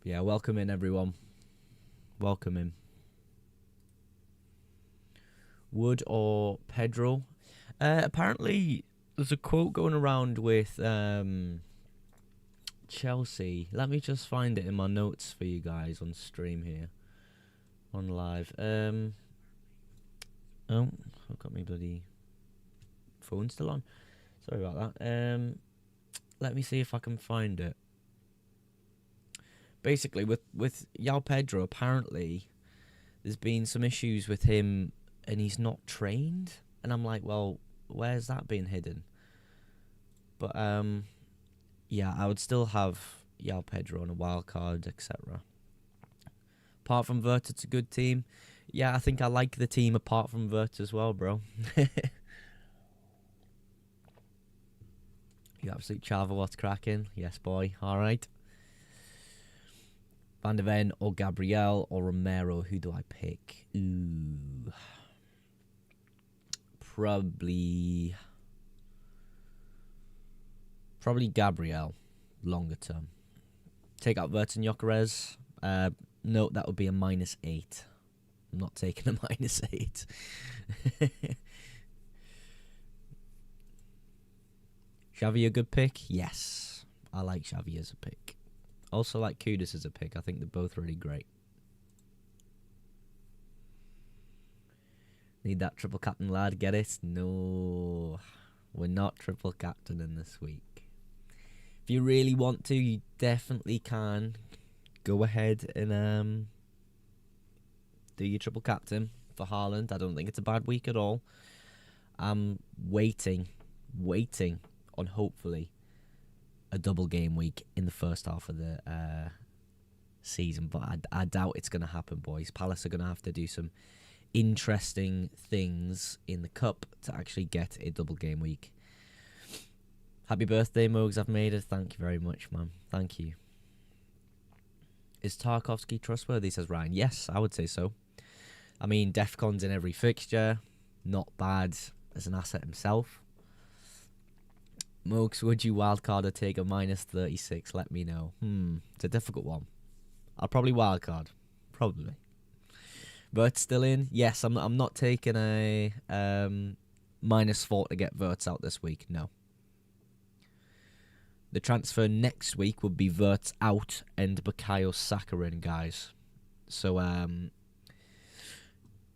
Yeah, welcome in, everyone. Welcome in. Wood or Pedro? Apparently, there's a quote going around with Chelsea. Let me just find it in my notes for you guys on stream here. On live. Oh, I've got my bloody phone still on. Sorry about that. Let me see if I can find it. Basically, with Yao Pedro, apparently, there's been some issues with him, and he's not trained. And I'm like, well, where's that been hidden? But yeah, I would still have Yao Pedro on a wild card, etc. Apart from Vert, it's a good team. Yeah, I think I like the team apart from Vert as well, bro. You absolute chava, what's cracking? Yes, boy. All right. Van der Ven or Gabriel or Romero, who do I pick? Ooh. Probably Gabriel, longer term. Take out Vert and Gyökeres. No, that would be a -8. I'm not taking a -8. Xavi a good pick? Yes. I like Xavi as a pick. Also like Kudus as a pick. I think they're both really great. Need that triple captain, lad. Get it? No. We're not triple captaining this week. If you really want to, you definitely can. Go ahead and do your triple captain for Haaland. I don't think it's a bad week at all. I'm waiting on hopefully a double game week in the first half of the season, but I doubt it's going to happen, boys. Palace are going to have to do some interesting things in the cup to actually get a double game week. Happy birthday, Mogs. I've made it. Thank you very much, man. Thank you. Is Tarkovsky trustworthy, says Ryan? Yes, I would say so. I mean, Defcon's in every fixture. Not bad as an asset himself. Mogs, would you wildcard or take a -36? Let me know. It's a difficult one. I'll probably wildcard. Probably. Vert still in? Yes, I'm not taking a -4 to get Verts out this week. No. The transfer next week would be Verts out and Bukayo Saka in, guys. So,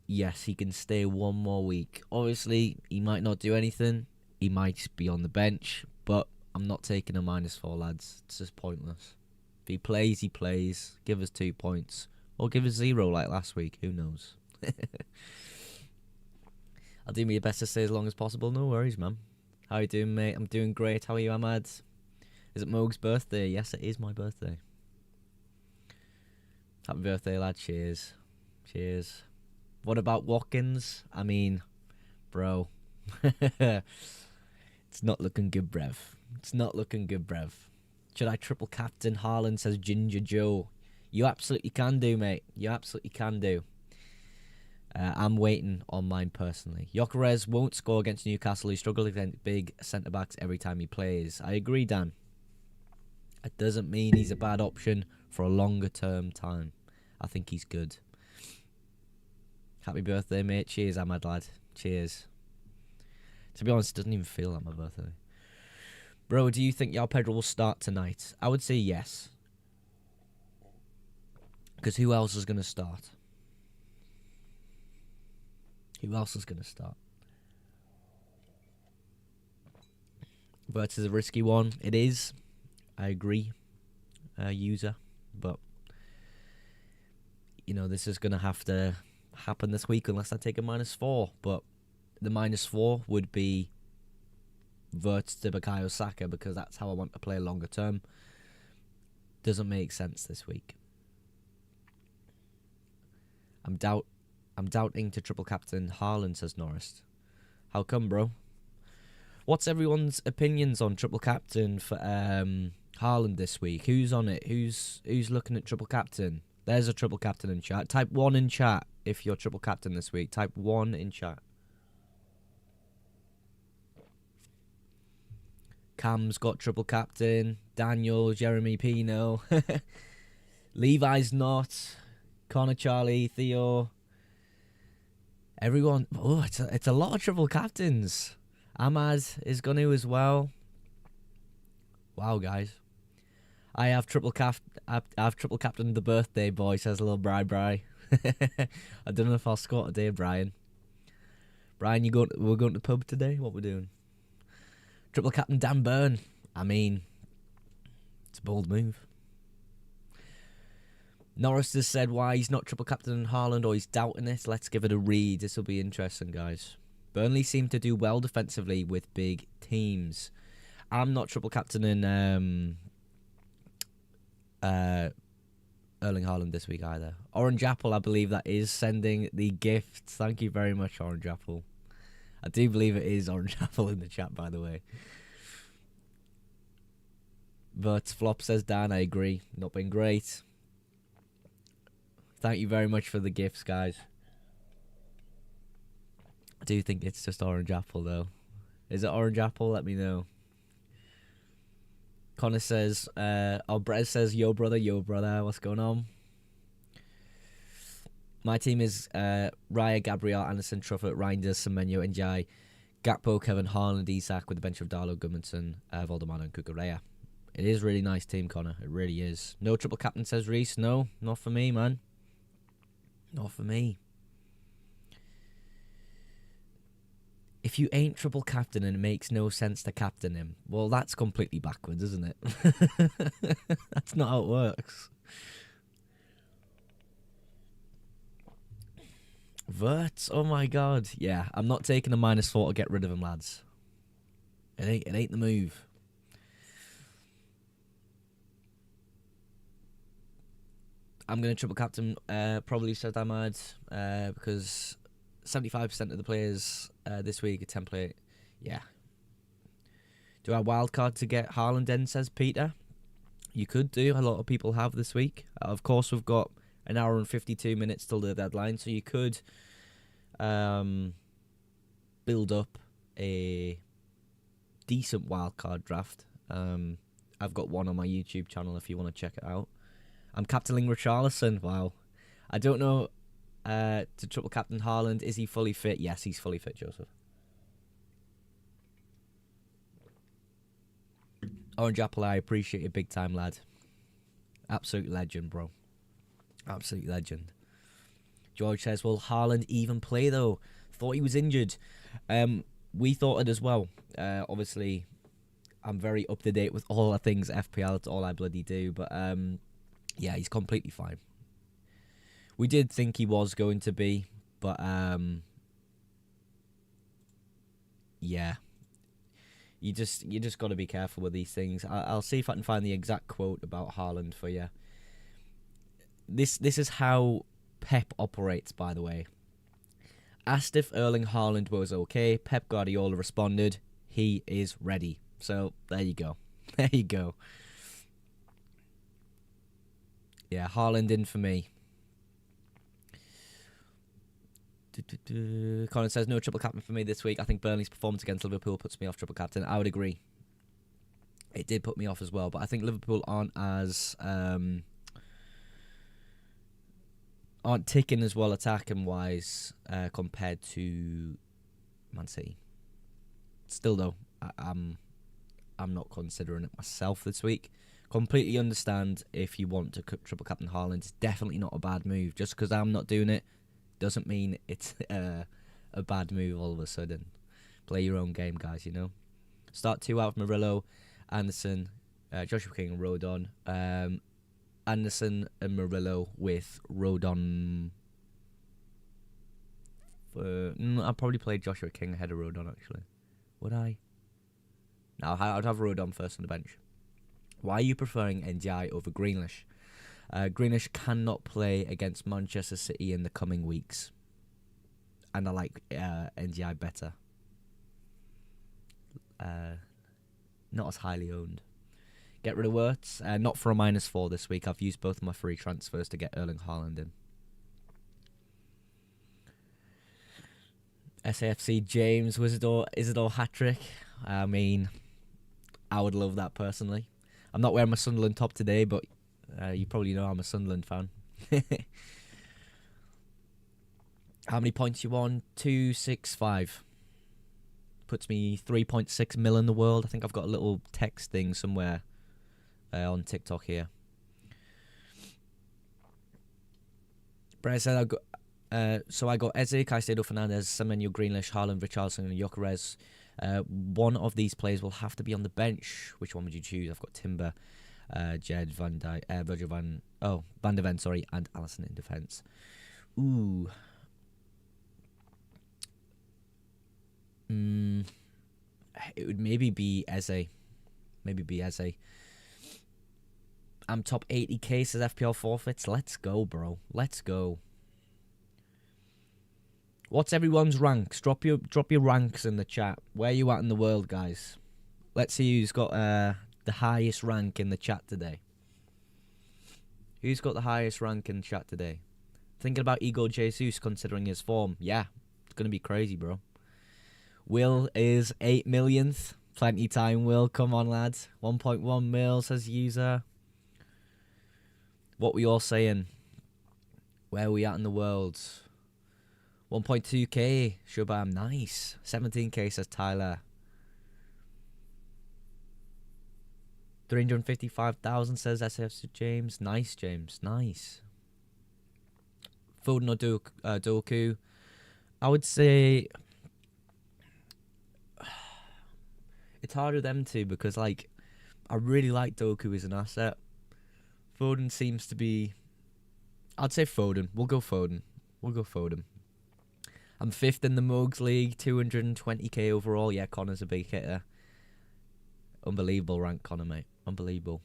yes, he can stay one more week. Obviously, he might not do anything. He might be on the bench, but I'm not taking a -4, lads. It's just pointless. If he plays, he plays. Give us 2 points. Or give us 0 like last week. Who knows? I'll do my best to stay as long as possible. No worries, man. How you doing, mate? I'm doing great. How are you, Ahmad? Is it Moog's birthday? Yes, it is my birthday. Happy birthday, lad. Cheers. Cheers. What about Watkins? I mean, bro. It's not looking good, brev. It's not looking good, brev. Should I triple captain Haaland, says Ginger Joe. You absolutely can do, mate. You absolutely can do. I'm waiting on mine personally. Gyökeres won't score against Newcastle. He struggles against big centre-backs every time he plays. I agree, Dan. It doesn't mean he's a bad option for a longer-term time. I think he's good. Happy birthday, mate. Cheers, Ahmad, lad. Cheers. To be honest, it doesn't even feel like my birthday. Bro, do you think Yao Pedro will start tonight? I would say yes. Because who else is going to start? Who else is going to start? Verts is a risky one. It is. I agree. User. But, you know, this is going to have to happen this week unless I take a -4. But the -4 would be Verts to Bukayo Saka because that's how I want to play longer term. Doesn't make sense this week. I'm doubting to triple captain Haaland, says Norris. How come, bro? What's everyone's opinions on triple captain for Haaland this week? Who's on it? Who's looking at triple captain? There's a triple captain in chat. Type 1 in chat if you're triple captain this week. Type 1 in chat. Cam's got triple captain. Daniel, Jeremy Pino. Levi's not. Connor, Charlie, Theo. Everyone. Oh, it's a lot of triple captains. Ahmad is going to as well. Wow, guys. I have triple captain the birthday boy, says little Bri. I don't know if I'll score today, Brian. Brian, we're going to the pub today? What we're doing? Triple captain Dan Byrne. I mean, it's a bold move. Norris has said why he's not triple captain in Haaland, or he's doubting it. Let's give it a read. This will be interesting, guys. Burnley seem to do well defensively with big teams. I'm not triple captain in Erling Haaland this week either. Orange Apple, I believe that is sending the gift. Thank you very much, Orange Apple. I do believe it is Orange Apple in the chat, by the way. But Flop says, Dan, I agree. Not been great. Thank you very much for the gifts, guys. I do think it's just Orange Apple, though. Is it Orange Apple? Let me know. Connor says, Brez says, yo brother, what's going on? My team is Raya, Gabriel, Anderson, Truffert, Reinders, Semenyo, Njai, Gakpo, Kevin, Haaland, Isak with the bench of Darlow, Gudmundsson, Voldemar and Kukureya. It is a really nice team, Connor. It really is. No triple captain, says Reese. No, not for me, man. Not for me. If you ain't triple captain and it makes no sense to captain him, well, that's completely backwards, isn't it? That's not how it works. Vert, oh my god. Yeah, I'm not taking a -4 to get rid of him, lads. It ain't the move. I'm going to triple captain, probably said Ahmad, because 75% of the players this week are template. Yeah. Do I wildcard to get Haaland in, says Peter? You could do. A lot of people have this week. Of course, we've got an hour and 52 minutes till the deadline, so you could build up a decent wildcard draft. I've got one on my YouTube channel if you want to check it out. I'm captaining Richarlison. Wow. I don't know to triple captain Haaland. Is he fully fit? Yes, he's fully fit, Joseph. Orange Apple, I appreciate it big time, lad. Absolute legend, bro. Absolute legend. George says, will Haaland even play, though? Thought he was injured. We thought it as well. Obviously, I'm very up to date with all the things FPL. It's all I bloody do. But, yeah, he's completely fine. We did think he was going to be, but, yeah. You just got to be careful with these things. I'll see if I can find the exact quote about Haaland for you. This is how Pep operates, by the way. Asked if Erling Haaland was okay, Pep Guardiola responded, he is ready. So, there you go. There you go. Yeah, Haaland in for me. Colin says, no triple captain for me this week. I think Burnley's performance against Liverpool puts me off triple captain. I would agree. It did put me off as well, but I think Liverpool aren't as... aren't ticking as well attacking-wise compared to Man City. Still, though, I'm not considering it myself this week. Completely understand if you want to triple captain Haaland. It's definitely not a bad move. Just because I'm not doing it doesn't mean it's a bad move all of a sudden. Play your own game, guys, you know. Start 2 out of Murillo, Anderson, Joshua King and Rodon. Anderson and Murillo with Rodon. I'd probably play Joshua King ahead of Rodon, actually. Would I? No, I'd have Rodon first on the bench. Why are you preferring NDI over Grealish? Grealish cannot play against Manchester City in the coming weeks. And I like NDI better. Not as highly owned. Get rid of Wirtz. Not for a -4 this week. I've used both of my free transfers to get Erling Haaland in. SAFC James Isidore hat-trick. I mean, I would love that personally. I'm not wearing my Sunderland top today, but You probably know I'm a Sunderland fan. How many points you on? 265. Puts me 3.6 mil in the world. I think I've got a little text thing somewhere on TikTok here. Brett said I got Eze, Caicedo, Fernandes, Semenyo, Grealish, Haaland, Richarlison, and Gyökeres. One of these players will have to be on the bench. Which one would you choose? I've got Timber, Jed, Van Dijk, Van de Ven, sorry, and Alisson in defence. Ooh. It would maybe be Eze. I'm top 80k says FPL forfeits. Let's go, bro. Let's go. What's everyone's ranks? Drop your ranks in the chat. Where are you at in the world, guys? Let's see who's got the highest rank in the chat today. Who's got the highest rank in the chat today? Thinking about Igor Jesus considering his form. Yeah, it's going to be crazy, bro. Will is 8 millionth. Plenty time, Will. Come on, lads. 1.1 mil, says user. What we all saying? Where are we at in the world? 1.2k. Shubham, nice. 17k, says Tyler. 355,000, says SF James. Nice, James. Nice. Foden or Doku? I would say... It's hard with them two because, like, I really like Doku as an asset. Foden seems to be... I'd say Foden. We'll go Foden. I'm 5th in the Mugs League, 220k overall. Yeah, Connor's a big hitter. Unbelievable rank, Connor, mate. Unbelievable.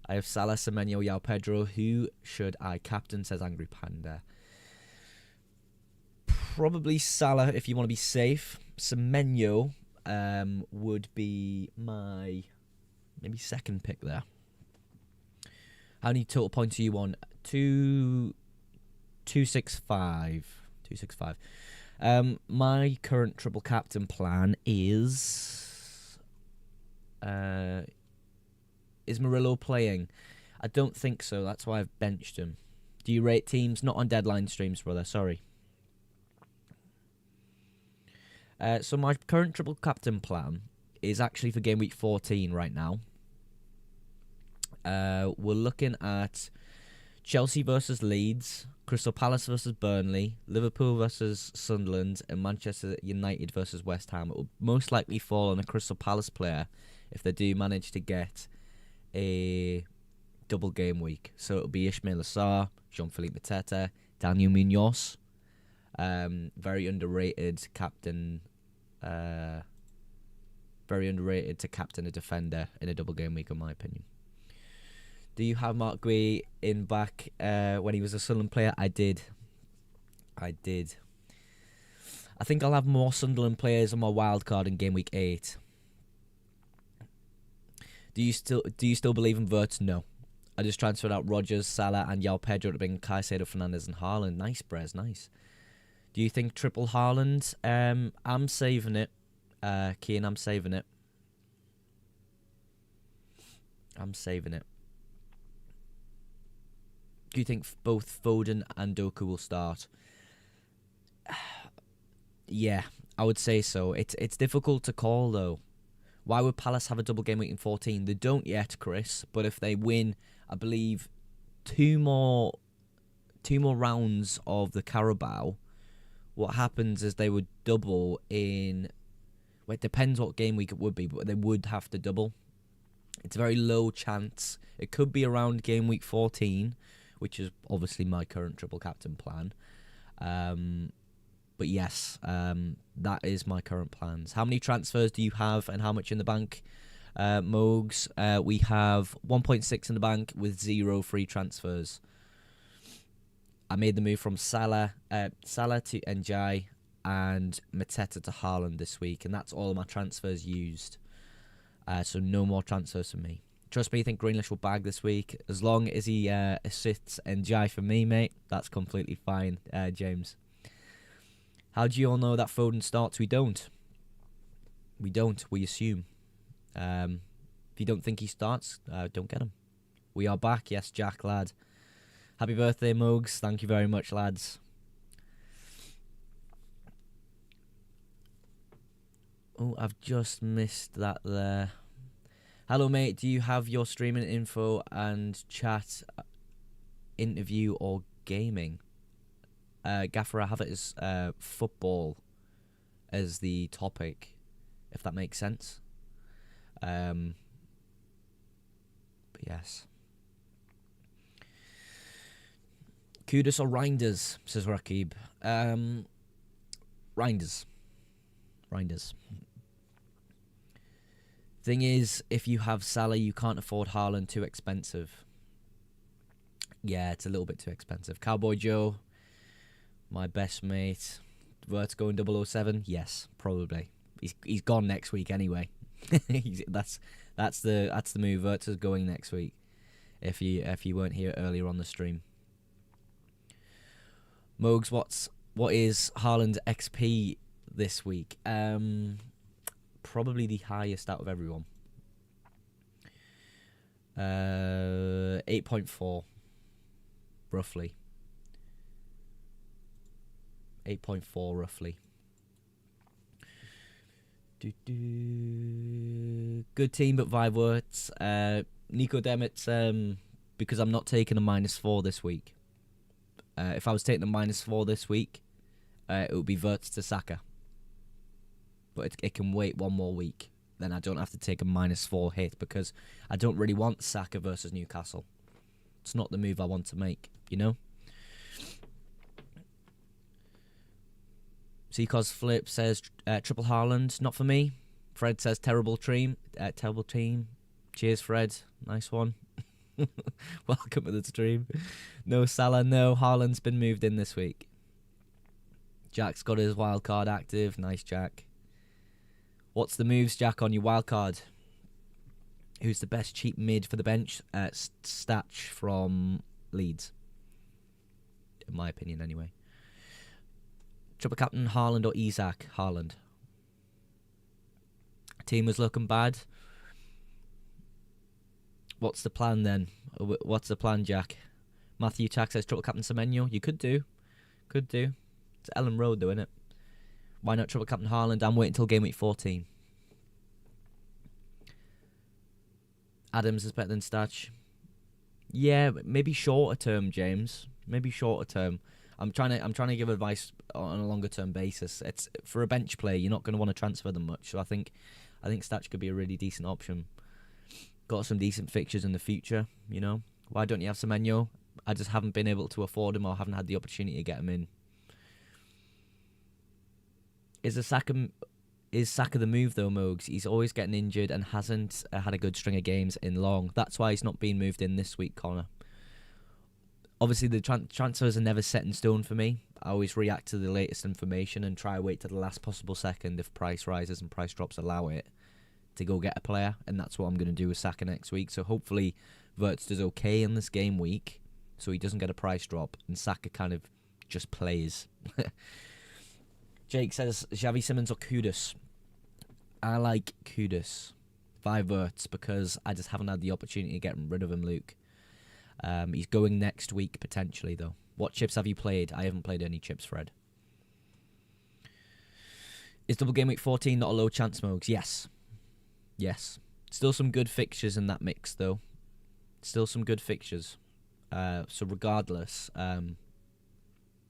I have Salah, Semenyo, Yao Pedro. Who should I captain, says Angry Panda. Probably Salah if you want to be safe. Semenyo would be my maybe second pick there. How many total points are you on? 265. 265. My current triple captain plan is Murillo playing? I don't think so. That's why I've benched him. Do you rate teams? Not on deadline streams, brother. Sorry. So my current triple captain plan is actually for game week 14 right now. We're looking at Chelsea versus Leeds, Crystal Palace versus Burnley, Liverpool versus Sunderland, and Manchester United versus West Ham. It will most likely fall on a Crystal Palace player if they do manage to get a double game week. So it'll be Ismail Assar, Jean-Philippe Mateta, Daniel Munoz. Very underrated captain. Very underrated to captain a defender in a double game week, in my opinion. Do you have Mark Gui in back when he was a Sunderland player? I did. I think I'll have more Sunderland players on my wild card in game week 8. Do you still believe in Wirtz? No. I just transferred out Rodgers, Salah, and Yao Pedro to bring Caicedo, Fernandes, and Haaland. Nice, Brez, nice. Do you think triple Haaland? I'm saving it. Keane, I'm saving it. Do you think both Foden and Doku will start? Yeah, I would say so. It's difficult to call, though. Why would Palace have a double game week in 14? They don't yet, Chris. But if they win, I believe, two more rounds of the Carabao, what happens is they would double in... Well, it depends what game week it would be, but they would have to double. It's a very low chance. It could be around game week 14, which is obviously my current triple captain plan. But yes, that is my current plans. How many transfers do you have and how much in the bank? Mogs, we have 1.6 in the bank with 0 free transfers. I made the move from Salah to Njai and Mateta to Haaland this week, and that's all of my transfers used. So no more transfers for me. Trust me, I think Grealish will bag this week. As long as he assists Njai for me, mate, that's completely fine, James. How do you all know that Foden starts? We don't. We assume. If you don't think he starts, don't get him. We are back. Yes, Jack, lad. Happy birthday, Mugs. Thank you very much, lads. Oh, I've just missed that there. Hello, mate. Do you have your streaming info and chat, interview, or gaming? Gaffer, I have it as football as the topic, if that makes sense. But yes. Kudus or Reinders, says Rakib. Reinders. Thing is, if you have Salah, you can't afford Haaland. Too expensive. Yeah, it's a little bit too expensive. Cowboy Joe, my best mate. Vertigo in 007? Yes, probably. He's gone next week anyway. that's the move. Vertigo's going next week. If you weren't here earlier on the stream. Mogs, what is Haaland's XP this week? Probably the highest out of everyone. 8.4, roughly. 8.4 roughly. Good team, but 5 words. Nico Demet, because I'm not taking a -4 this week. If I was taking a -4 this week, it would be Wirtz to Saka. But it can wait one more week. Then I don't have to take a -4 hit because I don't really want Saka versus Newcastle. It's not the move I want to make, you know? Seacos Flip says triple Haaland, not for me. Fred says terrible team. Cheers, Fred. Nice one. Welcome to the stream. No Salah, no. Haaland's been moved in this week. Jack's got his wild card active. Nice, Jack. What's the moves, Jack, on your wild card? Who's the best cheap mid for the bench? Statch from Leeds. In my opinion, anyway. Triple captain, Haaland or Isak? Haaland. Team was looking bad. What's the plan then? What's the plan, Jack? Matthew Tack says triple captain Semenyo. You could do. It's Ellen Road though, isn't it? Why not triple captain Haaland? I'm waiting until game week 14. Adams is better than Statch. Yeah, maybe shorter term, James. Maybe shorter term. I'm trying to give advice on a longer term basis. It's for a bench player, you're not going to want to transfer them much. So I think Statch could be a really decent option. Got some decent fixtures in the future, you know. Why don't you have Semenyo? I just haven't been able to afford him or haven't had the opportunity to get him in. Is Saka the move though, Mogs? He's always getting injured and hasn't had a good string of games in long. That's why he's not being moved in this week, Connor. Obviously, the transfers are never set in stone for me. I always react to the latest information and try to wait to the last possible second if price rises and price drops allow it to go get a player, and that's what I'm going to do with Saka next week. So hopefully Wirtz does okay in this game week so he doesn't get a price drop and Saka kind of just plays. Jake says Xavi Simons or Kudus. I like Kudus. 5 Wirtz because I just haven't had the opportunity to get rid of him, Luke. He's going next week potentially though. What chips have you played? I haven't played any chips, Fred. Is double game week 14 not a low chance, Mogs? Yes. Still some good fixtures in that mix though. Still some good fixtures. So regardless,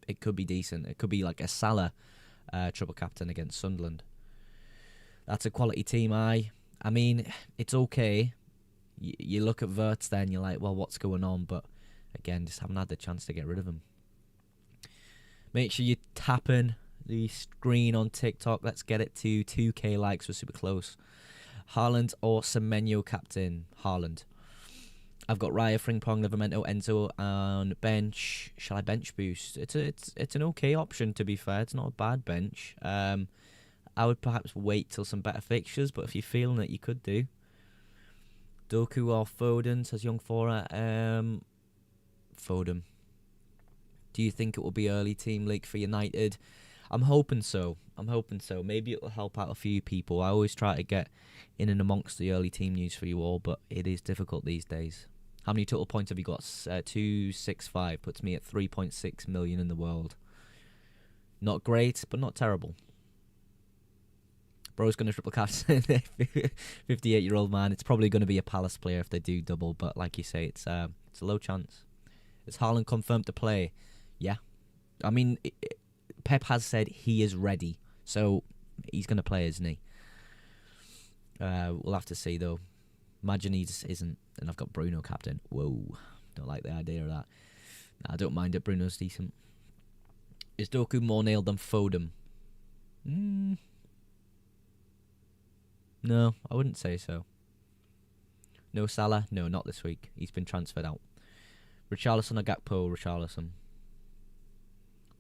it could be decent. It could be like a Salah triple captain against Sunderland. That's a quality team. I mean, it's okay. You look at Wirtz then, you're like, well, what's going on? But again, just haven't had the chance to get rid of him. Make sure you're tapping the screen on TikTok. Let's get it to 2k likes. We're super close. Haaland or Semenyo captain? Haaland. I've got Raya, Frimpong, Livramento, Enzo on bench. Shall I bench boost? It's an okay option, to be fair. It's not a bad bench. I would perhaps wait till some better fixtures, but if you're feeling it, you could do. Doku or Foden, says Young Fora. Foden. Do you think it will be early team league for United? I'm hoping so. Maybe it'll help out a few people. I always try to get in and amongst the early team news for you all, but it is difficult these days. How many total points have you got? 265 puts me at 3.6 million in the world. Not great, but not terrible. Bro's going to triple captain 58-year-old man. It's probably going to be a Palace player if they do double, but like you say, it's a low chance. Is Haaland confirmed to play? Yeah. I mean, Pep has said he is ready, so he's going to play, isn't he? We'll have to see, though. Imagine he just isn't, and I've got Bruno captain. Whoa, don't like the idea of that. Nah, I don't mind it. Bruno's decent. Is Doku more nailed than Foden? No, I wouldn't say so. No Salah? No, not this week. He's been transferred out. Richarlison or Gakpo? Richarlison.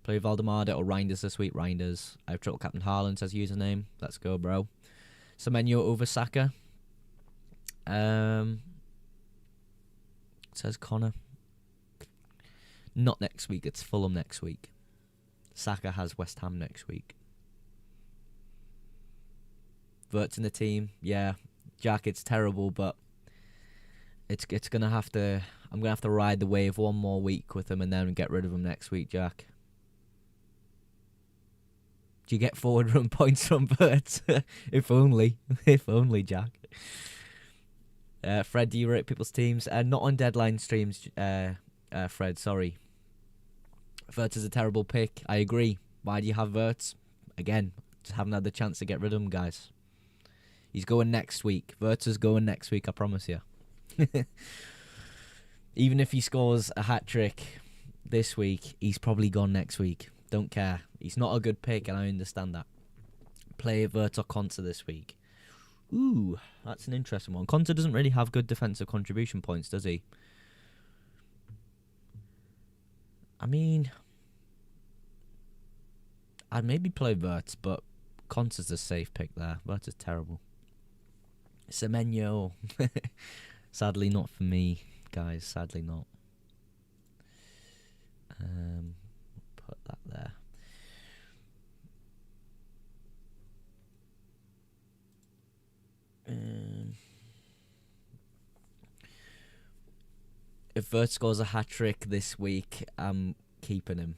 Play Valdemar or Reinders this week? Reinders. I have triple captain Haaland as username. Let's go, bro. Semenyo over Saka. Says Connor. Not next week. It's Fulham next week. Saka has West Ham next week. Verts in the team. Yeah. Jack, it's terrible, but it's gonna have to. I'm gonna have to ride the wave one more week with him and then get rid of him next week, Jack. Do you get forward run points from Verts? If only. If only, Jack. Fred, do you rate people's teams? Not on deadline streams, Fred, sorry. Verts is a terrible pick. I agree. Why do you have Verts? Again, just haven't had the chance to get rid of him, guys. He's going next week. Verts is going next week, I promise you. Even if he scores a hat-trick this week, he's probably gone next week. Don't care. He's not a good pick, and I understand that. Play Verts or Konsa this week. Ooh, that's an interesting one. Konsa doesn't really have good defensive contribution points, does he? I mean, I'd maybe play Verts, but Konsa's a safe pick there. Verts is terrible. Semenyo. Sadly not for me, guys. Sadly not. Put that there. If Vert scores a hat-trick this week, I'm keeping him.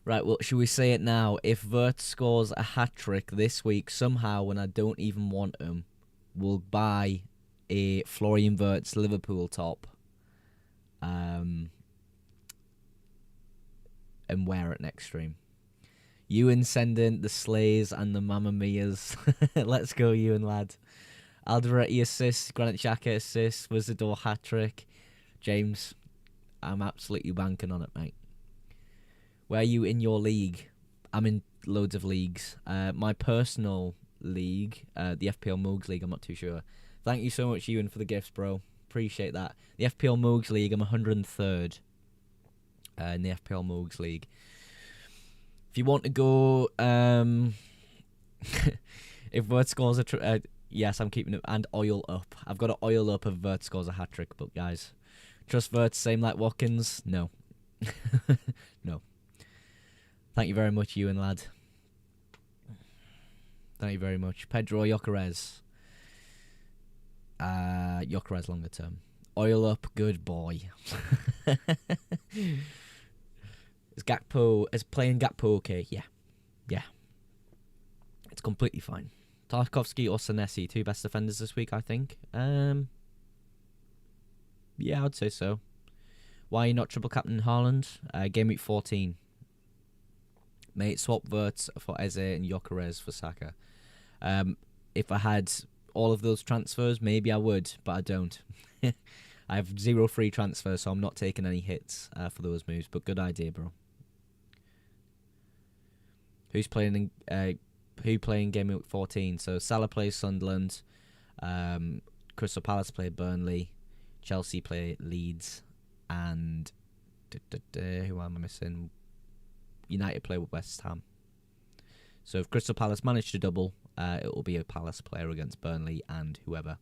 Right, well, should we say it now? If Vert scores a hat-trick this week, somehow, when I don't even want him, we'll buy a Florian Wirtz Liverpool top and wear it next stream. Ewan sending the Slays and the Mamma Mias. Let's go, Ewan, lad. Alderete assists, Granit Xhaka assists, Wizardor hat-trick. James, I'm absolutely banking on it, mate. Where are you in your league? I'm in loads of leagues. My personal league, the FPL Moogs League, I'm not too sure. Thank you so much, Ewan, for the gifts, bro. Appreciate that. The FPL Moogs League, I'm 103rd in the FPL Moogs League. If you want to go, if Vert scores a yes, I'm keeping it, and oil up. I've got to oil up if Vert scores a hat-trick, but guys, trust Vert, same like Watkins? No. No. Thank you very much, Ewan, lad. Thank you very much. Pedro Gyökeres. Gyökeres longer term. Oil up, good boy. Is playing Gakpo okay? Yeah. Yeah. It's completely fine. Tarkovsky or Senesi, two best defenders this week, I think. Yeah, I'd say so. Why are you not triple captain Haaland? Game week 14. Mate, swap Verts for Eze and Gyökeres for Saka. If I had all of those transfers, maybe I would, but I don't. I have 0 free transfers, so I'm not taking any hits for those moves, but good idea, bro. Who's playing game week 14? So Salah plays Sunderland, Crystal Palace play Burnley, Chelsea play Leeds, and who am I missing? United play with West Ham. So if Crystal Palace manage to double, it will be a Palace player against Burnley and whoever.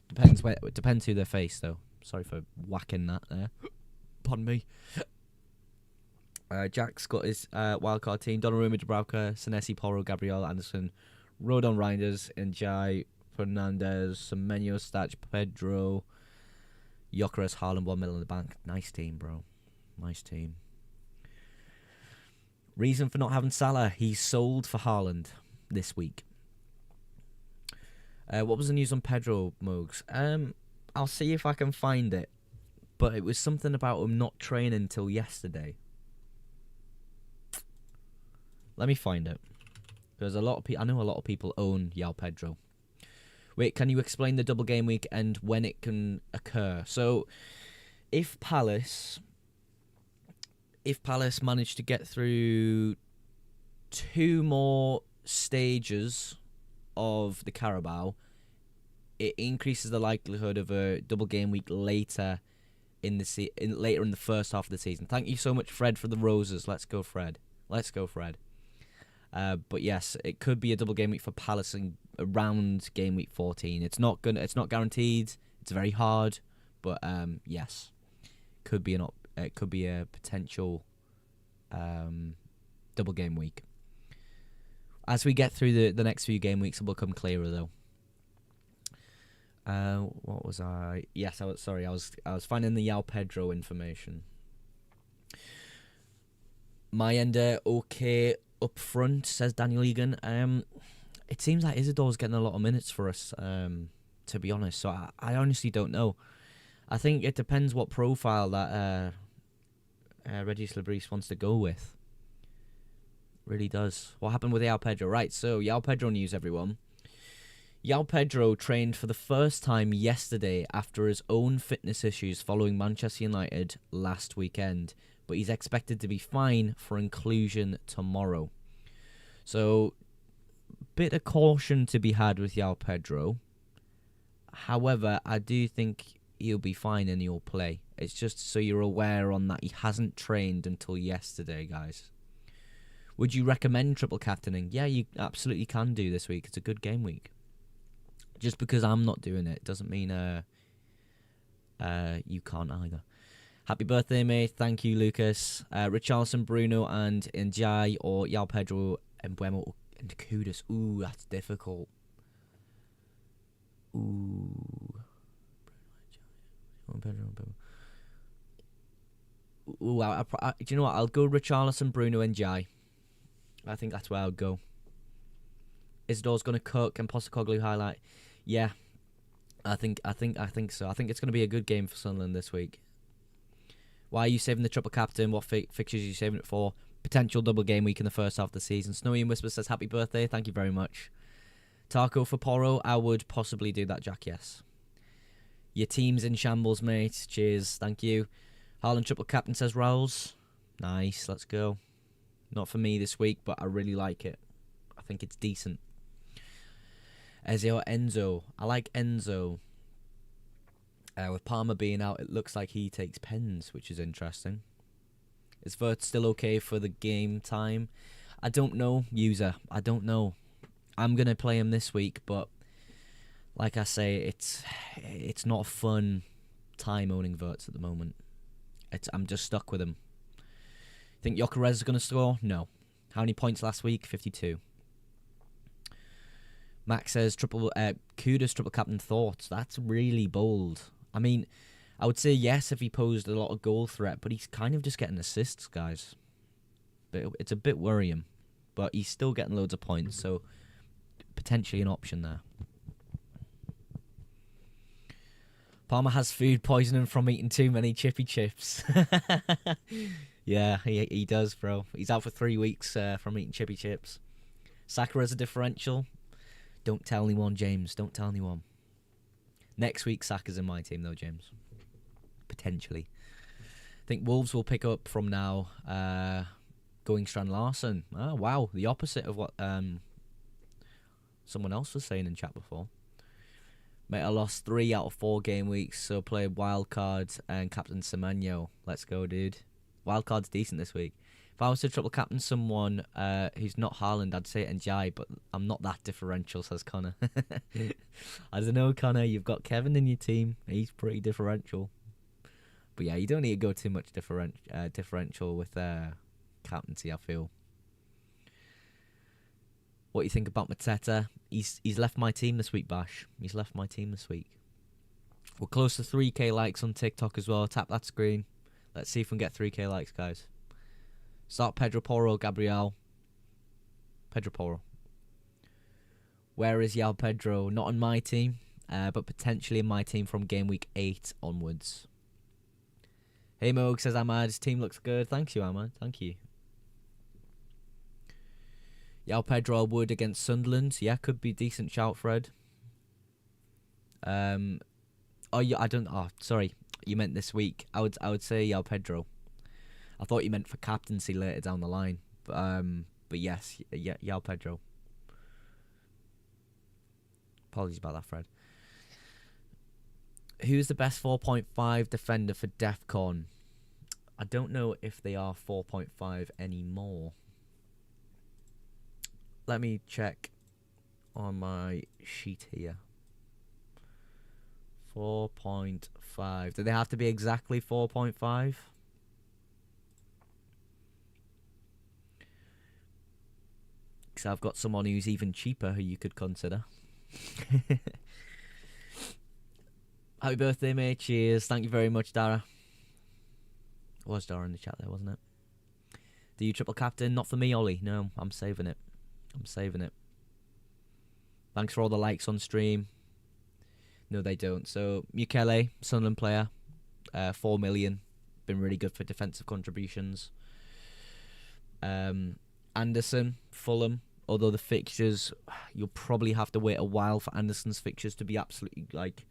Depends who they face, though. Sorry for whacking that there. Pardon me. Jack's got his wildcard team. Donnarumma, Dubravka, Senesi, Porro, Gabriel, Anderson, Rodon, Reinders, Njai, Fernandez, Semenyo, Stach, Pedro, Gyökeres, Haaland, 1 mil in the bank. Nice team, bro. Nice team. Reason for not having Salah, he's sold for Haaland this week. What was the news on Pedro, Mogs? I'll see if I can find it. But it was something about him not training until yesterday. Let me find it. Because I know a lot of people own João Pedro. Wait, can you explain the double game week and when it can occur? So, if Palace managed to get through 2 more stages of the Carabao, it increases the likelihood of a double game week later in the first half of the season. Thank you so much, Fred, for the roses. Let's go, Fred. Let's go, Fred. But yes, it could be a double game week for Palace around game week 14. It's not guaranteed. It's very hard, but yes, it could be a potential double game week. As we get through the next few game weeks, it will become clearer though. What was I? Yes, I was finding the João Pedro information. My ender okay up front, says Daniel Egan. It seems like Isidore's getting a lot of minutes for us, to be honest. So I honestly don't know. I think it depends what profile that Regis Lebris wants to go with. Really does. What happened with João Pedro? Right, so João Pedro news, everyone. João Pedro trained for the first time yesterday after his own fitness issues following Manchester United last weekend, but he's expected to be fine for inclusion tomorrow. So, bit of caution to be had with João Pedro. However, I do think he'll be fine and he'll play. It's just so you're aware on that. He hasn't trained until yesterday, guys. Would you recommend triple captaining? Yeah, you absolutely can do this week. It's a good game week. Just because I'm not doing it doesn't mean you can't either. Happy birthday, mate. Thank you, Lucas. Richarlison, Bruno, and Njai, or João Pedro, Mbuemo, and Kudus. Ooh, that's difficult. Ooh. Ooh, do you know what? I'll go Richarlison, Bruno, and Njai. I think that's where I'll go. Isidore's going to cook and Postecoglou highlight. Yeah, I think so. I think it's going to be a good game for Sunderland this week. Why are you saving the triple captain? What fixtures are you saving it for? Potential double game week in the first half of the season. Snowy and Whisper says, happy birthday. Thank you very much. Taco for Porro. I would possibly do that, Jack, yes. Your team's in shambles, mate. Cheers. Thank you. Haaland triple captain, says Raoul's. Nice. Let's go. Not for me this week, but I really like it. I think it's decent. Ezio Enzo. I like Enzo. With Palmer being out, it looks like he takes pens, which is interesting. Is Vert still okay for the game time? I don't know, user. I don't know. I'm going to play him this week, but like I say, it's not a fun time owning Verts at the moment. I'm just stuck with him. Think Gyökeres is going to score? No. How many points last week? 52. Max says Kudus triple captain thoughts. That's really bold. I mean, I would say yes if he posed a lot of goal threat, but he's kind of just getting assists, guys. But it's a bit worrying. But he's still getting loads of points, so potentially an option there. Palmer has food poisoning from eating too many chippy chips. Yeah, he does, bro. He's out for 3 weeks from eating chippy chips. Saka as a differential. Don't tell anyone, James. Don't tell anyone. Next week, Saka's in my team, though, James. Potentially. I think Wolves will pick up from now. Going Strand Larson. Oh, wow. The opposite of what someone else was saying in chat before. Mate, I lost 3 out of 4 game weeks, so played wildcard and captain Semenyo. Let's go, dude. Wildcard's decent this week. If I was to triple captain someone who's not Haaland, I'd say Njai, but I'm not that differential, says Connor. I don't know, Connor. You've got Kevin in your team. He's pretty differential. But yeah, you don't need to go too much differential with captaincy, I feel. What do you think about Mateta? He's left my team this week, Bash. He's left my team this week. We're close to 3k likes on TikTok as well. Tap that screen. Let's see if we can get 3k likes, guys. Start Pedro Porro, Gabriel. Pedro Porro. Where is Yao Pedro? Not on my team, but potentially in my team from game week 8 onwards. Hey Moog, says Ahmad, his team looks good. Thanks you, Ahmad. Thank you. Yao Pedro Wood against Sunderland. Yeah, could be a decent shout, Fred. Oh, yeah, I don't. Oh, sorry. You meant this week. I would say Yao Pedro. I thought you meant for captaincy later down the line. But yes, Yao Pedro. Apologies about that, Fred. Who's the best 4.5 defender for DEFCON? I don't know if they are 4.5 anymore. Let me check on my sheet here. 4.5. Do they have to be exactly 4.5? Because I've got someone who's even cheaper who you could consider. Happy birthday, mate. Cheers. Thank you very much, Dara. Was Dara in the chat there, wasn't it? Do you triple captain? Not for me, Ollie. No, I'm saving it. I'm saving it. Thanks for all the likes on stream. No, they don't. So, Mukele, Sunderland player. 4 million. Been really good for defensive contributions. Anderson, Fulham. Although the fixtures, you'll probably have to wait a while for Anderson's fixtures to be absolutely, like,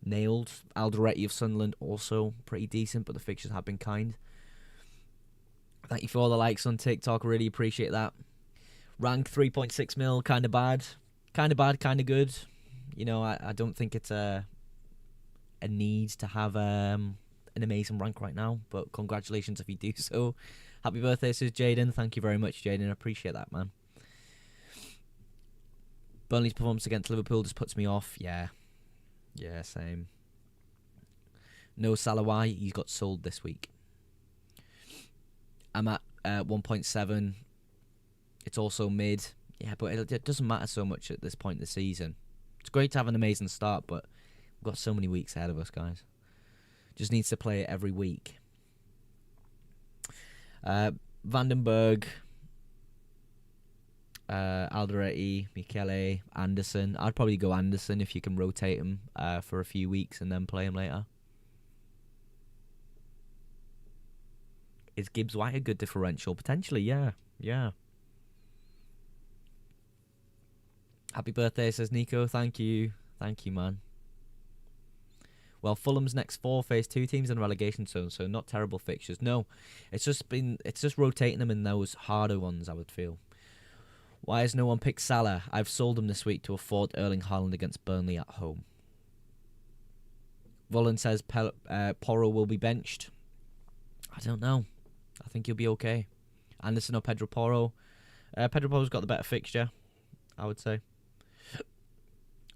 nailed. Alderete of Sunderland, also pretty decent, but the fixtures have been kind. Thank you for all the likes on TikTok. Really appreciate that. Rank 3.6 mil, kind of bad. Kind of bad, kind of good. You know, I don't think it's a need to have an amazing rank right now, but congratulations if you do so. Happy birthday, says Jaden. Thank you very much, Jaden. I appreciate that, man. Burnley's performance against Liverpool just puts me off. Yeah, same. No Salawai, he's got sold this week. I'm at 1.7. It's also mid. Yeah, but it doesn't matter so much at this point in the season. It's great to have an amazing start, but we've got so many weeks ahead of us, guys. Just needs to play it every week. Vandenberg, Alderete, Michele, Anderson. I'd probably go Anderson if you can rotate him for a few weeks and then play him later. Is Gibbs White a good differential? Potentially, yeah. Happy birthday, says Nico. Thank you, man. Well, Fulham's next 4 face 2 teams in relegation zone, so not terrible fixtures. No, it's just rotating them in those harder ones, I would feel. Why has no one picked Salah? I've sold him this week to afford Erling Haaland against Burnley at home. Volin says Porro will be benched. I don't know. I think he'll be okay. Anderson or Pedro Porro? Pedro Porro's got the better fixture, I would say.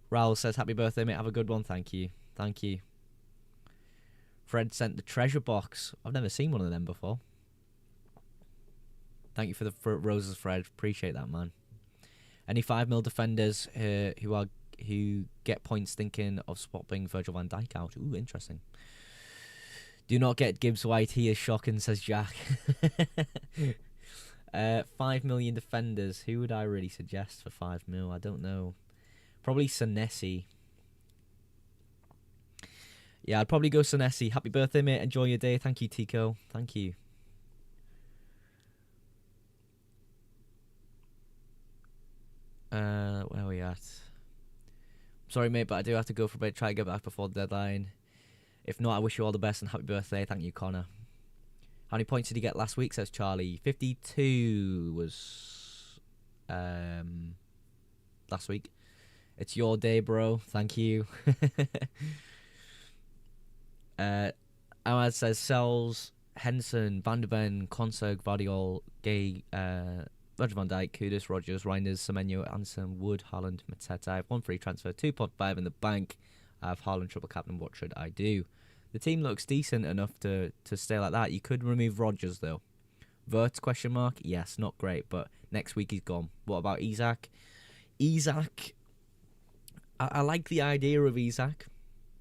Raul says, happy birthday, mate. Have a good one. Thank you. Fred sent the treasure box. I've never seen one of them before. Thank you for the roses, Fred. Appreciate that, man. Any 5 mil defenders who get points thinking of swapping Virgil van Dijk out? Ooh, interesting. Do not get Gibbs White. He is shocking, says Jack. 5 million defenders. Who would I really suggest for 5 mil? I don't know. Probably Senesi. Yeah, I'd probably go Senesi. Happy birthday, mate. Enjoy your day. Thank you, Tico. Thank you. Where are we at? Sorry, mate, but I do have to go for a bit. Try to get back before the deadline. If not, I wish you all the best and happy birthday. Thank you, Connor. How many points did he get last week, says Charlie? 52 was last week. It's your day, bro. Thank you. Ahmad says Sells, Henson, Van de Ven, Konserg, Vardiol, Gay, Roger Van Dijk, Kudus, Rogers, Reinders, Semenyo, Anderson, Wood, Haaland, Mateta. I have 1 free transfer, 2.5 in the bank. I have Haaland triple captain. What should I do? The team looks decent enough to stay like that. You could remove Rogers, though. Verts, question mark? Yes, not great, but next week he's gone. What about Isak? Isak, I like the idea of Isak.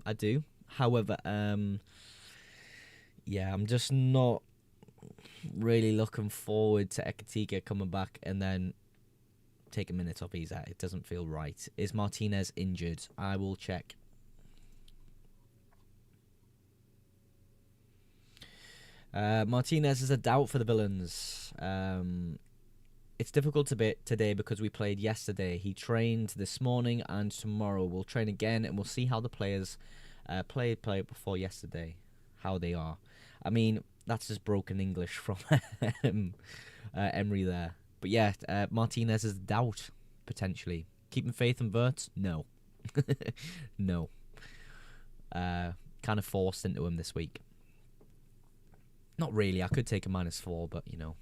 I do. However, yeah, I'm just not really looking forward to Ekatike coming back and then take a minute off Isak. It doesn't feel right. Is Martinez injured? I will check. Martinez is a doubt for the Villains. It's difficult a bit today because we played yesterday. He trained this morning and tomorrow we'll train again and we'll see how the players played before yesterday, how they are. I mean, that's just broken English from Emery there. But yeah, Martinez is a doubt, potentially. Keeping faith in Wirtz? No. No. Kind of forced into him this week. Not really. I could take a -4, but, you know.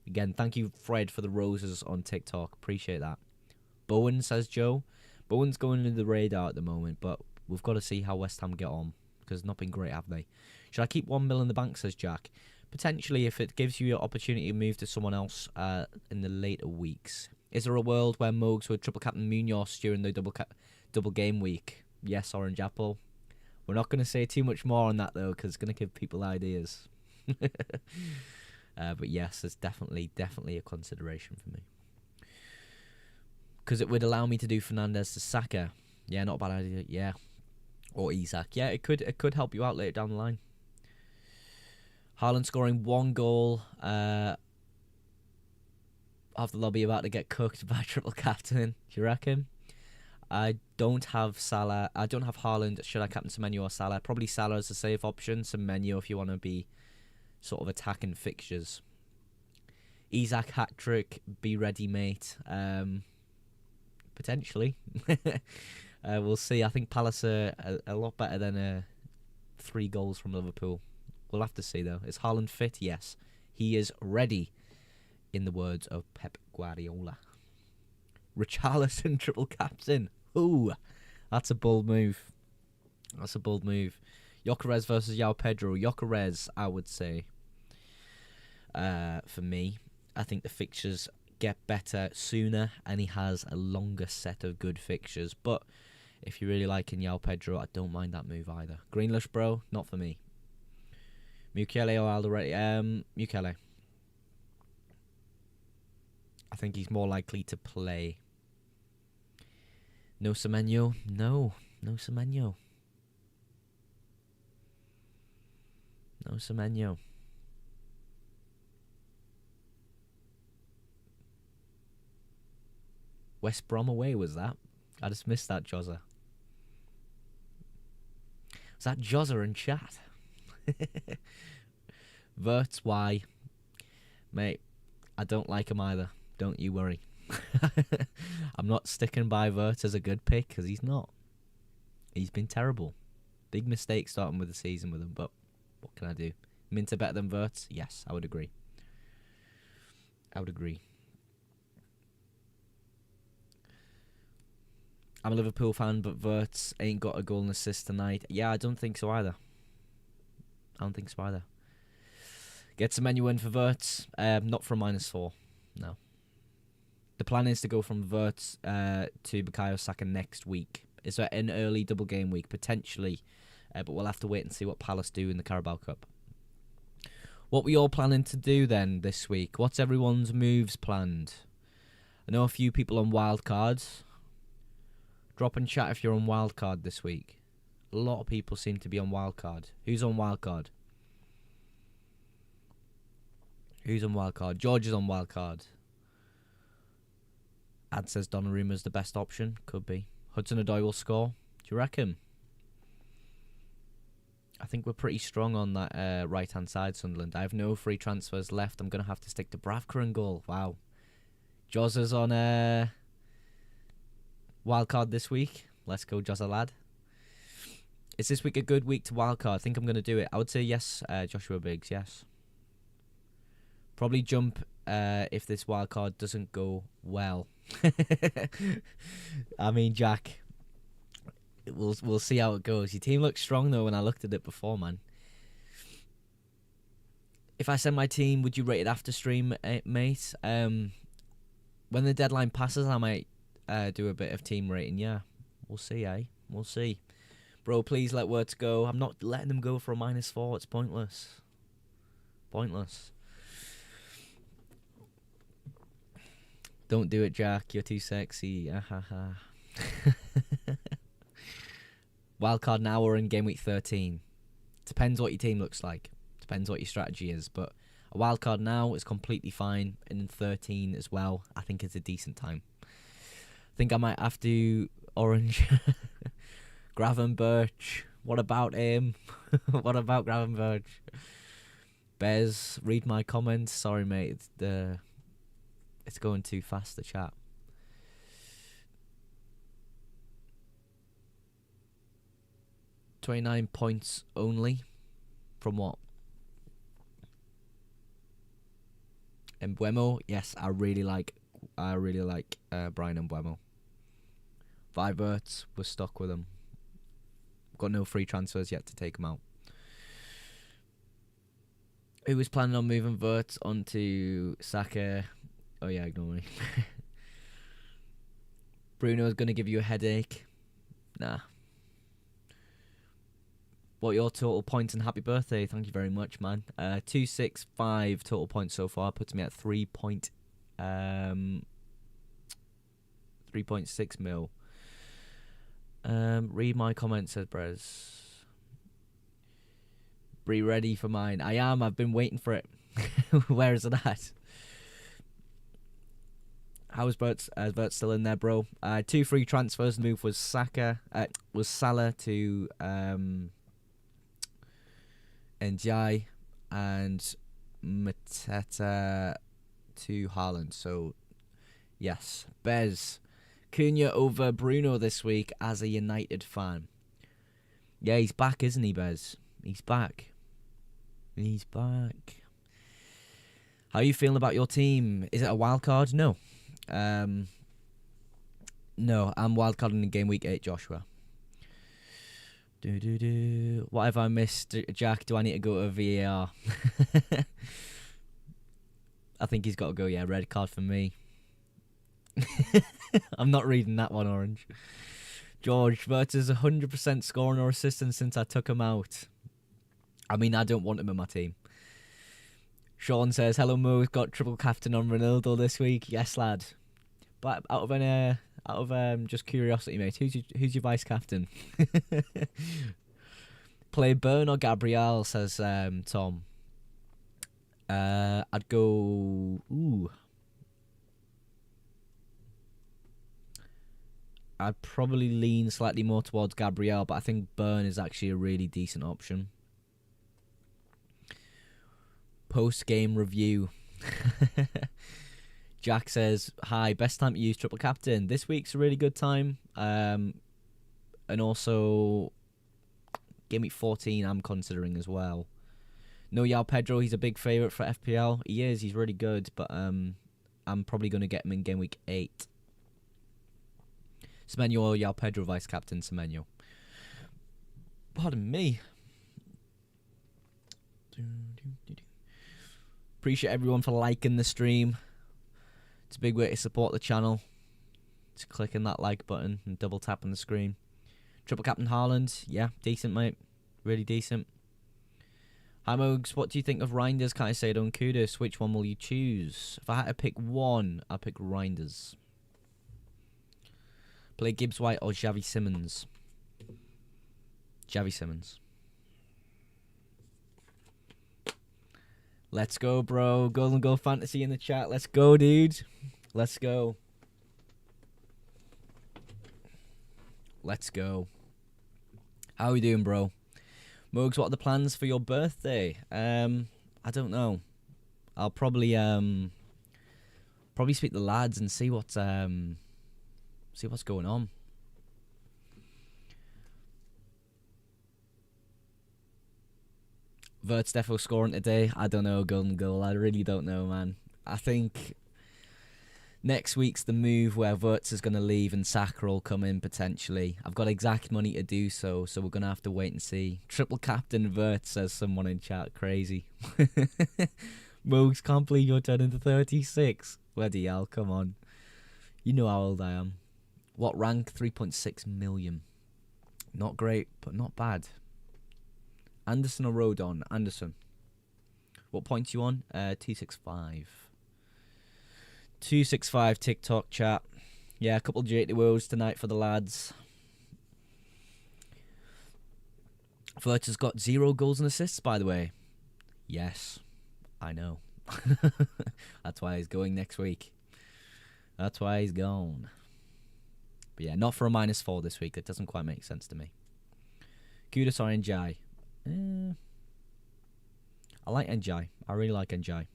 Again, thank you, Fred, for the roses on TikTok. Appreciate that. Bowen, says Joe. Bowen's going under the radar at the moment, but we've got to see how West Ham get on, because not been great, have they? Should I keep 1 mil in the bank, says Jack? Potentially, if it gives you an opportunity to move to someone else in the later weeks. Is there a world where Mogs would triple captain Munoz during the double game week? Yes, Orange Apple. We're not going to say too much more on that, though, because it's going to give people ideas. But yes, it's definitely a consideration for me. Because it would allow me to do Fernandez to Saka. Yeah, not a bad idea. Yeah. Or Isak. Yeah, it could help you out later down the line. Haaland scoring 1 goal. Half the lobby about to get cooked by triple captain. Do you reckon? I don't have Salah. I don't have Haaland. Should I captain Semenyo or Salah? Probably Salah as a safe option. Semenyo if you want to be sort of attacking fixtures. Isak hat-trick. Be ready, mate. Potentially. We'll see. I think Palace are a lot better than 3 goals from Liverpool. We'll have to see, though. Is Haaland fit? Yes. He is ready, in the words of Pep Guardiola. Richarlison triple captain. Ooh, that's a bold move. That's a bold move. Gyökeres versus João Pedro. Gyökeres, I would say, for me. I think the fixtures get better sooner, and he has a longer set of good fixtures. But if you're really liking João Pedro, I don't mind that move either. Greenlish, bro, not for me. Mukele or Alderete? Mukele. I think he's more likely to play. No Semenyo? No Semenyo. No Semenyo. West Brom away, was that? I just missed that, Jozza. Was that Jozza in chat? Wirtz, why? Mate, I don't like him either. Don't you worry. I'm not sticking by Wirtz as a good pick, because he's not. He's been terrible. Big mistake starting with the season with him, but what can I do? Minter better than Wirtz? Yes, I would agree. I would agree. I'm a Liverpool fan, but Wirtz ain't got a goal and assist tonight. Yeah, I don't think so either. Get some menu in for Wirtz. Not for a -4. No. The plan is to go from Wirtz to Bukayo Saka next week. Is there an early double game week? Potentially. But we'll have to wait and see what Palace do in the Carabao Cup. What we all planning to do then this week? What's everyone's moves planned? I know a few people on wildcards. Drop in chat if you're on wildcard this week. A lot of people seem to be on wildcard. Who's on wildcard? Who's on wildcard? George is on wildcard. Ad says Donnarumma's the best option. Could be. Hudson-Odoi will score. Do you reckon? I think we're pretty strong on that right-hand side, Sunderland. I have no free transfers left. I'm going to have to stick to Bravka and goal. Wow. Jozza's on wildcard this week. Let's go, Jozza lad. Is this week a good week to wildcard? I think I'm going to do it. I would say yes, Joshua Biggs, yes. Probably jump if this wildcard doesn't go well. I mean, Jack, we'll see how it goes. Your team looks strong, though, when I looked at it before, man. If I send my team, would you rate it after stream, mate? When the deadline passes, I might do a bit of team rating. Yeah, we'll see, eh? We'll see. Bro, please let Words go. I'm not letting them go for a -4. It's pointless. Pointless. Don't do it, Jack. You're too sexy. Ahaha. Wildcard now or in game week 13. Depends what your team looks like. Depends what your strategy is. But a wildcard now is completely fine. And in 13 as well, I think it's a decent time. I think I might have to orange Gravenberch. What about him? What about Gravenberch? Bez, read my comments. Sorry, mate. It's going too fast, the chat. $29 points only. From what? Mbuemo, yes, I really like Brian Mbuemo. Viverts, we're stuck with him. Got no free transfers yet to take him out. Who was planning on moving Verts onto Saka? Oh yeah, ignore me. Bruno's gonna give you a headache. Nah. What are your total points and happy birthday? Thank you very much, man. 265 total points so far. Puts me at 3.6 mil. Read my comments, says Brez. Be ready for mine. I am. I've been waiting for it. Where is it at? How is Bert still in there, bro? 2 free transfers. The move was Salah to Ndiaye and Mateta to Haaland. So, yes, Bez. Cunha over Bruno this week as a United fan. Yeah, he's back, isn't he, Bez? He's back. He's back. How are you feeling about your team? Is it a wild card? No. No, I'm wildcarding in game week 8, Joshua. What have I missed, Jack? Do I need to go to VAR? I think he's got to go, yeah. Red card for me. I'm not reading that one, Orange. George, Verts 100% scoring or assisting since I took him out. I mean, I don't want him in my team. Sean says, hello, Mo. Got triple captain on Ronaldo this week. Yes, lad. But out of just curiosity, mate, who's your vice captain? Play Burn or Gabriel, says Tom. I'd go. I'd probably lean slightly more towards Gabriel, but I think Burn is actually a really decent option. Post-game review. Jack says, hi, best time to use triple captain. This week's a really good time. And also, game week 14 I'm considering as well. No, Yao Pedro, he's a big favourite for FPL. He is, he's really good, but I'm probably going to get him in game week 8. Semenyo or Yao Pedro, vice captain Semenyo. Pardon me. Appreciate everyone for liking the stream. It's a big way to support the channel. It's clicking that like button and double tapping the screen. Triple captain Haaland, yeah, decent, mate. Really decent. Hi, Mogs, what do you think of Reinders, Caicedo and Kudus? Which one will you choose? If I had to pick one, I'd pick Reinders. Play Gibbs White or Xavi Simons? Xavi Simons. Let's go, bro. Golden Goal Fantasy in the chat. Let's go, dude. Let's go. Let's go. How are we doing, bro? Mogs, what are the plans for your birthday? I don't know. I'll probably speak to the lads and see what's going on. Vert's defo scoring today. I don't know, Golden Goal. I really don't know, man. I think Next week's the move where Wirtz is going to leave and Saka will come in potentially. I've got exact money to do so we're going to have to wait and see. Triple captain Wirtz, says someone in chat. Crazy. Mogs, can't believe you're turning to 36. Bloody hell, come on. You know how old I am. What rank? 3.6 million. Not great, but not bad. Anderson or Rodon? Anderson. What points you on? 265. 265 TikTok chat. Yeah, a couple of J2Os tonight for the lads. Fletcher's got 0 goals and assists, by the way. Yes, I know. That's why he's going next week. That's why he's gone. But yeah, not for a -4 this week. That doesn't quite make sense to me. Kudus or Njai? I like Njai. I really like Njai.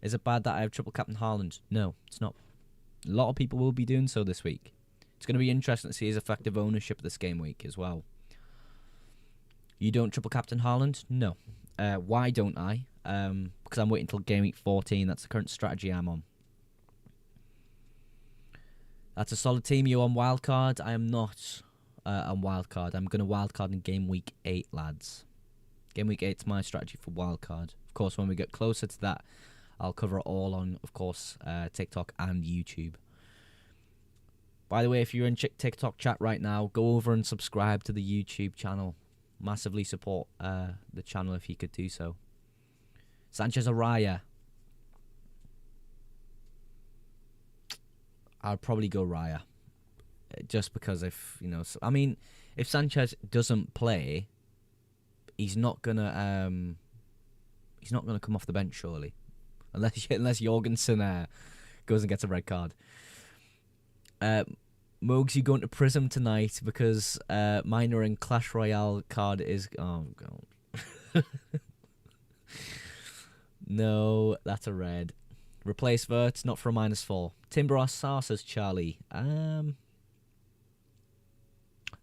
Is it bad that I have triple captain Haaland? No, it's not. A lot of people will be doing so this week. It's going to be interesting to see his effective ownership this game week as well. You don't triple captain Haaland? No. Why don't I? Because I'm waiting until game week 14. That's the current strategy I'm on. That's a solid team. You on wildcard? I am not on wildcard. I'm going to wildcard in game week 8, lads. Game week 8 is my strategy for wildcard. Of course, when we get closer to that, I'll cover it all on, of course, TikTok and YouTube. By the way, if you're in TikTok chat right now, go over and subscribe to the YouTube channel. Massively support the channel if you could do so. Sanchez or Raya? I'd probably go Raya. Just because if Sanchez doesn't play, he's not gonna come off the bench surely. Unless Jorgensen goes and gets a red card. Mogs, you going to Prism tonight because Minor and Clash Royale card is... Oh, God. No, that's a red. Replace Vert, not for a -4. Timber or Sar, says Charlie.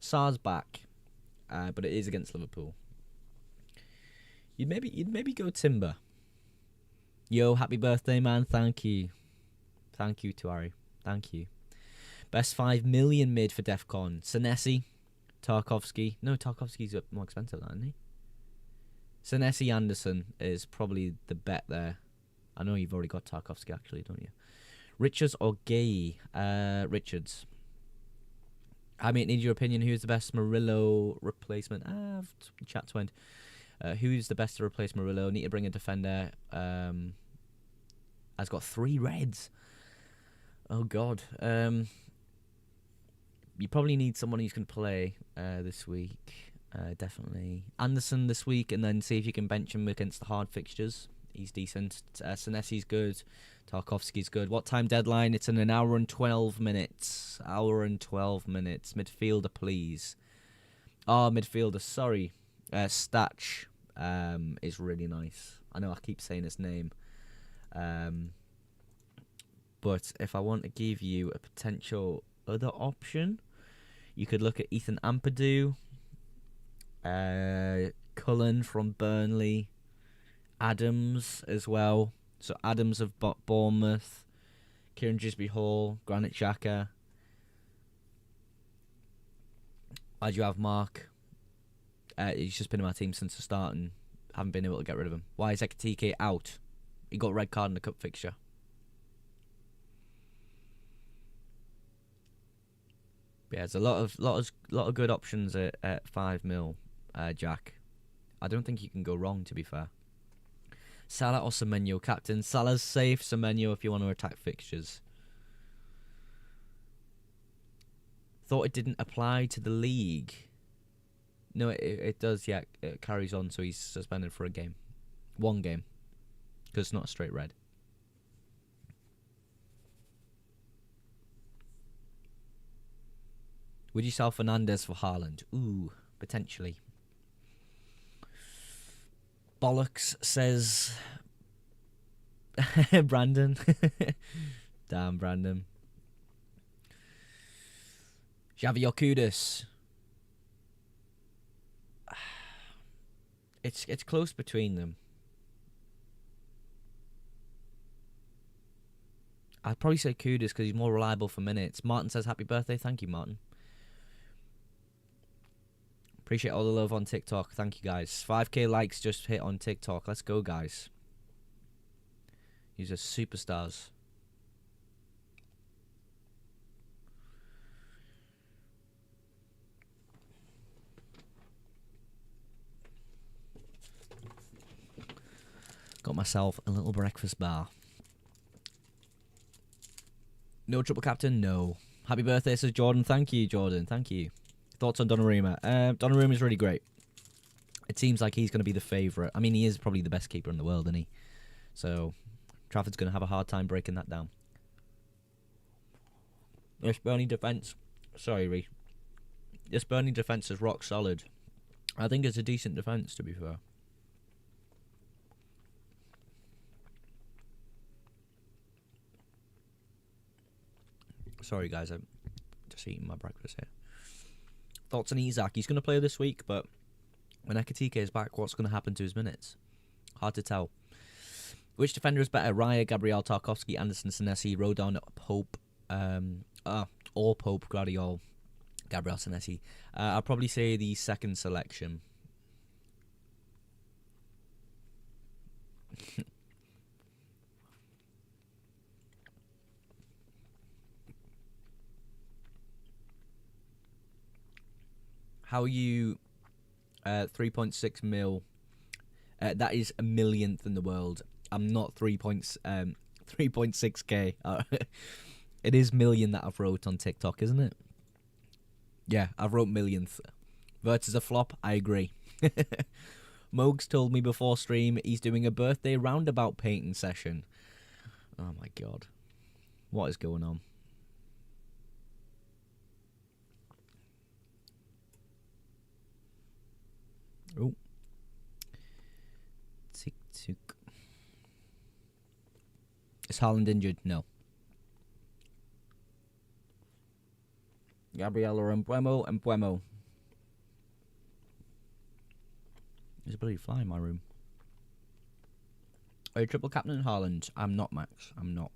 Sar's back, but it is against Liverpool. You'd maybe go Timber. Yo, happy birthday, man. Thank you. Thank you, Tuari. Thank you. Best 5 million mid for DEFCON. Senesi, Tarkovsky. No, Tarkovsky's more expensive, isn't he? Senesi Anderson is probably the bet there. I know you've already got Tarkovsky, actually, don't you? Richards or Gay? Richards. I mean, in your opinion, who's the best Murillo replacement? Chat to end. Who's the best to replace Murillo? Need to bring a defender. Has got 3 reds. Oh, God. You probably need someone who's going to play this week. Definitely. Anderson this week, and then see if you can bench him against the hard fixtures. He's decent. Senesi's good. Tarkovsky's good. What time deadline? It's in an hour and 12 minutes. Hour and 12 minutes. Midfielder, please. Midfielder, sorry. Statch is really nice. I know I keep saying his name. But if I want to give you a potential other option, you could look at Ethan Ampadu, Cullen from Burnley, Adams as well. So Adams of Bournemouth, Kieran Gisby Hall, Granit Xhaka. Why do you have Mark? He's just been in my team since the start and haven't been able to get rid of him. Why is Ekatike out? He got a red card in the cup fixture. Yeah, there's a lot of good options at 5 mil, Jack. I don't think you can go wrong, to be fair. Salah or Semenyo, captain. Salah's safe. Semenyo if you want to attack fixtures. Thought it didn't apply to the league. No, it does. Yeah, it carries on. So he's suspended for a game, 1 game, because it's not a straight red. Would you sell Fernandes for Haaland? Ooh, potentially. Bollocks, says Brandon. Damn, Brandon. Xavi or Kudus? It's close between them. I'd probably say Kudus because he's more reliable for minutes. Martin says happy birthday. Thank you, Martin. Appreciate all the love on TikTok. Thank you, guys. 5k likes just hit on TikTok. Let's go, guys. These are superstars. Got myself a little breakfast bar. No triple captain? No. Happy birthday, says Jordan. Thank you, Jordan. Thank you. Thoughts on Donnarumma? Donnarumma is really great. It seems like he's going to be the favourite. I mean, he is probably the best keeper in the world, isn't he? So, Trafford's going to have a hard time breaking that down. This Burnley defence... Sorry, Ree. This Burnley defence is rock solid. I think it's a decent defence, to be fair. Sorry, guys. I'm just eating my breakfast here. Thoughts on Isak? He's going to play this week, but when Ekatike is back, what's going to happen to his minutes? Hard to tell. Which defender is better? Raya, Gabriel, Tarkovsky, Anderson, Senesi, Rodon, Pope, or Pope, Guardiol, Gabriel, Senesi. I'll probably say the second selection. How you 3.6 mil? That is a millionth in the world. I'm not 3.6k. It is million that I've wrote on TikTok, isn't it? Yeah, I've wrote millionth. Vert is a flop. I agree. Mogs told me before stream he's doing a birthday roundabout painting session. Oh my god, what is going on? Oh. Tick-tick. Is Haaland injured? No. Gabriella and Buemo. There's a bloody fly in my room. Are you triple captain Haaland? I'm not, Max. I'm not.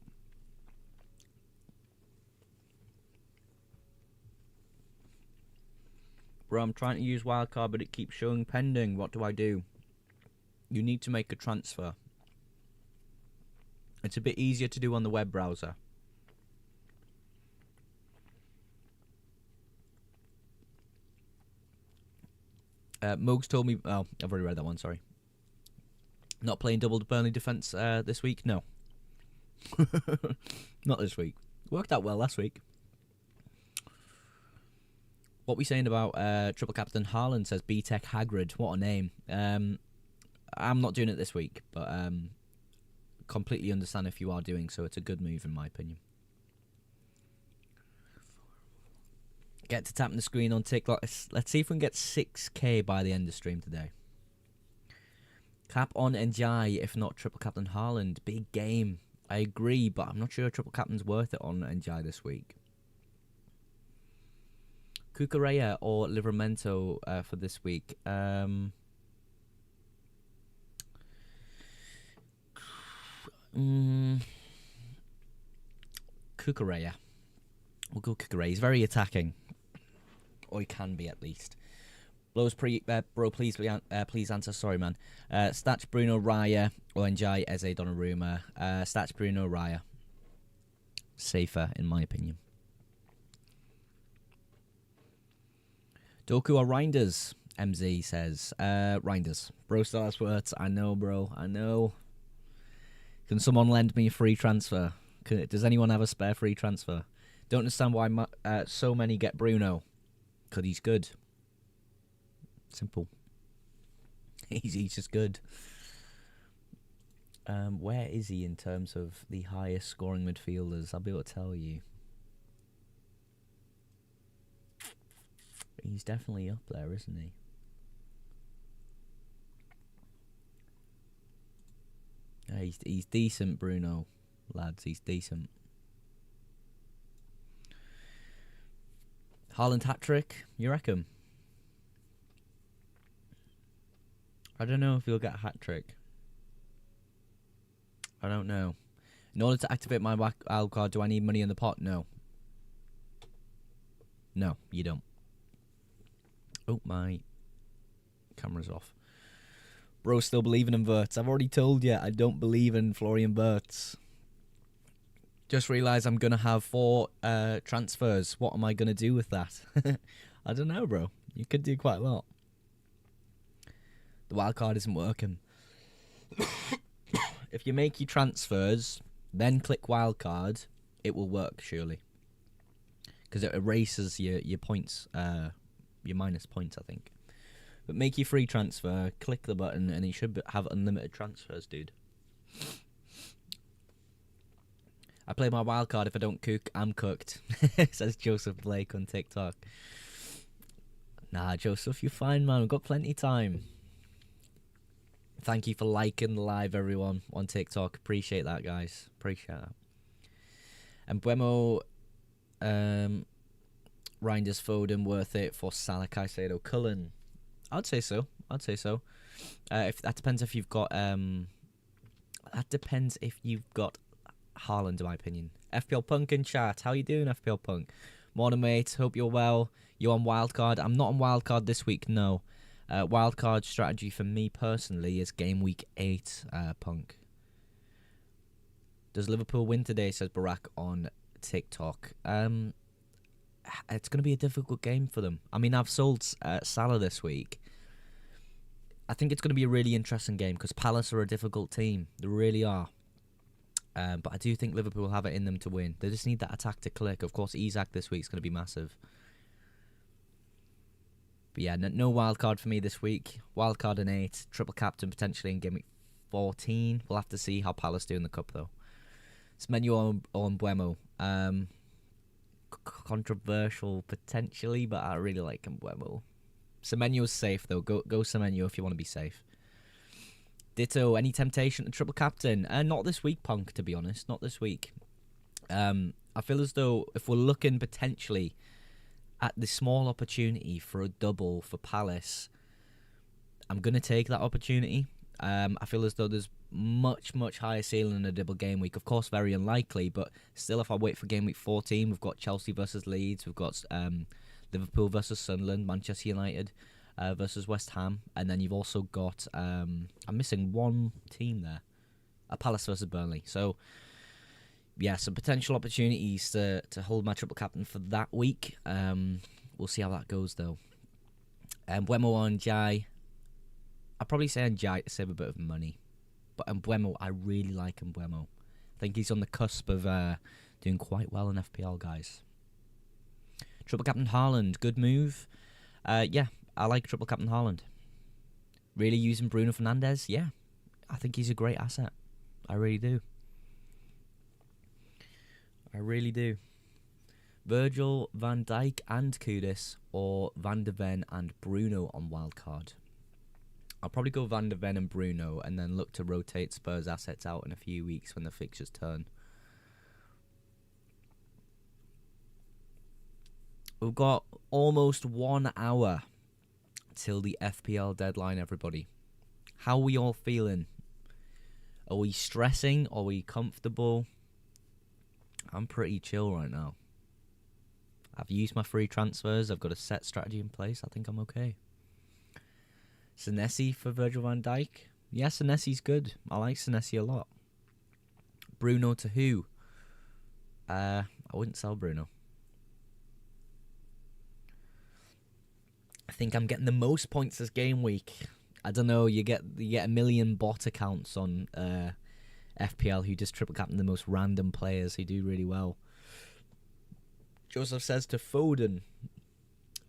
Bro, I'm trying to use wildcard, but it keeps showing pending. What do I do? You need to make a transfer. It's a bit easier to do on the web browser. Mugs told me... Oh, I've already read that one, sorry. Not playing double Burnley defence this week? No. Not this week. Worked out well last week. What we saying about triple captain Haaland, says B-Tech Hagrid. What a name. I'm not doing it this week, but completely understand if you are doing so. It's a good move in my opinion. Get to tapping the screen on TikTok. Let's see if we can get 6k by the end of stream today. Cap on Njai, if not triple captain Haaland. Big game. I agree, but I'm not sure triple captain's worth it on Njai this week. Cucurella or Livramento for this week. Cucurella. We'll go Cucurella. He's very attacking. Or he can be, at least. Blows bro, please answer. Sorry, man. Stats Bruno Raya or Njai Eze Donnarumma. Stats Bruno Raya. Safer, in my opinion. Doku or Reinders? MZ says. Reinders. Bro stars words. I know, bro. I know. Can someone lend me a free transfer? Does anyone have a spare free transfer? Don't understand why so many get Bruno. Because he's good. Simple. He's just good. Where is he in terms of the highest scoring midfielders? I'll be able to tell you. He's definitely up there, isn't he? Yeah, he's decent, Bruno. Lads, he's decent. Haaland hat-trick, you reckon? I don't know if he'll get a hat-trick. I don't know. In order to activate my wild card, do I need money in the pot? No. No, you don't. Oh, my camera's off. Bro, still believing in Verts. I've already told you I don't believe in Florian Verts. Just realised I'm going to have 4 transfers. What am I going to do with that? I don't know, bro. You could do quite a lot. The wildcard isn't working. If you make your transfers, then click wildcard, it will work, surely. Because it erases your points, your minus points, I think. But make your free transfer, click the button, and you should have unlimited transfers, dude. I play my wildcard. If I don't cook, I'm cooked. Says Joseph Blake on TikTok. Nah, Joseph, you're fine, man. We've got plenty of time. Thank you for liking the live, everyone, on TikTok. Appreciate that, guys. Appreciate that. And Buemo, Reinders, Foden, worth it for Salah, Caicedo, Cullen. I'd say so. If that depends if you've got Haaland, in my opinion. FPL Punk in chat. How you doing, FPL Punk? Morning, mate. Hope you're well. You on wildcard? I'm not on wildcard this week. No. Wildcard strategy for me personally is game week 8. Punk. Does Liverpool win today? Says Barack on TikTok. It's going to be a difficult game for them. I mean, I've sold Salah this week. I think it's going to be a really interesting game because Palace are a difficult team. They really are. But I do think Liverpool have it in them to win. They just need that attack to click. Of course, Isak this week is going to be massive. But yeah, no wild card for me this week. Wild card in 8, triple captain potentially in game week 14. We'll have to see how Palace do in the cup though. It's menu on Buemo. Controversial potentially, but I really like Buemo. Semenyo's safe though. Go Semenyo if you want to be safe. Ditto. Any temptation to triple captain? Not this week, Punk. To be honest, not this week. I feel as though if we're looking potentially at the small opportunity for a double for Palace, I'm gonna take that opportunity. I feel as though there's much higher ceiling in a double game week. Of course, very unlikely, but still, if I wait for game week 14, we've got Chelsea versus Leeds, we've got Liverpool versus Sunderland, Manchester United versus West Ham, and then you've also got I'm missing one team there, Palace versus Burnley. So yeah, some potential opportunities to hold my triple captain for that week. We'll see how that goes though. Buemo on Jai. I'd probably say on Jai to save a bit of money. But Buemo, I really like Buemo. I think he's on the cusp of doing quite well in FPL, guys. Triple captain Haaland, good move. Yeah, I like triple captain Haaland. Really using Bruno Fernandes? Yeah, I think he's a great asset. I really do. Virgil, Van Dijk and Kudus, or Van de Ven and Bruno on wildcard. I'll probably go Van de Ven and Bruno and then look to rotate Spurs assets out in a few weeks when the fixtures turn. We've got almost 1 hour till the FPL deadline, everybody. How are we all feeling? Are we stressing? Are we comfortable? I'm pretty chill right now. I've used my free transfers. I've got a set strategy in place. I think I'm okay. Senesi for Virgil van Dijk. Yeah, Senesi's good. I like Senesi a lot. Bruno to who? I wouldn't sell Bruno. I think I'm getting the most points this game week. I don't know. You get a million bot accounts on FPL who just triple captain the most random players who do really well. Joseph says to Foden.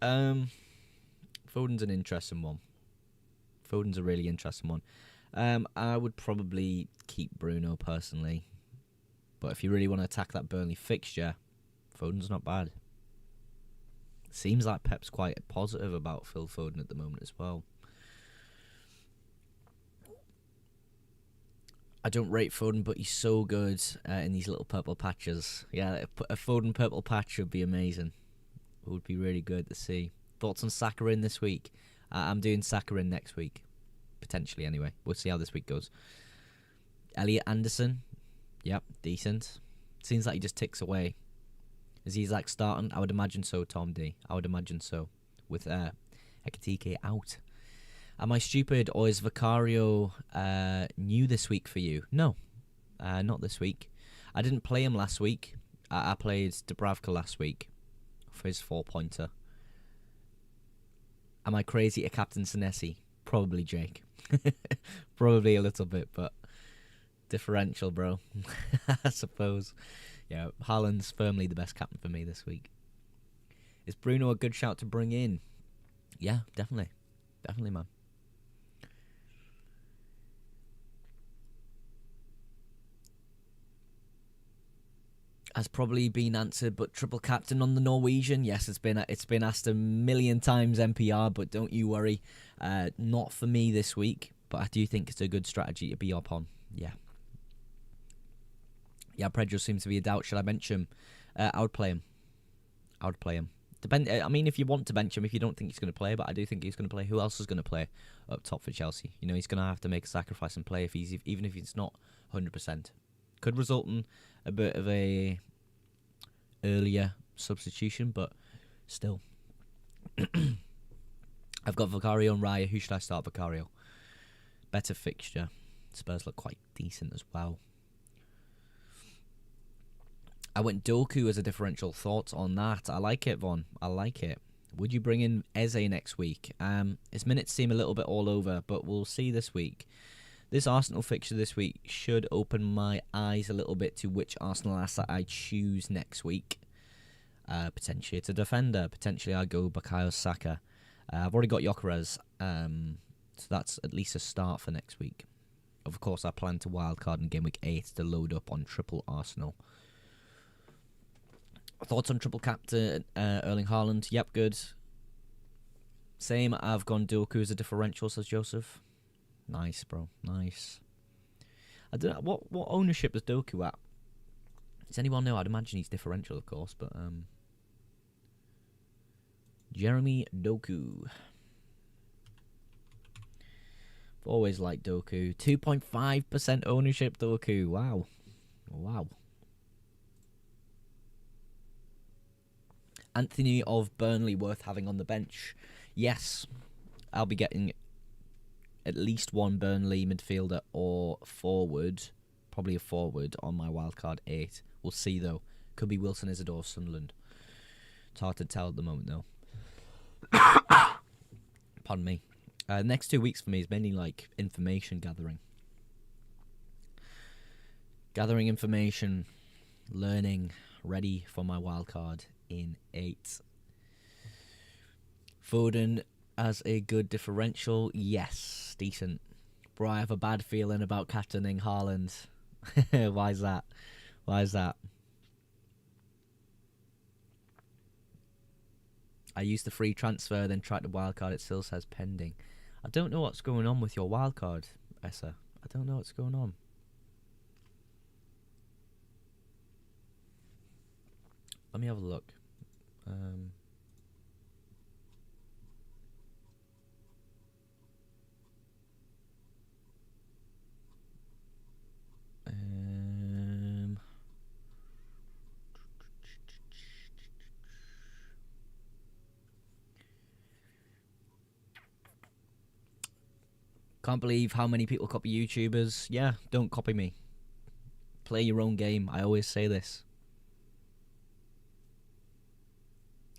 Foden's an interesting one. Foden's a really interesting one. I would probably keep Bruno personally. But if you really want to attack that Burnley fixture, Foden's not bad. Seems like Pep's quite positive about Phil Foden at the moment as well. I don't rate Foden, but he's so good in these little purple patches. Yeah, a Foden purple patch would be amazing. It would be really good to see. Thoughts on Sakarin this week? I'm doing Sakarin next week. Potentially, anyway. We'll see how this week goes. Elliot Anderson. Yep, decent. Seems like he just ticks away. Is he like starting? I would imagine so, Tom D. I would imagine so. With Ekatike out. Am I stupid, or is Vicario new this week for you? No, not this week. I didn't play him last week. I played Dubravka last week for his 4-pointer. Am I crazy to captain Senesi? Probably, Jake. Probably a little bit, but differential, bro. I suppose. Yeah, Haaland's firmly the best captain for me this week. Is Bruno a good shout to bring in? Yeah, definitely. Definitely, man. Has probably been answered, but triple captain on the Norwegian. Yes, it's been asked a million times, NPR, but don't you worry. Not for me this week, but I do think it's a good strategy to be up on. Yeah. Yeah, Pedro seems to be a doubt. Should I bench him? I would play him. I mean, if you want to bench him, if you don't think he's going to play, but I do think he's going to play. Who else is going to play up top for Chelsea? You know, he's going to have to make a sacrifice and play even if he's not 100%. Could result in a bit of a earlier substitution, but still. I've got Vicario and Raya. Who should I start? Vicario. Better fixture. Spurs look quite decent as well. I went Doku as a differential. Thoughts on that? I like it, Von. I like it. Would you bring in Eze next week? His minutes seem a little bit all over, but we'll see this week. This Arsenal fixture this week should open my eyes a little bit to which Arsenal asset I choose next week. Potentially it's a defender. Potentially I go Bukayo Saka. I've already got Gyökeres, so that's at least a start for next week. Of course, I plan to wildcard in game week 8 to load up on triple Arsenal. Thoughts on triple captain Erling Haaland? Yep, good. Same, I've gone Doku as a differential, says Joseph. Nice, bro. Nice. I don't know, what ownership is Doku at? Does anyone know? I'd imagine he's differential, of course, but Jeremy Doku. I've always liked Doku. 2.5% ownership, Doku. Wow. Wow. Anthony of Burnley worth having on the bench? Yes. I'll be getting at least one Burnley midfielder or forward. Probably a forward on my wildcard 8. We'll see, though. Could be Wilson, Isidore, Sunderland. It's hard to tell at the moment, though. Pardon me. Next 2 weeks for me is mainly like information gathering. Gathering information, learning, ready for my wildcard in 8. Foden as a good differential, yes, decent. Bro, I have a bad feeling about captaining Haaland. Why is that? Why is that? I used the free transfer, then tried the wildcard. It still says pending. I don't know what's going on with your wildcard, Essa. I don't know what's going on. Let me have a look. Can't believe how many people copy YouTubers. Yeah, don't copy me. Play your own game. I always say this.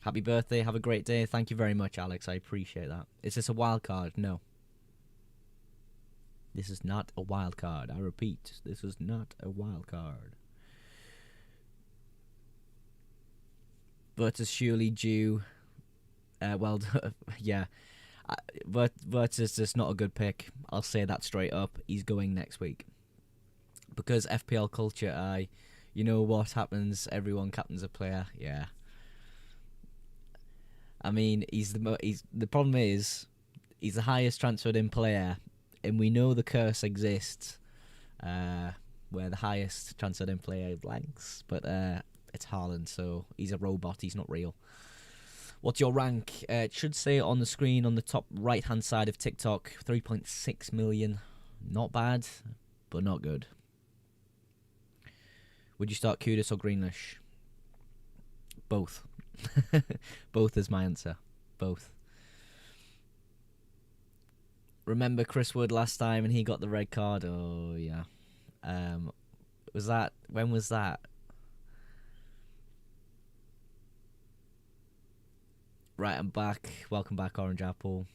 Happy birthday. Have a great day. Thank you very much, Alex. I appreciate that. Is this a wild card? No. This is not a wild card. I repeat, this is not a wild card. Virtus surely due. Well, yeah. Virtus is not a good pick. I'll say that straight up. He's going next week. Because FPL culture, you know what happens? Everyone captains a player. Yeah. I mean, the problem is he's the highest transferred in player, and we know the curse exists, where the highest transferred in player blanks, but it's Haaland, so he's a robot. He's not real. What's your rank? It should say on the screen on the top right-hand side of TikTok, 3.6 million. Not bad, but not good. Would you start Kudus or Greenish? Both. Both is my answer. Both. Remember Chris Wood last time and he got the red card? Oh, yeah. When was that? Right, I'm back. Welcome back, Orange Apple.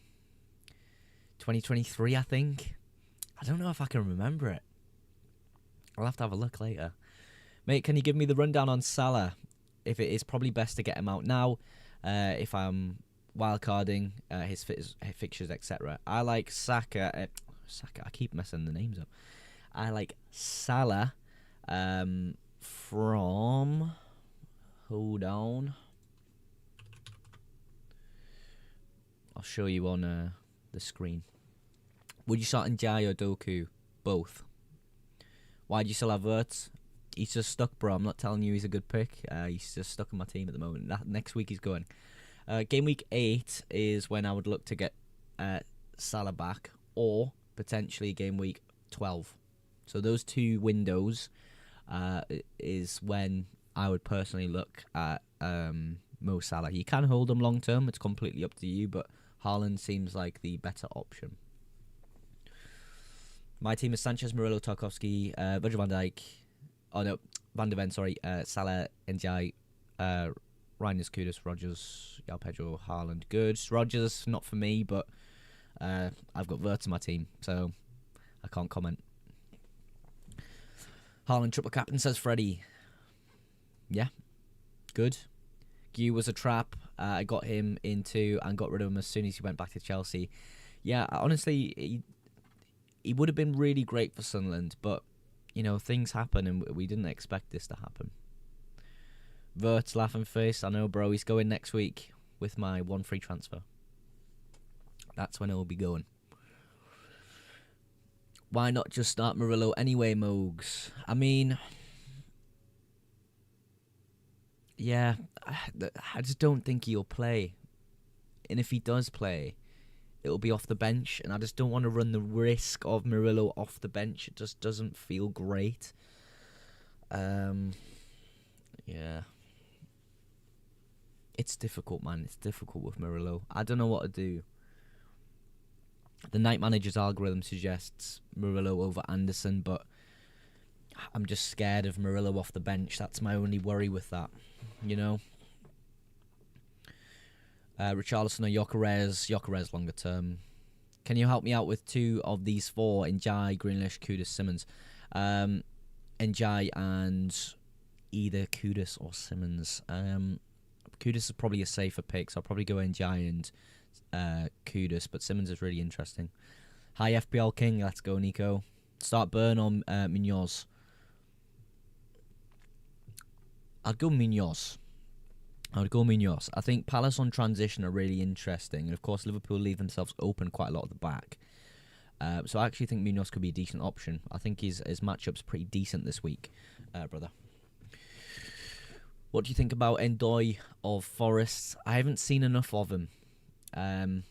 2023, I think. I don't know if I can remember it. I'll have to have a look later. Mate, can you give me the rundown on Salah? If it is probably best to get him out now, if I'm wildcarding his fixtures, etc. I like Saka. I keep messing the names up. I like Salah from... Hold on. I'll show you on the screen. Would you start Njai or Doku? Both. Why do you still have Wirtz? He's just stuck, bro. I'm not telling you he's a good pick. He's just stuck in my team at the moment. Next week he's going. Game week 8 is when I would look to get Salah back, or potentially game week 12. So those two windows is when I would personally look at Mo Salah. You can hold him long term. It's completely up to you, but Haaland seems like the better option. My team is Sanchez, Murillo, Tarkowski, Virgil van Dijk. Oh no, Van de Ven, sorry. Salah, Njai, Reinders, Kudus, Rodgers, João Pedro, Haaland. Good. Rodgers, not for me, but I've got Wirtz in my team, so I can't comment. Haaland triple captain, says Freddie. Yeah, good. Gu was a trap. I got him into and got rid of him as soon as he went back to Chelsea. Yeah, honestly, he would have been really great for Sunderland, but you know, things happen and we didn't expect this to happen. Vert's laughing face. I know, bro. He's going next week with my 1 free transfer. That's when he'll be going. Why not just start Murillo anyway, Mogs? I mean, yeah, I just don't think he'll play. And if he does play, it'll be off the bench, and I just don't want to run the risk of Murillo off the bench. It just doesn't feel great. Yeah. It's difficult, man. It's difficult with Murillo. I don't know what to do. The Night Manager's algorithm suggests Murillo over Anderson, but I'm just scared of Murillo off the bench. That's my only worry with that, you know? Richarlison or Gyökeres? Gyökeres longer term. Can you help me out with 2 of these 4? Njai, Grealish, Kudus, Simmons. Njai and either Kudus or Simmons. Kudus is probably a safer pick, so I'll probably go Njai and Kudus, but Simmons is really interesting. Hi FPL King, let's go Nico. Start Burn on Munoz. I'd go Munoz. I think Palace on transition are really interesting, and of course Liverpool leave themselves open quite a lot at the back. So I actually think Munoz could be a decent option. I think his matchup's pretty decent this week, brother. What do you think about Endoy of Forest? I haven't seen enough of him. I'm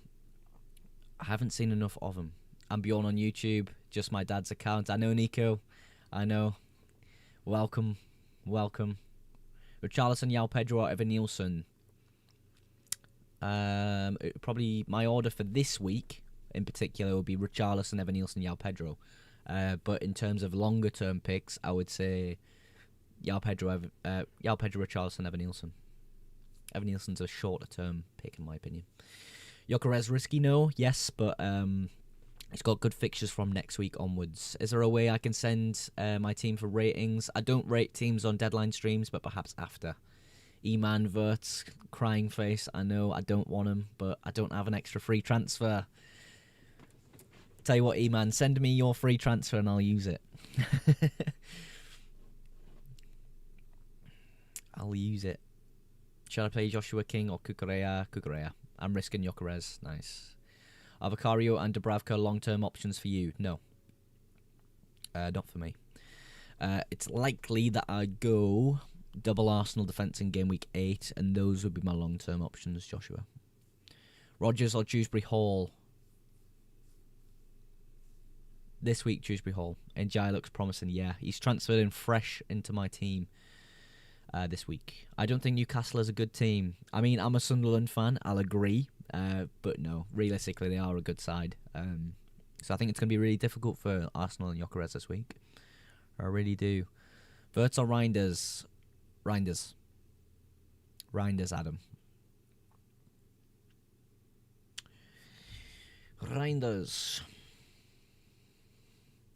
Bjorn on YouTube, just my dad's account. I know, Nico. I know. Welcome. Richarlison, João Pedro, or Evan Nielsen. Probably my order for this week, in particular, would be Richarlison, Evan Nielsen, João Pedro. But in terms of longer term picks, I would say João Pedro, Richarlison, Evan Nielsen. Evan Nielsen's a shorter term pick, in my opinion. Gyökeres risky, no, yes, but he's got good fixtures from next week onwards. Is there a way I can send my team for ratings? I don't rate teams on deadline streams, but perhaps after. E-Man, Verts, crying face. I know I don't want him, but I don't have an extra free transfer. Tell you what, E-Man, send me your free transfer and I'll use it. I'll use it. Shall I play Joshua King or Kukurea? Kukurea. I'm risking Gyökeres. Nice. Are Vicario and Dubravka long-term options for you? No. Not for me. It's likely that I'd go double Arsenal defence in game week 8, and those would be my long-term options, Joshua. Rodgers or Dewsbury Hall? this week, Dewsbury Hall. Njai looks promising, yeah. He's transferred in fresh into my team this week. I don't think Newcastle is a good team. I mean, I'm a Sunderland fan, I'll agree. But no, realistically, they are a good side. So I think it's going to be really difficult for Arsenal and Gyökeres this week. I really do. Verts or Reinders? Reinders, Adam. Reinders.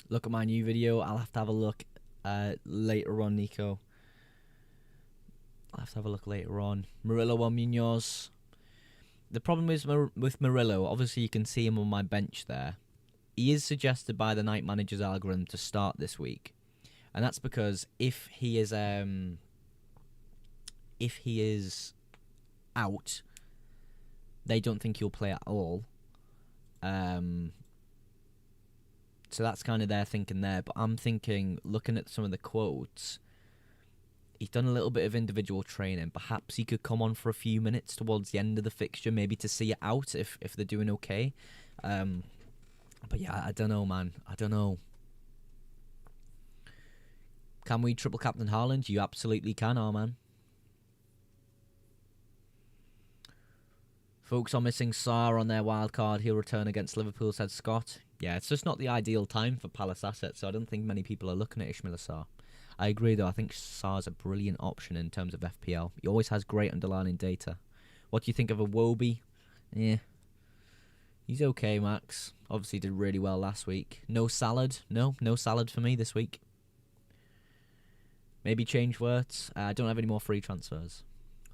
Look at my new video. I'll have to have a look later on, Nico. I'll have to have a look later on. Murillo or Munoz. The problem is with Murillo, obviously you can see him on my bench there. He is suggested by the Night Manager's algorithm to start this week. And that's because if he is out, they don't think he'll play at all. So that's kind of their thinking there. But I'm thinking, looking at some of the quotes, he's done a little bit of individual training. Perhaps he could come on for a few minutes towards the end of the fixture, maybe to see it out if they're doing okay. But yeah, I don't know, man. I don't know. Can we triple captain Haaland? You absolutely can, man. Folks are missing Sarr on their wild card. He'll return against Liverpool, said Scott. Yeah, it's just not the ideal time for Palace assets, so I don't think many people are looking at Ismaila Sarr. I agree, though. I think Sarr's a brilliant option in terms of FPL. He always has great underlying data. What do you think of a Wobie? Yeah. He's okay, Max. Obviously did really well last week. No salad. No salad for me this week. Maybe change words. I don't have any more free transfers.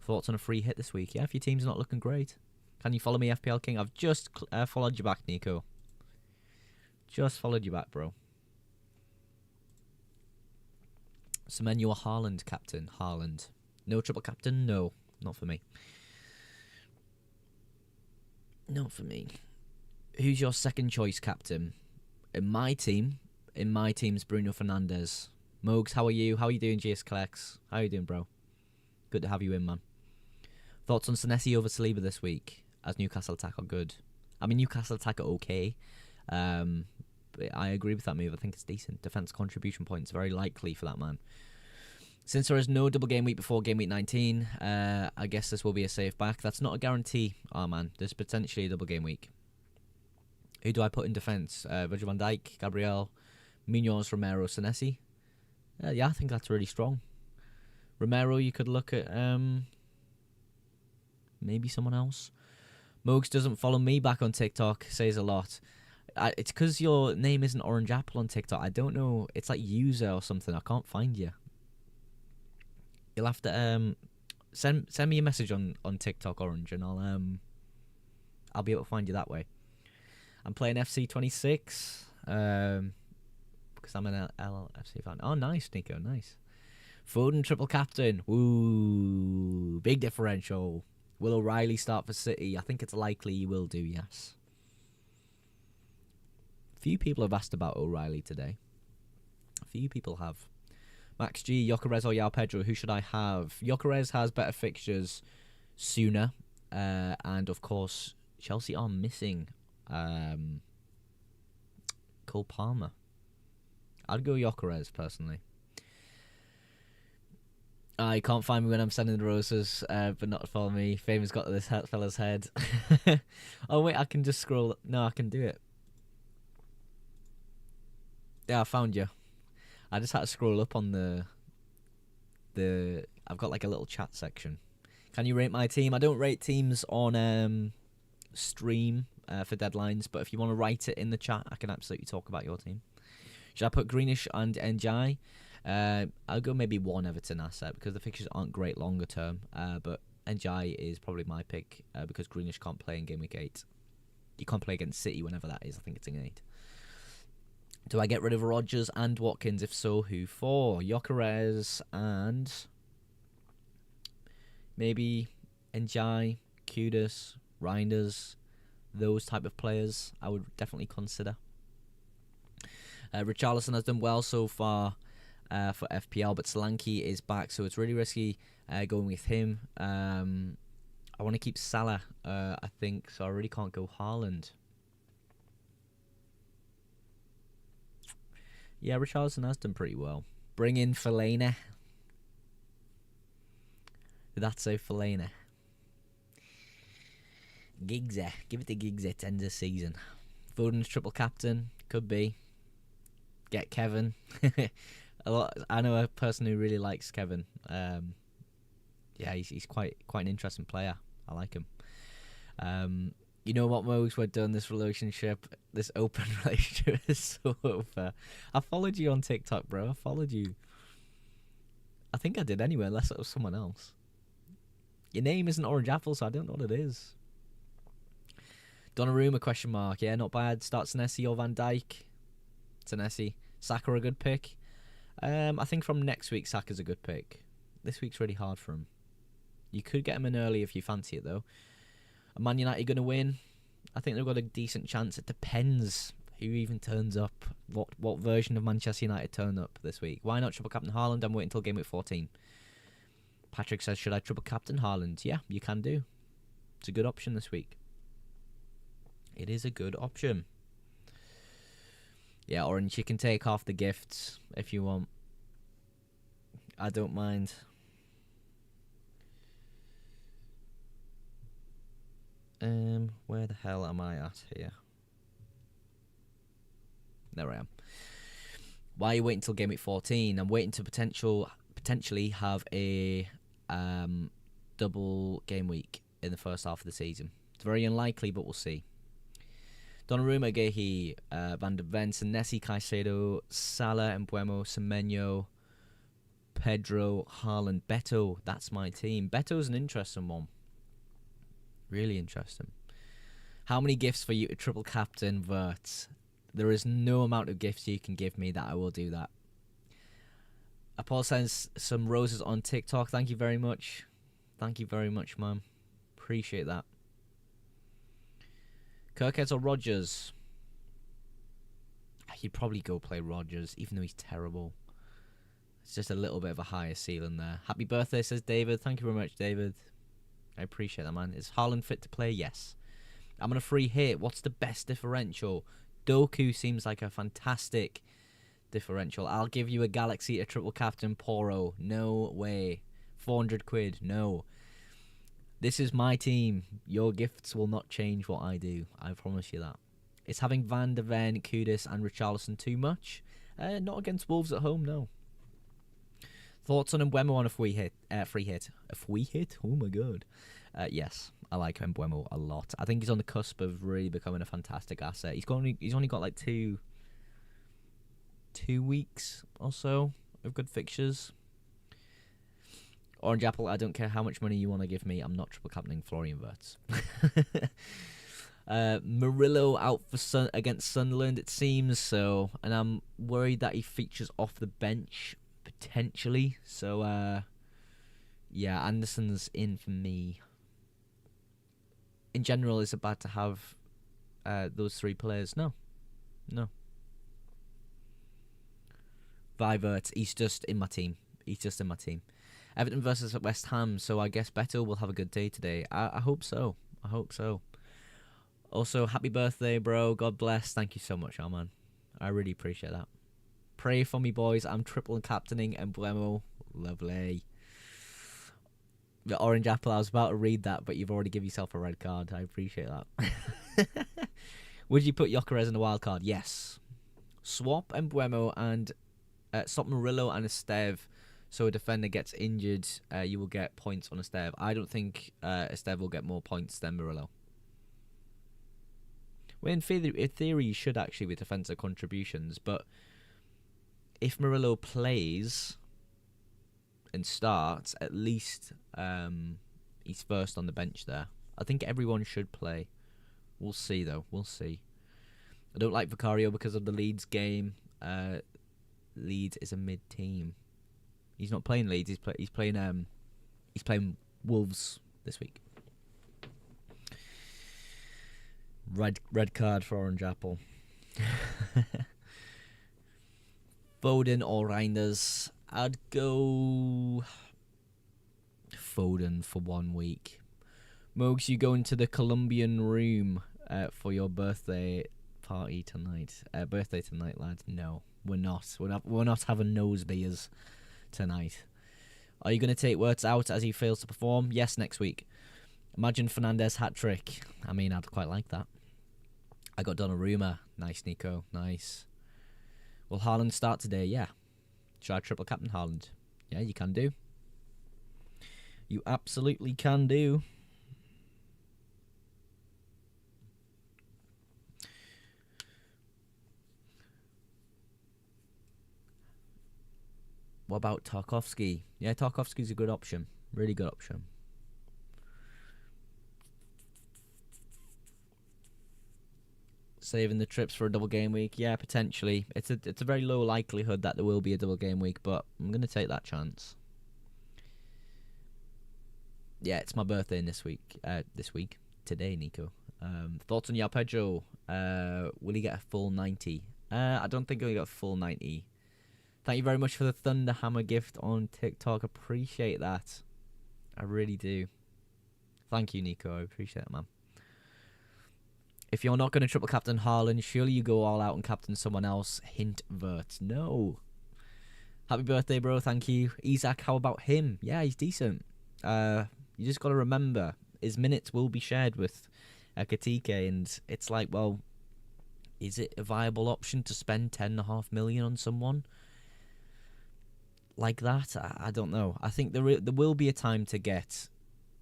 Thoughts on a free hit this week? Yeah, if your team's not looking great. Can you follow me, FPL King? I've just followed you back, Nico. Just followed you back, bro. Semenyo or Haaland, captain? Haaland. No triple captain? No. Not for me. Not for me. Who's your second choice captain? In my team's Bruno Fernandes. Mogs, how are you? How are you doing, GS Collects? How are you doing, bro? Good to have you in, man. Thoughts on Senesi over Saliba this week? As Newcastle attack are good. I mean, Newcastle attack are okay. But I agree with that move. I think it's decent. Defense contribution points very likely for that man. Since there is no double game week before game week 19, I guess this will be a safe back. That's not a guarantee, man. There's potentially a double game week. Who do I put in defense? Virgil van Dijk, Gabriel, Munoz, Romero, Senesi. Yeah, I think that's really strong. Romero, you could look at maybe someone else. Mogs doesn't follow me back on TikTok. Says a lot. It's because your name isn't Orange Apple on TikTok. I don't know. It's like user or something. I can't find you. You'll have to send me a message on TikTok, Orange, and I'll be able to find you that way. I'm playing FC26 because I'm an LFC fan. Oh, nice, Nico. Nice. Foden triple captain. Ooh, big differential. Will O'Reilly start for City? I think it's likely he will do, yes. Few people have asked about O'Reilly today. Few people have. Max G, Gyökeres or João Pedro, who should I have? Gyökeres has better fixtures sooner. And, of course, Chelsea are missing Cole Palmer. I'd go Gyökeres, personally. You can't find me when I'm sending the roses, but not follow me. Fame's got this fella's head. Oh, wait, I can just scroll. No, I can do it. Yeah, I found you. I just had to scroll up on the I've got like a little chat section. Can you rate my team? I don't rate teams on stream for deadlines, but if you want to write it in the chat, I can absolutely talk about your team. Should I put Greenish and Njai? I'll go maybe one Everton asset because the fixtures aren't great longer term. But Njai is probably my pick because Greenish can't play in game week 8. You can't play against City whenever that is. I think it's in 8. Do I get rid of Rodgers and Watkins? If so, who for? Gyökeres and maybe Njai, Kudus, Reinders, those type of players I would definitely consider. Richarlison has done well so far for FPL, but Solanke is back, so it's really risky going with him. I want to keep Salah, I think, so I really can't go Haaland. Yeah, Richarlison has done pretty well. Bring in Fellaini. Did that say Fellaini? Giggsy. Give it to Giggsy at end of the season. Foden's triple captain. Could be. Get Kevin. I know a person who really likes Kevin. Yeah, he's quite an interesting player. I like him. You know what, Mogs? We're done. This relationship, this open relationship is so over. I followed you on TikTok, bro. I followed you. I think I did anyway, unless it was someone else. Your name isn't Orange Apple, so I don't know what it is. Donnarumma, question mark. Yeah, not bad. Start Senesi or Van Dijk. Senesi. Saka a good pick. I think from next week, Saka's a good pick. This week's really hard for him. You could get him in early if you fancy it, though. Are Man United going to win? I think they've got a decent chance. It depends who even turns up. What version of Manchester United turn up this week? Why not triple captain Haaland? I'm waiting until game week 14. Patrick says, should I triple captain Haaland? Yeah, you can do. It's a good option this week. It is a good option. Yeah, Orange, you can take off the gifts if you want. I don't mind. Where the hell am I at here? There I am. Why are you waiting until game week 14? I'm waiting to potentially have a double game week in the first half of the season. It's very unlikely, but we'll see. Donnarumma, Gehi, Van de Ven, Nessi, Caicedo, Salah, Mbuemo, Semenyo, Pedro, Haaland, Beto. That's my team. Beto's an interesting one. Really interesting. How many gifts for you to triple captain Vert? There is no amount of gifts you can give me that I will do that. Paul sends some roses on TikTok. Thank you very much. Thank you very much, man. Appreciate that. Kirkhead or Rodgers? He'd probably go play Rodgers, even though he's terrible. It's just a little bit of a higher ceiling there. Happy birthday, says David. Thank you very much, David. I appreciate that, man. Is Haaland fit to play? Yes. I'm on a free hit. What's the best differential? Doku seems like a fantastic differential. I'll give you a Galaxy, a triple captain Poro. No way. 400 quid. No. This is my team. Your gifts will not change what I do. I promise you that. Is having Van de Ven, Kudus, and Richarlison too much? Not against Wolves at home, no. Thoughts on Mbuemo on a free hit? A free hit? Oh my god. Yes, I like Mbuemo a lot. I think he's on the cusp of really becoming a fantastic asset. He's only got like two weeks or so of good fixtures. Orange Apple, I don't care how much money you want to give me. I'm not triple captaining Florian Wirtz. Murillo out for against Sunderland, it seems so. And I'm worried that he features off the bench, potentially. So, yeah, Anderson's in for me. In general, is it bad to have those three players? No. Vivert, he's just in my team. Everton versus West Ham, so I guess Beto will have a good day today. I hope so. Also, happy birthday, bro. God bless. Thank you so much, man. I really appreciate that. Pray for me, boys. I'm triple captaining Mbuemo. Lovely. The Orange Apple, I was about to read that, but you've already given yourself a red card. I appreciate that. Would you put Gyökeres in the wild card? Yes. Swap Mbuemo and swap Murillo and Esteve. So a defender gets injured, you will get points on Esteve. I don't think Esteve will get more points than Murillo. Well, in theory, you should actually with defensive contributions, but if Murillo plays and starts, at least he's first on the bench there. I think everyone should play. We'll see, though. We'll see. I don't like Vicario because of the Leeds game. Leeds is a mid-team. He's not playing Leeds. He's playing Wolves this week. Red card for Orange Apple. Foden or Reinders? I'd go Foden for 1 week. Mogs, you go into the Colombian room for your birthday party tonight. Birthday tonight, lad. No, we're not. We're not having nose beers tonight. Are you going to take Wirtz out as he fails to perform? Yes, next week. Imagine Fernandez hat-trick. I mean, I'd quite like that. I got Donnarumma. Nice, Nico. Nice. Will Haaland start today? Yeah. Should I triple captain Haaland? Yeah, you can do. You absolutely can do. What about Tarkowski? Yeah, Tarkowski's a good option. Really good option. Saving the trips for a double game week? Yeah, potentially. It's a very low likelihood that there will be a double game week, but I'm going to take that chance. Yeah, it's my birthday this week. Today, Nico. Thoughts on Yao Pedro? Will he get a full 90? I don't think he'll get a full 90. Thank you very much for the Thunder Hammer gift on TikTok. Appreciate that. I really do. Thank you, Nico. I appreciate it, man. If you're not going to triple captain Haaland, surely you go all out and captain someone else. Hint Vert. No. Happy birthday, bro. Thank you. Isak, how about him? Yeah, he's decent. You just got to remember, his minutes will be shared with Ekitike, and it's like, well, is it a viable option to spend 10.5 million on someone like that? I don't know. I think there will be a time to get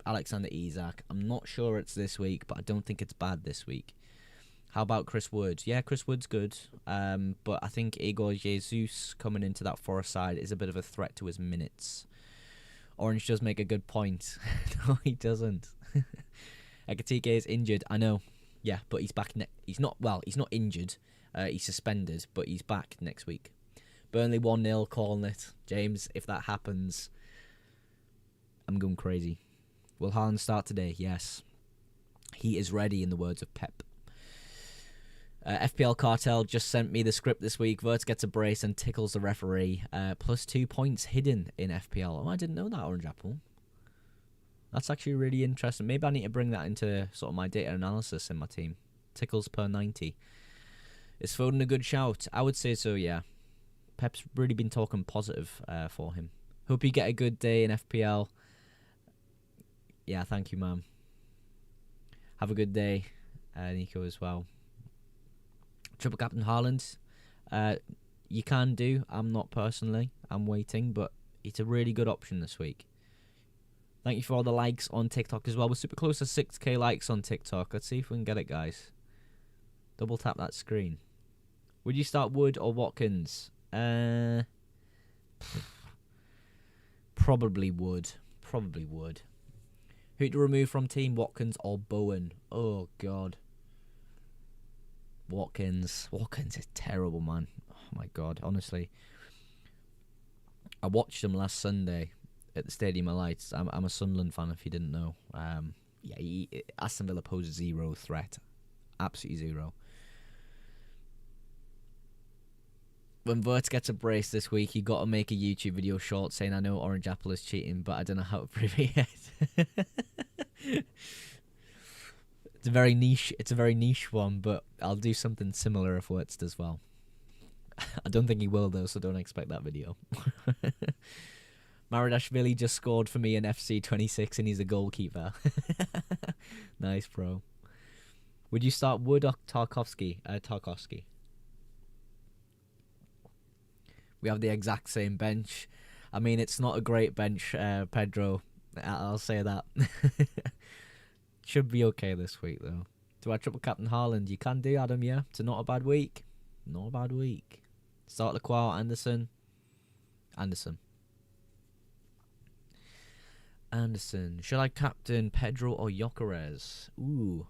Alexander Isak. I'm not sure it's this week, but I don't think it's bad this week. How about Chris Wood? Yeah, Chris Wood's good, but I think Igor Jesus coming into that Forest side is a bit of a threat to his minutes. Orange does make a good point. No, he doesn't. Ekitike is injured. I know. Yeah, but he's back. He's not injured. He's suspended, but he's back next week. Burnley 1-0, calling it. James, if that happens, I'm going crazy. Will Haaland start today? Yes. He is ready, in the words of Pep. FPL Cartel just sent me the script this week. Wirtz gets a brace and tickles the referee. Plus 2 points hidden in FPL. Oh, I didn't know that, Orange Apple. That's actually really interesting. Maybe I need to bring that into sort of my data analysis in my team. Tickles per 90. Is Foden a good shout? I would say so, yeah. Pep's really been talking positive for him. Hope you get a good day in FPL. Yeah, thank you, man. Have a good day, Nico, as well. Triple Captain Haaland. You can do. I'm not personally. I'm waiting, but it's a really good option this week. Thank you for all the likes on TikTok as well. We're super close to 6k likes on TikTok. Let's see if we can get it, guys. Double tap that screen. Would you start Wood or Watkins? Probably Wood. Probably Wood. Who to remove from team, Watkins or Bowen? Oh, God. Watkins. Watkins is terrible, man. Oh, my God. Honestly. I watched him last Sunday at the Stadium of Lights. I'm a Sunderland fan, if you didn't know. Aston Villa poses zero threat. Absolutely zero. When Wirtz gets a brace this week, you got to make a YouTube video short saying, I know Orange Apple is cheating, but I don't know how to prove it yet. It's a very niche one, but I'll do something similar if Wirtz does well. I don't think he will, though, so don't expect that video. Maradashvili just scored for me in FC 26, and he's a goalkeeper. Nice, bro. Would you start Wood or Tarkowski? Tarkowski. We have the exact same bench. I mean, it's not a great bench, Pedro. I'll say that. Should be okay this week, though. Do I triple captain Haaland? You can do, Adam, yeah? It's not a bad week. Not a bad week. Start Lacroix, Anderson. Anderson. Should I captain Pedro or Gyökeres? Ooh.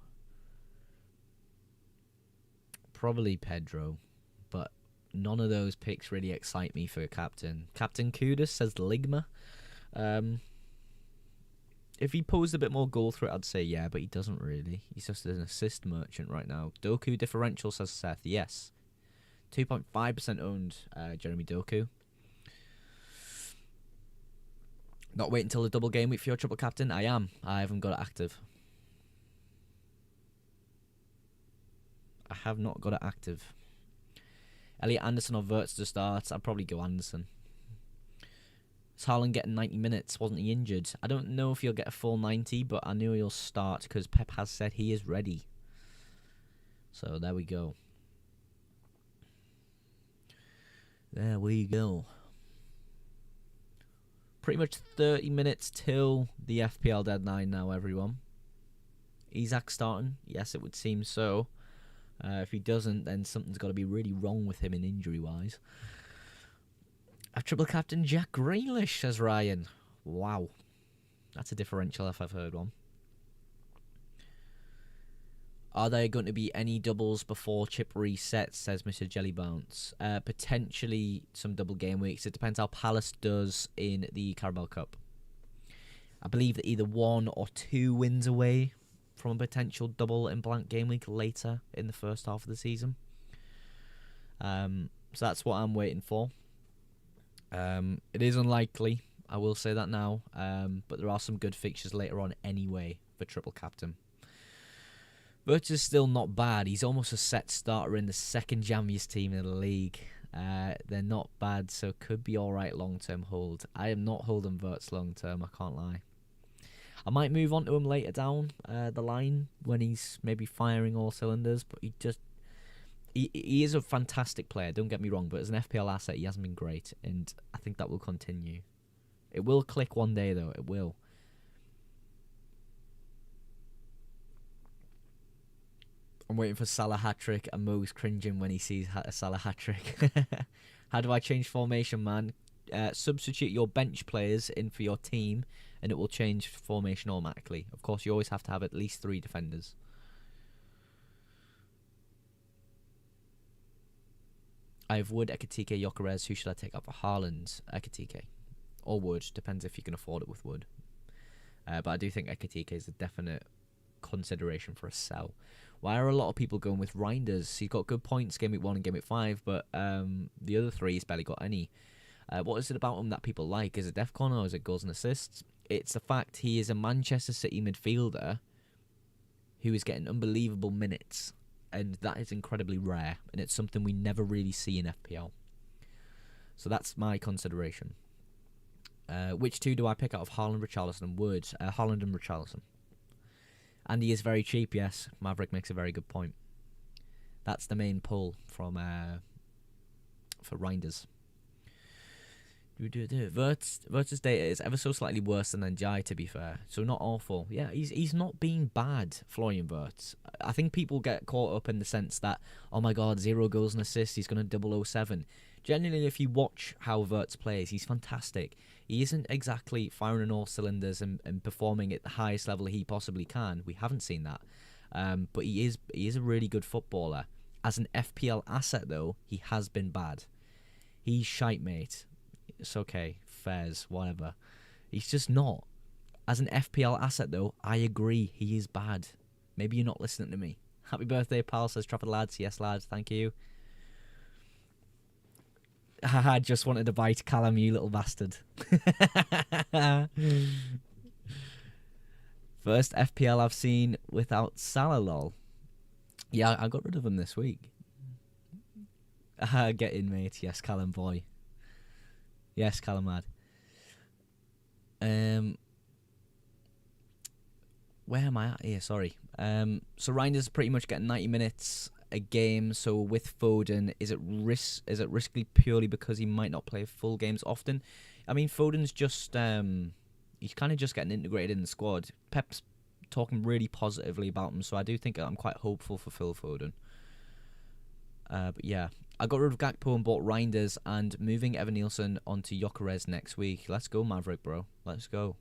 Probably Pedro. But none of those picks really excite me for a captain. Captain Kudus says Ligma. If he posed a bit more goal threat, I'd say yeah, but he doesn't really. He's just an assist merchant right now. Doku differential, says Seth. Yes. 2.5% owned Jeremy Doku. Not wait until the double game week for your triple captain? I am. I haven't got it active. I I have not got it active. Elliot Anderson or Wirtz to start. I'd probably go Anderson. Is Haaland getting 90 minutes? Wasn't he injured? I don't know if he'll get a full 90, but I know he'll start because Pep has said he is ready. So there we go. There we go. Pretty much 30 minutes till the FPL deadline now, everyone. Isak starting? Yes, it would seem so. If he doesn't, then something's got to be really wrong with him in injury-wise. I've triple captain Jack Grealish, says Ryan. Wow. That's a differential if I've heard one. Are there going to be any doubles before chip resets, says Mr. Jelly Bounce? Potentially some double game weeks. It depends how Palace does in the Carabao Cup. I believe that either 1 or 2 wins away from a potential double in blank game week later in the first half of the season. So that's what I'm waiting for. It is unlikely, I will say that now, but there are some good fixtures later on anyway for triple captain. Wirtz is still not bad. He's almost a set starter in the second jammiest team in the league. They're not bad, so could be alright long-term hold. I am not holding Wirtz long-term, I can't lie. I might move on to him later down the line when he's maybe firing all cylinders, but he is a fantastic player, don't get me wrong, but as an FPL asset, he hasn't been great, and I think that will continue. It will click one day, though. It will. I'm waiting for Salah hat-trick, and Mo's cringing when he sees a Salah hat-trick. How do I change formation, man? Substitute your bench players in for your team, and it will change formation automatically. Of course, you always have to have at least 3 defenders. I have Wood, Ekitike, Gyökeres. Who should I take out for Haaland? Ekitike. Or Wood. Depends if you can afford it with Wood. But I do think Ekitike is a definite consideration for a sell. Why are a lot of people going with Reinders? He's got good points, game week 1 and game week 5, but the other 3 he's barely got any. What is it about him that people like? Is it DEFCON or is it goals and assists? It's the fact he is a Manchester City midfielder who is getting unbelievable minutes, and that is incredibly rare, and it's something we never really see in FPL. So that's my consideration. Which 2 do I pick out of Haaland, Richarlison and Wood? Haaland and Richarlison. And he is very cheap, yes. Maverick makes a very good point. That's the main pull from for Reinders. Wirtz's data is ever so slightly worse than Njai, to be fair. So not awful. Yeah, he's not been bad, Florian Wirtz. I think people get caught up in the sense that, oh my god, 0 goals and assists, he's going to 007. Generally, if you watch how Wirtz plays, he's fantastic. He isn't exactly firing on all cylinders and performing at the highest level he possibly can. We haven't seen that. But he is a really good footballer. As an FPL asset, though, he has been bad. He's shite, mate. It's okay, fairs, whatever. He's just not. As an FPL asset, though, I agree, he is bad. Maybe you're not listening to me. Happy birthday, pal, says Trafford Lads. Yes, lads, thank you. I just wanted to bite Callum, you little bastard. First FPL I've seen without Salah, lol. Yeah, I got rid of him this week. Get in, mate. Yes, Callum boy. Yes, Callum lad. Where am I at here? Sorry. So Reinders pretty much getting 90 minutes a game. So with Foden, is it risky purely because he might not play full games often? I mean, Foden's just he's kind of just getting integrated in the squad. Pep's talking really positively about him, so I do think I'm quite hopeful for Phil Foden. But yeah, I got rid of Gakpo and bought Reinders, and moving Evan Nielsen onto Gyökeres next week. Let's go, Maverick, bro. Let's go.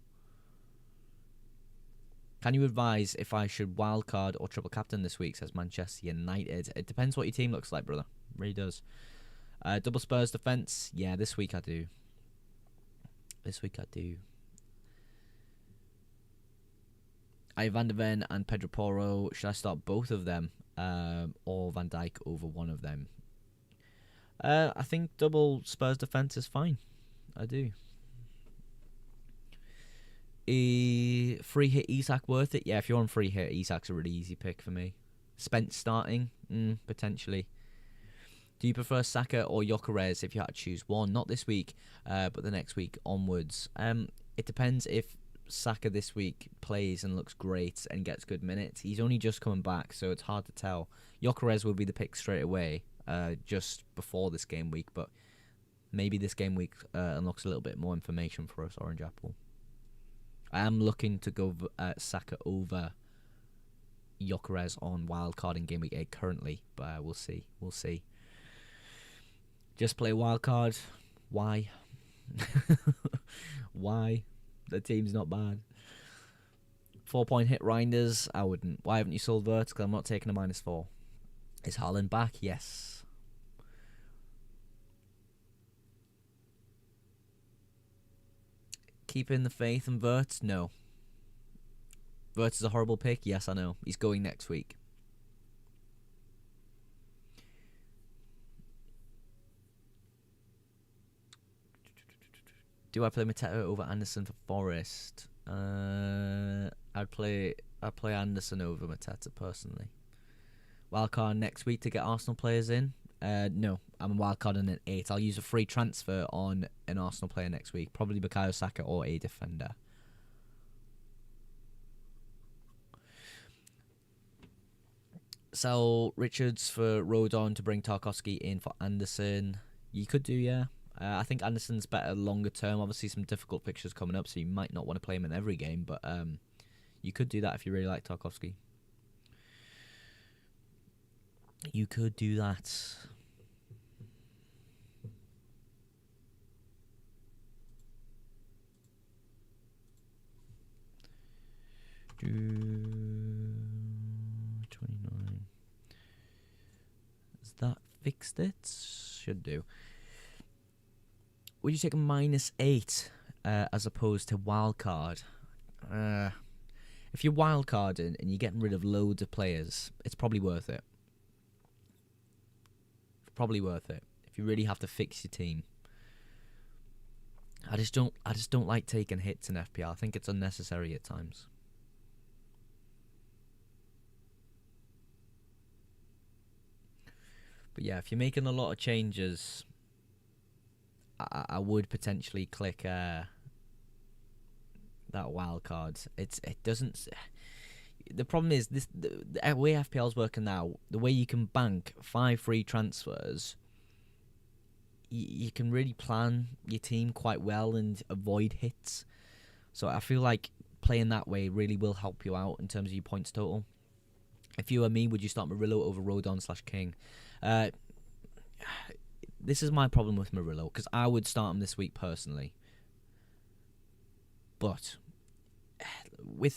Can you advise if I should wildcard or triple captain this week, says Manchester United? It depends what your team looks like, brother. It really does. Double Spurs defence? Yeah, this week I do. This week I do. I have Van de Ven and Pedro Porro. Should I start both of them? Or Van Dijk over one of them? I think double Spurs defence is fine. I do. Free hit Isak worth it? Yeah, if you're on free hit, Isak's a really easy pick for me. Spence starting? Potentially. Do you prefer Saka or Gyökeres if you had to choose one? Not this week, but the next week onwards. It depends if Saka this week plays and looks great and gets good minutes. He's only just coming back, so it's hard to tell. Gyökeres will be the pick straight away, just before this game week, but maybe this game week unlocks a little bit more information for us, Orange Apple. I am looking to go Saka over Gyökeres on wildcard in game week 8 currently, but we'll see. We'll see. Just play wildcard. Why? Why? The team's not bad. 4-point hit Reinders. I wouldn't. Why haven't you sold Verts? Because I'm not taking a -4. Is Haaland back? Yes. Keeping the faith in Verts? No. Verts is a horrible pick? Yes, I know. He's going next week. Do I play Mateta over Anderson for Forest? I'd play Anderson over Mateta personally. Wildcard next week to get Arsenal players in? No, I'm a wildcard in an 8. I'll use a free transfer on an Arsenal player next week. Probably Bukayo Saka or a defender. Sell Richards for Rodon to bring Tarkowski in for Anderson. You could do, yeah. I think Anderson's better longer term. Obviously, some difficult fixtures coming up, so you might not want to play him in every game, but you could do that if you really like Tarkowski. You could do that. Do 29. Has that fixed it? Should do. Would you take a -8 as opposed to wildcard? If you're wildcarding and you're getting rid of loads of players, it's probably worth it. Probably worth it if you really have to fix your team. I just don't like taking hits in FPL. I think it's unnecessary at times. But yeah, if you're making a lot of changes, I would potentially click that wild card. It doesn't. The problem is the way FPL's working now. The way you can bank 5 free transfers, you can really plan your team quite well and avoid hits. So I feel like playing that way really will help you out in terms of your points total. If you were me, would you start Murillo over Rodon/King? This is my problem with Murillo, because I would start him this week personally. But do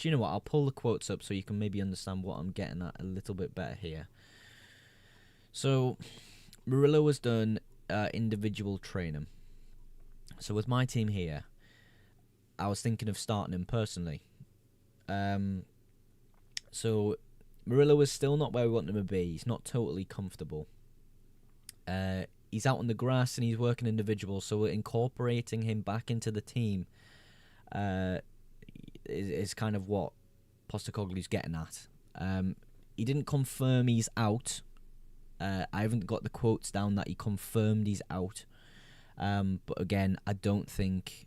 you know what? I'll pull the quotes up so you can maybe understand what I'm getting at a little bit better here. So Murillo has done individual training. So with my team here, I was thinking of starting him personally. So Murillo is still not where we want him to be. He's not totally comfortable. He's out on the grass and he's working individual, so we're incorporating him back into the team is kind of what Postecoglou's getting at. He didn't confirm he's out. I haven't got the quotes down that he confirmed he's out. But again, I don't think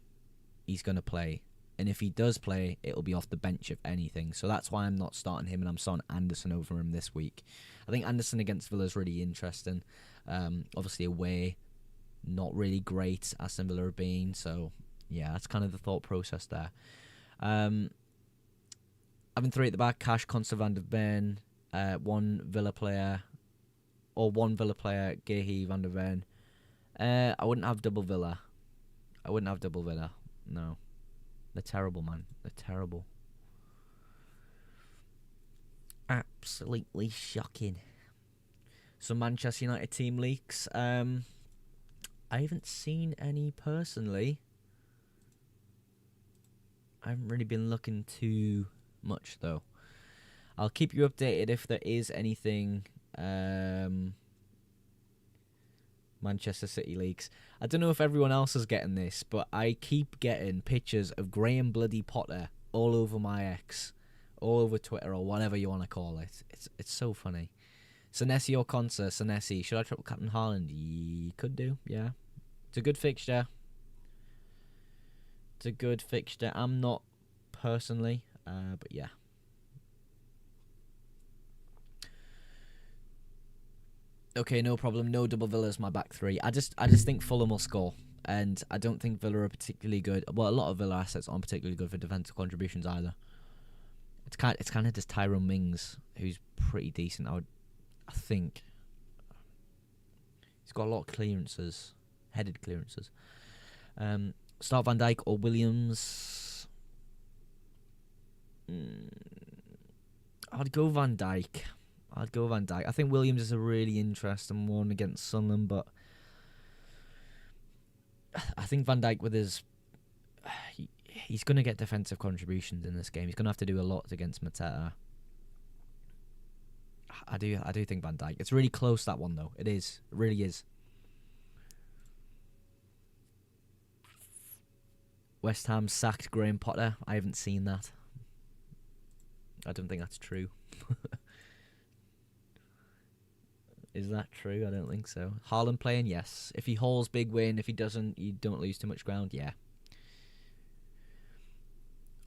he's going to play. And if he does play, it'll be off the bench, if anything. So that's why I'm not starting him, and I'm starting Anderson over him this week. I think Anderson against Villa is really interesting. Obviously away, not really great, Aston Villa have been. So, yeah, that's kind of the thought process there. Having 3 at the back, Cash, Consta, Van der Ven, one Villa player, Gehi, Van der Ven. I wouldn't have double Villa. No. They're terrible, man. They're terrible. Absolutely shocking. Some Manchester United team leaks. I haven't seen any personally. I haven't really been looking too much, though. I'll keep you updated if there is anything Manchester City leaks. I don't know if everyone else is getting this, but I keep getting pictures of Graham bloody Potter all over my X, all over Twitter or whatever you want to call it. It's so funny. Senesi or Consa? Senesi. Should I triple captain Haaland? Could do, yeah. It's a good fixture. It's a good fixture. I'm not personally, but yeah. Okay, no problem. No double Villa's my back three. I just think Fulham will score, and I don't think Villa are particularly good. Well, a lot of Villa assets aren't particularly good for defensive contributions either. It's kind of just Tyrone Mings, who's pretty decent. I think he's got a lot of clearances, headed clearances. Start Van Dijk or Williams? I'd go Van Dijk. I think Williams is a really interesting one against Sunderland, but I think Van Dijk with his... He's going to get defensive contributions in this game. He's going to have to do a lot against Mateta. I do think Van Dijk. It's really close, that one, though. It is. It really is. West Ham sacked Graham Potter. I haven't seen that. I don't think that's true. Is that true? I don't think so. Haaland playing? Yes. If he hauls, big win. If he doesn't, you don't lose too much ground? Yeah.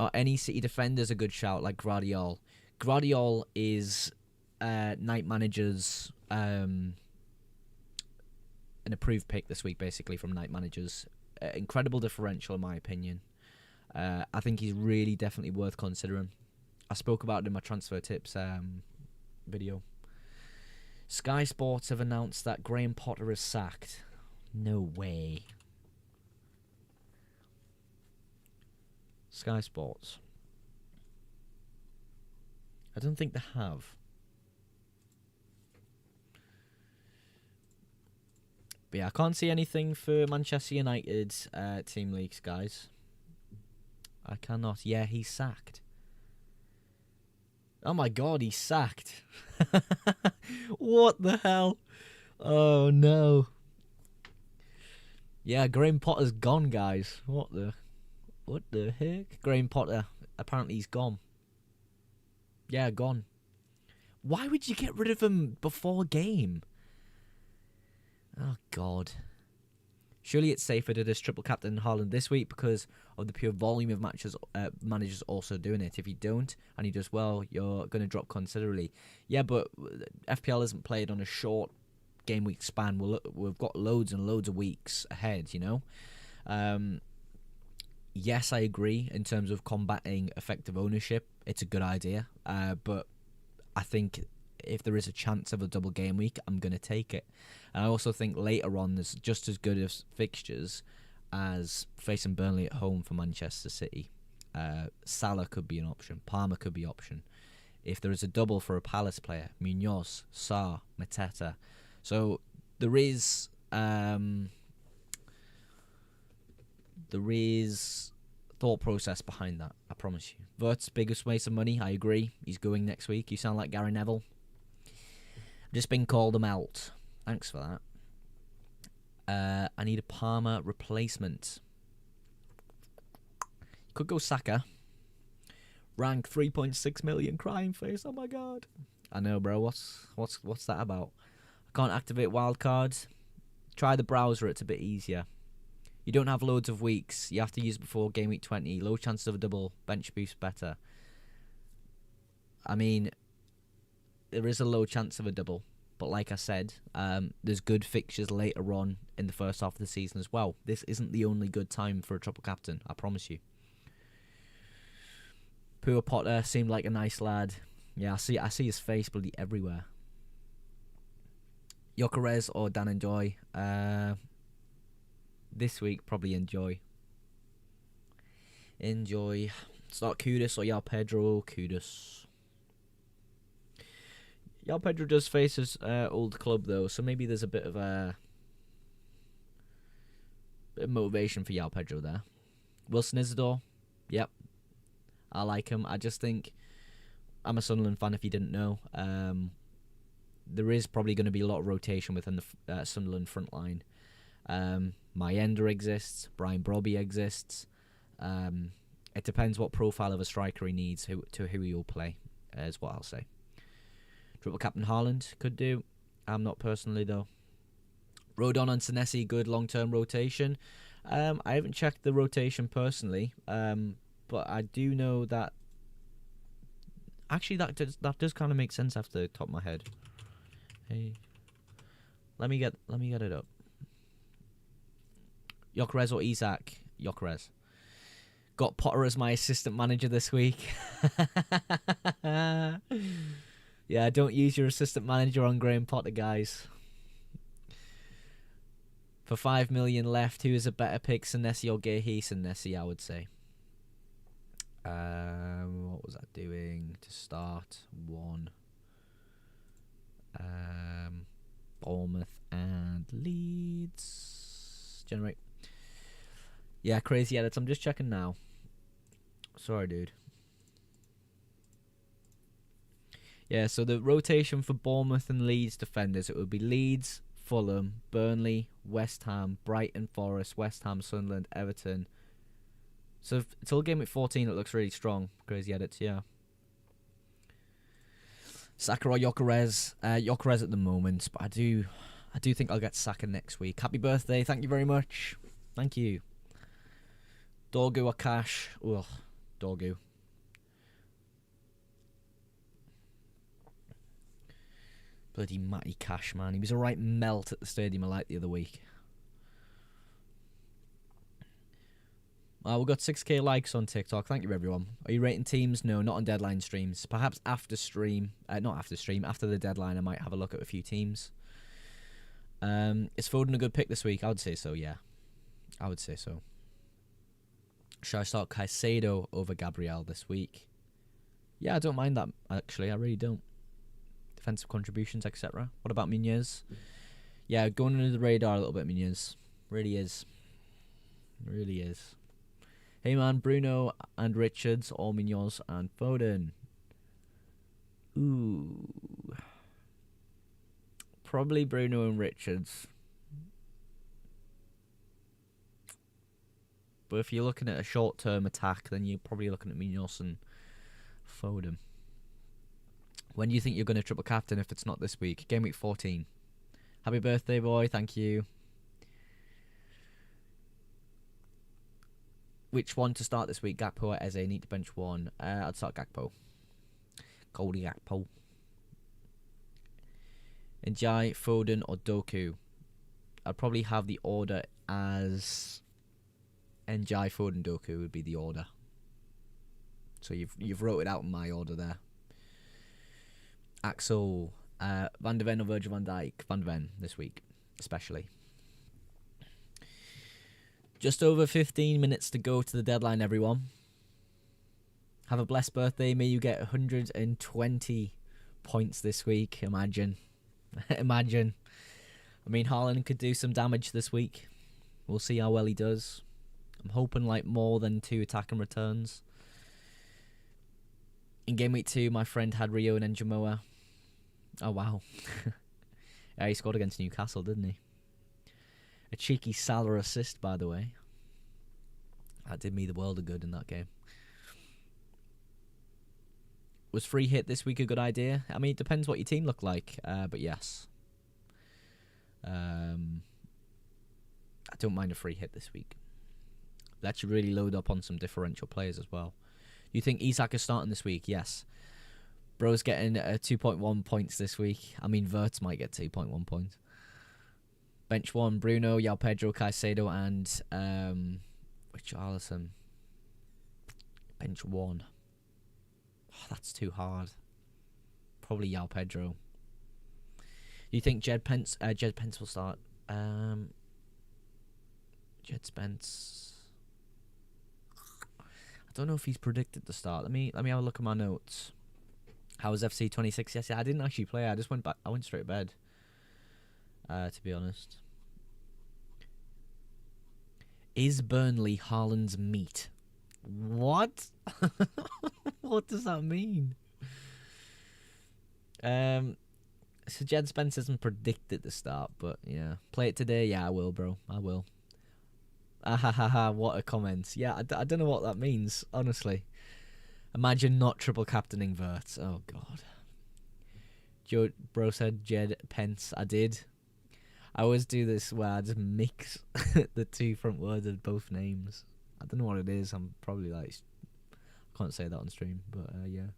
Are any City defenders a good shout, like Guardiola? Guardiola is Night Manager's an approved pick this week, basically, from Night Managers. Incredible differential, in my opinion. I think he's really definitely worth considering. I spoke about it in my transfer tips video. Sky Sports have announced that Graham Potter is sacked. No way. Sky Sports. I don't think they have. But yeah, I can't see anything for Manchester United team leaks, guys. I cannot. Yeah, he's sacked. Oh my god, he's sacked. What the hell? Oh no. Yeah, Graham Potter's gone, guys. What the heck? Graham Potter, apparently he's gone. Yeah, gone. Why would you get rid of him before game? Oh god. Surely it's safer to just triple captain Haaland this week because of the pure volume of matches managers also doing it. If you don't, and he does well, you're going to drop considerably. Yeah, but FPL isn't played on a short game week span. We've got loads and loads of weeks ahead, you know? Yes, I agree in terms of combating effective ownership. It's a good idea. But I think if there is a chance of a double game week, I'm going to take it. And I also think later on there's just as good as fixtures as facing Burnley at home for Manchester City. Salah could be an option. Palmer could be an option. If there is a double for a Palace player, Munoz, Sarr, Mateta. So there is thought process behind that, I promise you. Vert's biggest waste of money, I agree. He's going next week. You sound like Gary Neville. Just been called him out. Thanks for that. I need a Palmer replacement. Could go Saka. Rank 3.6 million. Crying face. Oh my god. I know, bro. What's that about? I can't activate wildcards. Try the browser. It's a bit easier. You don't have loads of weeks. You have to use before game week 20. Low chances of a double. Bench boost better. I mean, there is a low chance of a double. But like I said, there's good fixtures later on in the first half of the season as well. This isn't the only good time for a triple captain, I promise you. Poor Potter seemed like a nice lad. Yeah, I see his face bloody everywhere. Gyökeres or Dan Enjoy? This week, probably Enjoy. Start Kudus or Yao Pedro? Kudus. Yao Pedro does face his old club though, so maybe there's a bit of motivation for Yao Pedro there. Wilson Isidore, yep, I like him. I just think I'm a Sunderland fan. If you didn't know, there is probably going to be a lot of rotation within the Sunderland front line. Mayenda exists, Brian Brobby exists, It depends what profile of a striker he needs, who he'll play, is what I'll say. Triple captain Haaland could do. I'm not personally, though. Rodon and Senesi, good long-term rotation. I haven't checked the rotation personally, but I do know that... Actually, that does kind of make sense after the top of my head. Hey, let me get it up. Gyökeres or Isak? Gyökeres. Got Potter as my assistant manager this week. Yeah, don't use your assistant manager on Graham Potter, guys. For 5 million left, who is a better pick, Senesi or Gehi? Senesi, I would say. What was I doing to start? One. Bournemouth and Leeds. Generate. Yeah, crazy edits. I'm just checking now. Sorry, dude. Yeah, so the rotation for Bournemouth and Leeds defenders, it would be Leeds, Fulham, Burnley, West Ham, Brighton, Forest, West Ham, Sunderland, Everton. So until game week 14, it looks really strong. Crazy edits, yeah. Saka or Gyökeres? Gyökeres at the moment, but I do think I'll get Saka next week. Happy birthday! Thank you very much. Thank you. Dorgu or Cash? Ugh, Dorgu. Bloody Matty Cash, man. He was a right melt at the Stadium of Light the other week. We've got 6k likes on TikTok. Thank you, everyone. Are you rating teams? No, not on deadline streams. Perhaps after stream. Not after stream. After the deadline, I might have a look at a few teams. Is Foden a good pick this week? I would say so, yeah. I would say so. Should I start Caicedo over Gabriel this week? Yeah, I don't mind that, actually. I really don't. Defensive contributions, etc. What about Munoz? Yeah, going under the radar a little bit, Munoz. Really is. Really is. Hey man, Bruno and Richards, or Munoz and Foden. Ooh. Probably Bruno and Richards. But if you're looking at a short-term attack, then you're probably looking at Munoz and Foden. When do you think you're going to triple captain if it's not this week? Game week 14. Happy birthday, boy. Thank you. Which one to start this week? Gakpo or Eze? Need to bench one. I'd start Gakpo. Goldie Gakpo. Njai, Foden or Doku? I'd probably have the order as Njai, Foden, Doku would be the order. So you've wrote it out in my order there. Axel, Van de Ven or Virgil van Dijk? Van de Ven this week, especially. Just over 15 minutes to go to the deadline, everyone. Have a blessed birthday. May you get 120 points this week. Imagine. Imagine. I mean, Haaland could do some damage this week. We'll see how well he does. I'm hoping like more than 2 attack and returns. In game week 2, my friend had Rio and Njamoa. Oh, wow. Yeah, he scored against Newcastle, didn't he? A cheeky Salah assist, by the way. That did me the world of good in that game. Was free hit this week a good idea? I mean, it depends what your team look like, but yes. I don't mind a free hit this week. That should really load up on some differential players as well. You think Isak is starting this week? Yes. Bro's getting 2.1 points this week. I mean, Verts might get 2.1 points. Bench 1, Bruno, João Pedro, Caicedo, and Richarlison. Bench 1. Oh, that's too hard. Probably João Pedro. You think Jed Pence will start? Jed Spence. I don't know if he's predicted to start. Let me have a look at my notes. How was FC 26? Yes, I didn't actually play. I just went back. I went straight to bed. To be honest. Is Burnley Haaland's meat? What? What does that mean? So Jed Spence isn't predicted to start, but yeah. Play it today? Yeah, I will, bro. I will. Ah ha ha ha! What a comment. Yeah, I don't know what that means, honestly. Imagine not triple captaining Vert. Oh god. Joe Bro said Jed Pence. I did. I always do this where I just mix the two front words of both names. I don't know what it is. I'm probably like, can't say that on stream, but yeah.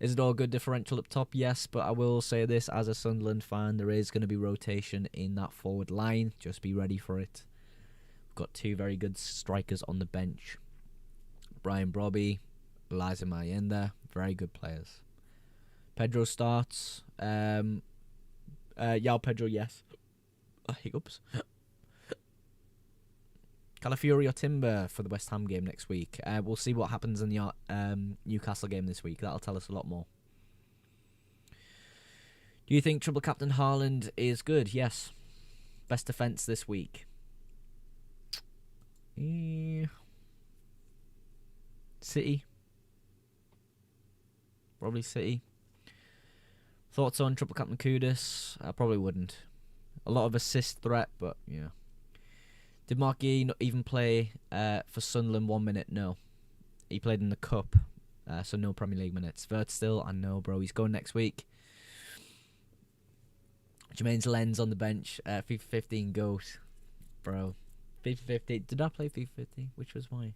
Is it all good differential up top? Yes, but I will say this as a Sunderland fan, there is going to be rotation in that forward line. Just be ready for it. We've got two very good strikers on the bench. Brian Brobby, Eliza Mayenda, very good players. Pedro starts. Yao Pedro, yes. Hiccups. Calafiori or Timber for the West Ham game next week. We'll see what happens in the Newcastle game this week. That'll tell us a lot more. Do you think triple captain Haaland is good? Yes. Best defence this week. City. Probably City. Thoughts on triple captain Kudus? I probably wouldn't. A lot of assist threat, but yeah. Did Mark Gee not even play for Sunderland 1 minute? No. He played in the Cup, so no Premier League minutes. Vert still, I know, bro. He's going next week. Jermaine's Lens on the bench. FIFA 15 GOAT. Bro. FIFA 15. Did I play FIFA 15? Which was why?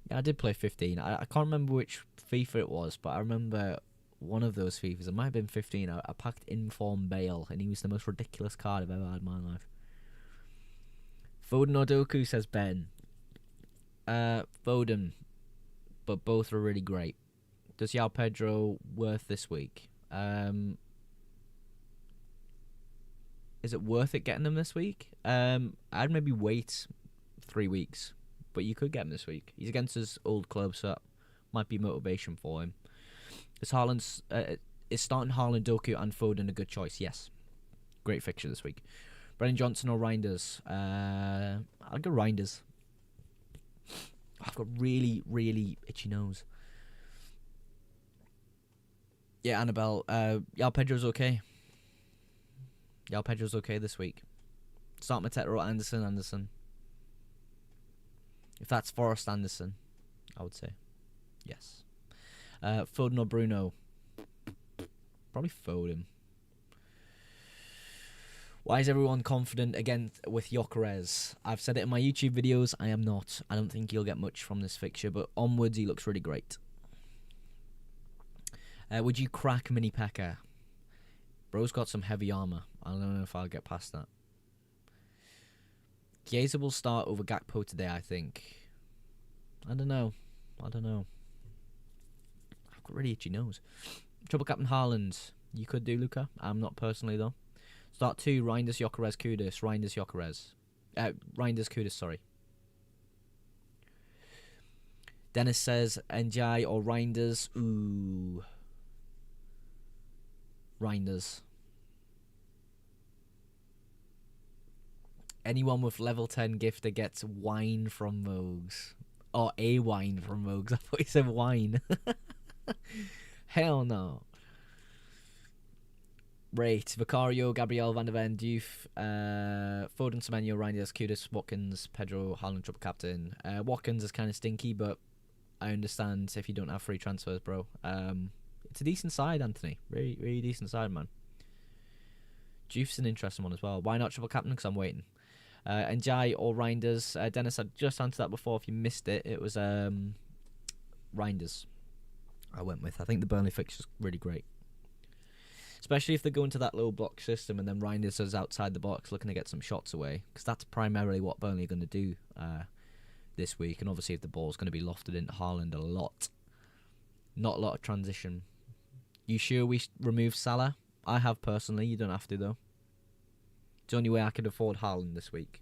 Yeah, I did play 15. I can't remember which FIFA it was, but I remember one of those FIFAs. It might have been 15. I packed Inform Bale, and he was the most ridiculous card I've ever had in my life. Foden or Doku, says Ben. Foden, but both are really great. Does Yao Pedro worth this week? Is it worth it getting him this week? I'd maybe wait 3 weeks, but you could get him this week. He's against his old club, so that might be motivation for him. Is starting Haaland, Doku, and Foden a good choice? Yes. Great fixture this week. Brennan Johnson or Reinders? I'll go Reinders. I've got really, really itchy nose. Yeah, Annabelle. Yao Pedro's okay. Yao Pedro's okay this week. Start Mateta or Anderson. If that's Forrest Anderson, I would say yes. Foden or Bruno? Probably Foden. Why is everyone confident again with Gyökeres? I've said it in my YouTube videos. I am not. I don't think he'll get much from this fixture, but onwards he looks really great. Would you crack Mini Pekka? Bro's got some heavy armour. I don't know if I'll get past that. Chiesa will start over Gakpo today, I think. I don't know. I've got really itchy nose. Triple Captain Haaland. You could do, Luca. I'm not personally, though. Start 2, Reinders, Gyökeres, Kudus. Reinders, Gyökeres. Reinders, Kudus, sorry. Dennis says, Njai or Reinders. Ooh. Reinders. Anyone with level 10 gifter gets wine from Vogues. Or a wine from Vogues. I thought he said wine. Hell no. Rate Vicario, Gabriel, Van der Ven, Diouf, Foden, Semenyo, Reinders, Kudus, Watkins, Pedro, Haaland, triple captain. Watkins is kind of stinky, but I understand if you don't have free transfers, bro. It's a decent side, Anthony. Really, really decent side, man. Diouf's an interesting one as well. Why not triple captain? Because I'm waiting. Njai or Reinders. Dennis, I just answered that before. If you missed it, it was Reinders I went with. I think the Burnley fixture's really great. Especially if they go into that low block system and then Reinders is outside the box looking to get some shots away. Because that's primarily what Burnley are going to do this week. And obviously if the ball's going to be lofted into Haaland a lot. Not a lot of transition. You sure we remove Salah? I have personally. You don't have to though. It's the only way I could afford Haaland this week.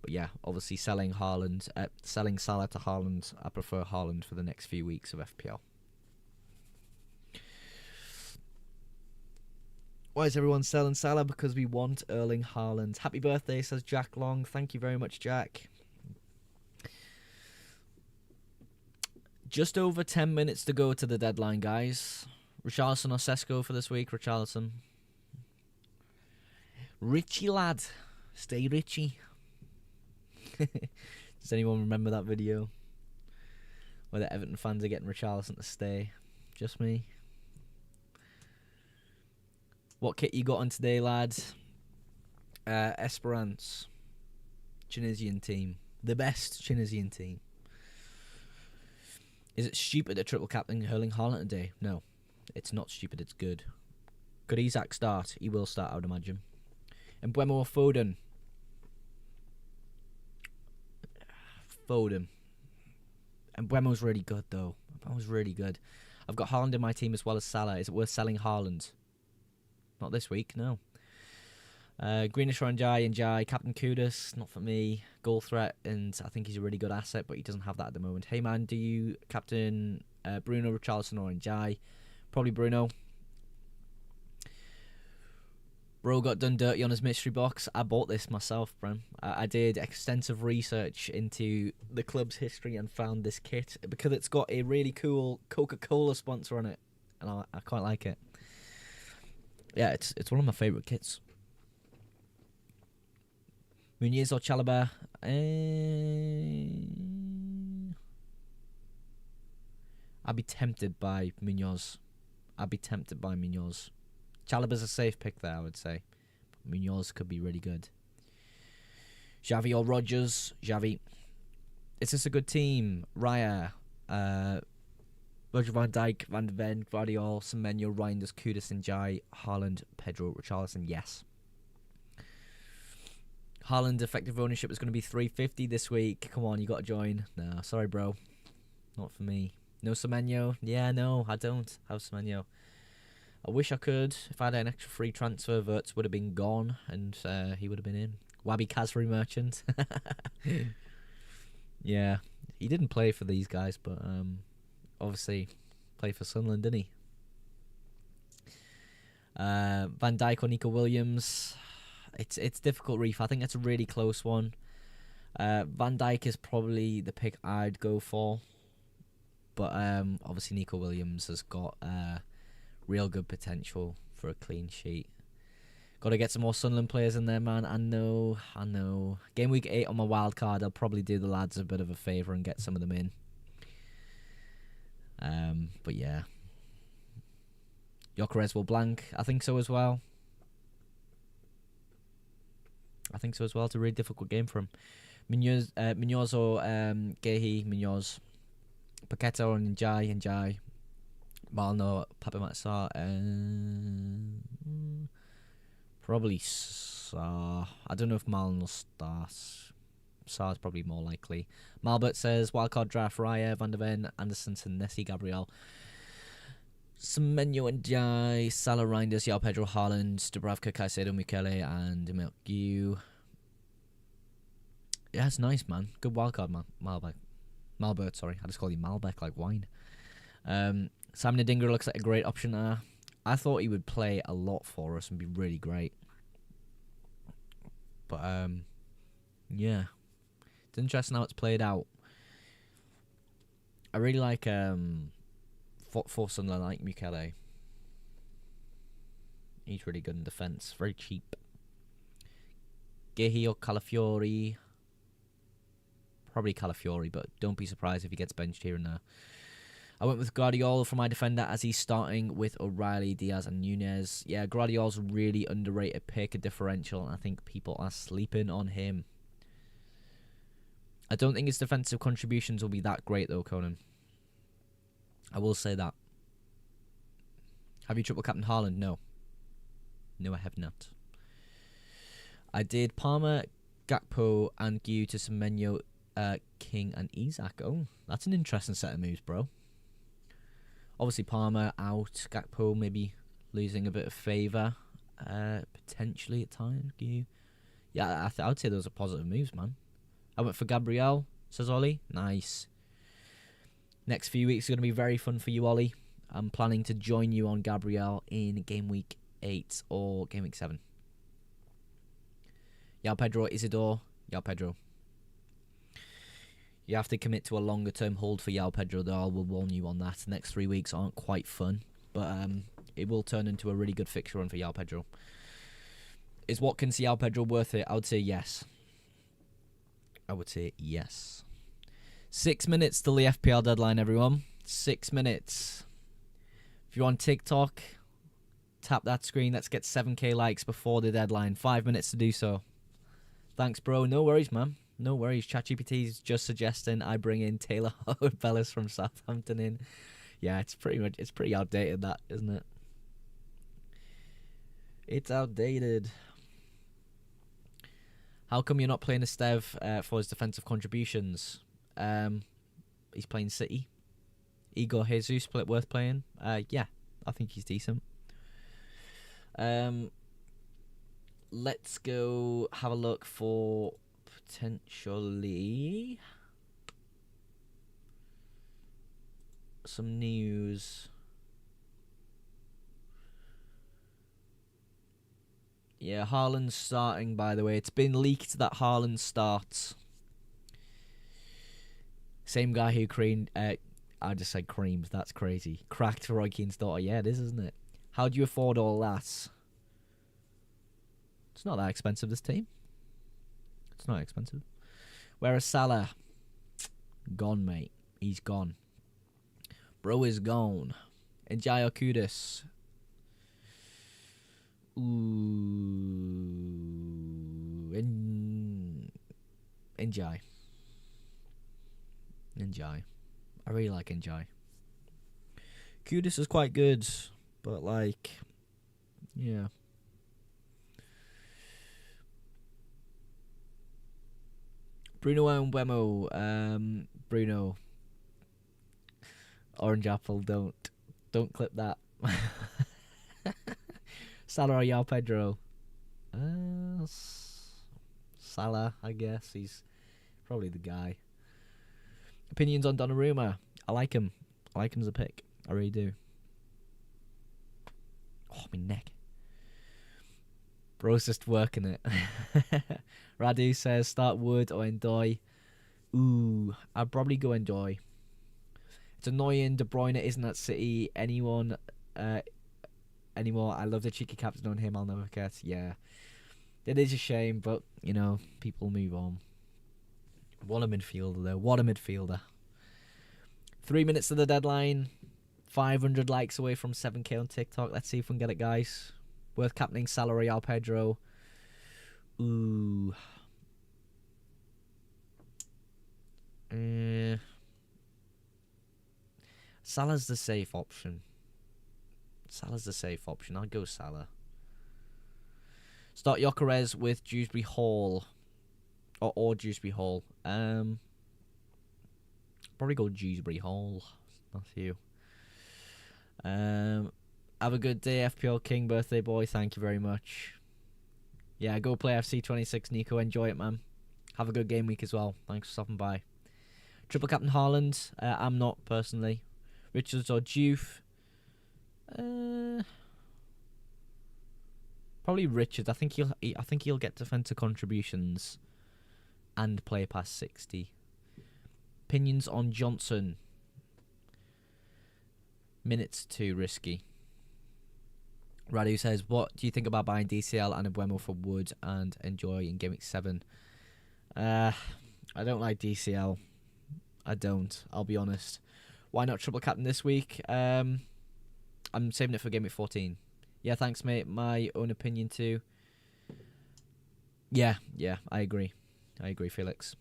But yeah, obviously selling Salah to Haaland. I prefer Haaland for the next few weeks of FPL. Why is everyone selling Salah? Because we want Erling Haaland. Happy birthday, says Jack Long. Thank you very much, Jack. Just over 10 minutes to go to the deadline, guys. Richarlison or Sesko for this week? Richarlison. Richie, lad. Stay Richie. Does anyone remember that video where the Everton fans are getting Richarlison to stay? Just me. What kit you got on today, lads? Esperance. Tunisian team. The best Tunisian team. Is it stupid that triple captain Erling Haaland today? No. It's not stupid, it's good. Could Isak start? He will start, I would imagine. And Mbeumo or Foden? Foden. And Mbeumo's really good, though. Mbeumo's really good. I've got Haaland in my team as well as Salah. Is it worth selling Haaland? Not this week, no. Greenish or Njai, Captain Kudus, not for me. Goal threat, and I think he's a really good asset, but he doesn't have that at the moment. Hey man, do you captain Bruno, Richarlison or Njai? Probably Bruno. Bro got done dirty on his mystery box. I bought this myself, bro. I did extensive research into the club's history and found this kit because it's got a really cool Coca-Cola sponsor on it, and I quite like it. Yeah, it's one of my favourite kits. Muniz or Chalobah? I'd be tempted by Munoz. Chalobah's a safe pick there, I would say. Munoz could be really good. Xavi or Rodgers? Xavi. Is this a good team? Raya, Roger Van Dijk, Van de Ven, Guardiola, Semenyo, Reinders, Kudus, Njai, Haaland, Pedro, Richarlison. Yes. Haaland effective ownership is going to be 350 this week. Come on, you got to join. No, sorry, bro. Not for me. No Semenyo? Yeah, no, I don't have Semenyo. I wish I could. If I had an extra free transfer, Verts would have been gone, and he would have been in. Wabi Kazri Merchant. Yeah, he didn't play for these guys, but obviously played for Sunderland, didn't he? Van Dijk or Nico Williams. It's difficult, Reef. I think that's a really close one. Van Dijk is probably the pick I'd go for, but obviously Nico Williams has got real good potential for a clean sheet. Got to get some more Sunderland players in there, man. I know. Game week 8 on my wild card. I'll probably do the lads a bit of a favour and get some of them in. But yeah, Gyökeres will blank. I think so as well. It's a really difficult game for him. Munoz or Gehi, Munoz. Paqueta or Njai. Malno, Papamatsar, probably Sarr. I don't know if Malno starts. Sarr's probably more likely. Malbert says wildcard draft Raya, Van de Ven, Anderson, Nessie, Gabriel, Semenyo and Jai, Salah, Reinders, Yao Pedro, Haaland, Dubravka, Caicedo, Michele, and Emilio. Yeah, it's nice, man. Good wildcard, man. Malbert, sorry. I just call you Malbec like wine. Simon Adingra looks like a great option there. I thought he would play a lot for us and be really great. But, yeah. It's interesting how it's played out. I really like, for Sunderland, I like Michele. He's really good in defence. Very cheap. Gehi or Calafiori? Probably Calafiori, but don't be surprised if he gets benched here and there. I went with Guardiola for my defender as he's starting with O'Reilly, Diaz and Nunez. Yeah, Guardiola's a really underrated pick, a differential, and I think people are sleeping on him. I don't think his defensive contributions will be that great though, Conan. I will say that. Have you triple captain Haaland? No. No, I have not. I did Palmer, Gakpo, and Gu to Semenyo, King, and Isak. Oh, that's an interesting set of moves, bro. Obviously, Palmer out. Gakpo maybe losing a bit of favour. Potentially at times. Gu. Yeah, I would say those are positive moves, man. I went for Gabriel, says Ollie. Nice. Next few weeks are going to be very fun for you, Ollie. I'm planning to join you on Gabriel in game week 8 or game week 7. Yao Pedro, Isidore. Yao Pedro. You have to commit to a longer term hold for Yao Pedro, though. I will warn you on that. The next 3 weeks aren't quite fun, but it will turn into a really good fixture run for Yao Pedro. Is Watkins Yao Pedro worth it? I would say yes. I would say yes. 6 minutes till the FPL deadline, everyone. 6 minutes. If you're on TikTok, tap that screen. Let's get 7k likes before the deadline. 5 minutes to do so. Thanks, bro. No worries, man. No worries. ChatGPT's just suggesting I bring in Taylor Bellis from Southampton in. Yeah, it's pretty outdated, that, isn't it? It's outdated. How come you're not playing Esteve for his defensive contributions? He's playing City. Igor Jesus, worth playing? Yeah, I think he's decent. Let's go have a look for potentially some news. Yeah, Haaland's starting, by the way. It's been leaked that Haaland starts. Same guy who creamed... I just said creams. That's crazy. Cracked Roy Keane's daughter. Yeah, it is, isn't it? How do you afford all that? It's not that expensive, this team. It's not expensive. Whereas Salah? Gone, mate. He's gone. Bro is gone. Njai Kudus. Ooh. Njai. I really like Njai. Kudus is quite good, but like, yeah. Bruno and Wemo. Bruno. Orange apple. Don't clip that. Salah or Yao Pedro? Salah, I guess. He's probably the guy. Opinions on Donnarumma? I like him. I like him as a pick. I really do. Oh, my neck. Bro's just working it. Radu says start Wood or Endoy. Ooh, I'd probably go Endoy. It's annoying De Bruyne isn't at City anymore. I love the cheeky captain on him. I'll never forget. Yeah, it is a shame, but you know, people move on. What a midfielder, though. What a midfielder. 3 minutes to the deadline. 500 likes away from 7k on TikTok. Let's see if we can get it, guys. Worth captaining Salah or Pedro. Ooh. Salah's the safe option. I'll go Salah. Start Gyökeres with Dewsbury Hall. Or Dewsbury Hall. Probably go Dewsbury Hall. That's you. Have a good day, FPL King, birthday boy. Thank you very much. Yeah, go play FC26, Nico. Enjoy it, man. Have a good game week as well. Thanks for stopping by. Triple Captain Haaland. I'm not, personally. Richards or Juve. Probably Richards. I think he'll get defensive contributions and play past 60. Opinions on Johnson. Minutes too risky. Radu says, what do you think about buying DCL and Embuemo for Wood and Enjoy in Game Week 7? I don't like DCL. I don't. I'll be honest. Why not triple captain this week? I'm saving it for Game Week 14. Yeah, thanks, mate. My own opinion too. Yeah, I agree. Felix.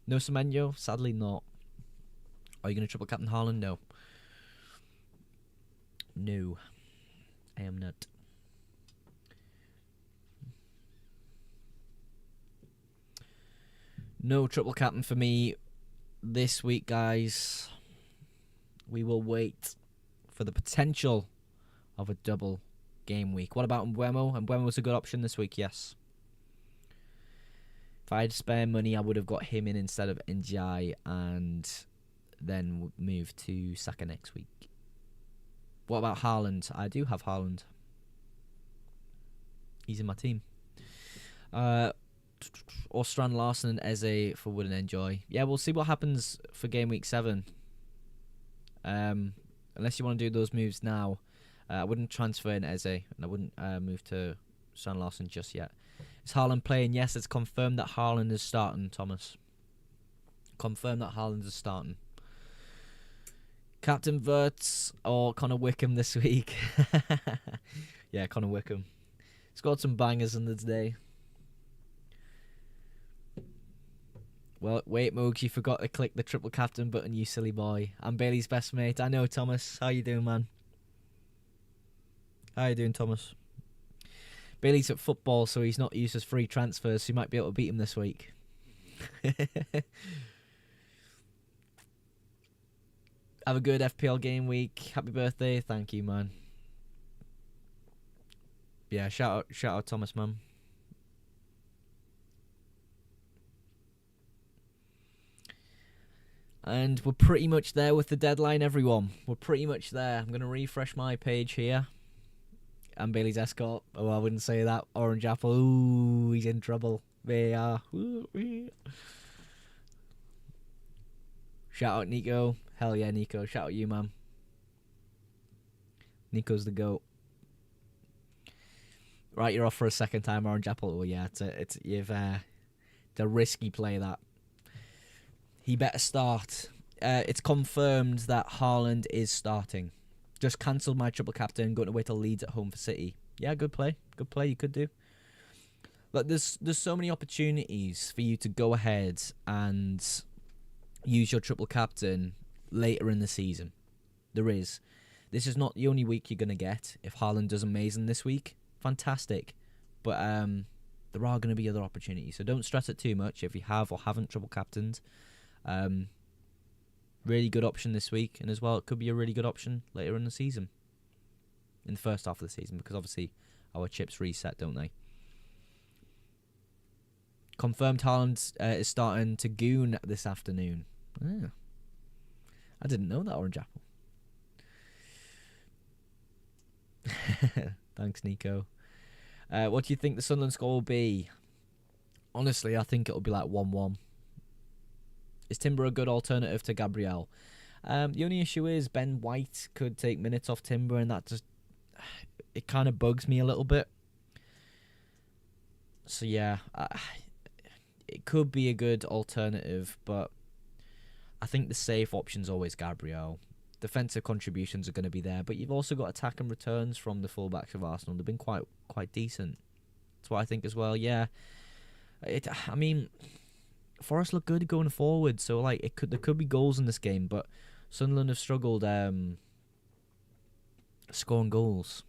No Semenyo? Sadly not. Are you going to triple captain Haaland? No, I am not. No triple captain for me this week, guys. We will wait for the potential of a double game week. What about Embuemo? Embuemo's a good option this week, yes. If I had spare money, I would have got him in instead of Njai and then move to Saka next week. What about Haaland? I do have Haaland. He's in my team. Or Strand Larson and Eze for Wood and Enjoy. Yeah, we'll see what happens for Game Week 7. Unless you want to do those moves now. I wouldn't transfer in Eze, and I wouldn't move to Strand Larson just yet. Is Haaland playing? Yes, it's confirmed that Haaland is starting, Thomas. Confirm that Haaland is starting. Captain Wirtz or Connor Wickham this week? Yeah, Connor Wickham. Scored some bangers in the day. Well, wait, Moogs, you forgot to click the triple captain button, you silly boy. I'm Bailey's best mate. I know, Thomas. How you doing, man? How you doing, Thomas? Bailey's at football, so he's not used as free transfers, so you might be able to beat him this week. Have a good FPL game week. Happy birthday. Thank you, man. Yeah, shout out Thomas, man. And we're pretty much there with the deadline, everyone. We're pretty much there. I'm going to refresh my page here. And Bailey's escort. Oh, I wouldn't say that. Orange Apple. Ooh, he's in trouble. They are. Shout out Nico. Hell yeah, Nico. Shout out you, man. Nico's the GOAT. Right, you're off for a second time, Orange Apple. Oh yeah, you've the risky play that. He better start. It's confirmed that Haaland is starting. Just cancelled my triple captain, going to wait till Leeds at home for City. Yeah, good play. Good play, you could do. But there's so many opportunities for you to go ahead and use your triple captain later in the season. There is. This is not the only week you're going to get. If Haaland does amazing this week, fantastic. But there are going to be other opportunities. So don't stress it too much if you have or haven't triple captained. Really good option this week, and as well it could be a really good option later in the season, in the first half of the season, because obviously our chips reset, don't they? Confirmed Haaland is starting to goon this afternoon. Yeah. I didn't know that, Orange Apple. Thanks, Nico. What do you think the Sunderland score will be? Honestly, I think it'll be like 1-1. Is Timber a good alternative to Gabriel? The only issue is Ben White could take minutes off Timber, and that just it kind of bugs me a little bit. So yeah, it could be a good alternative, but I think the safe option's always Gabriel. Defensive contributions are going to be there, but you've also got attack and returns from the fullbacks of Arsenal. They've been quite decent. That's what I think as well. Yeah, I mean, Forest look good going forward, so like there could be goals in this game, but Sunderland have struggled scoring goals.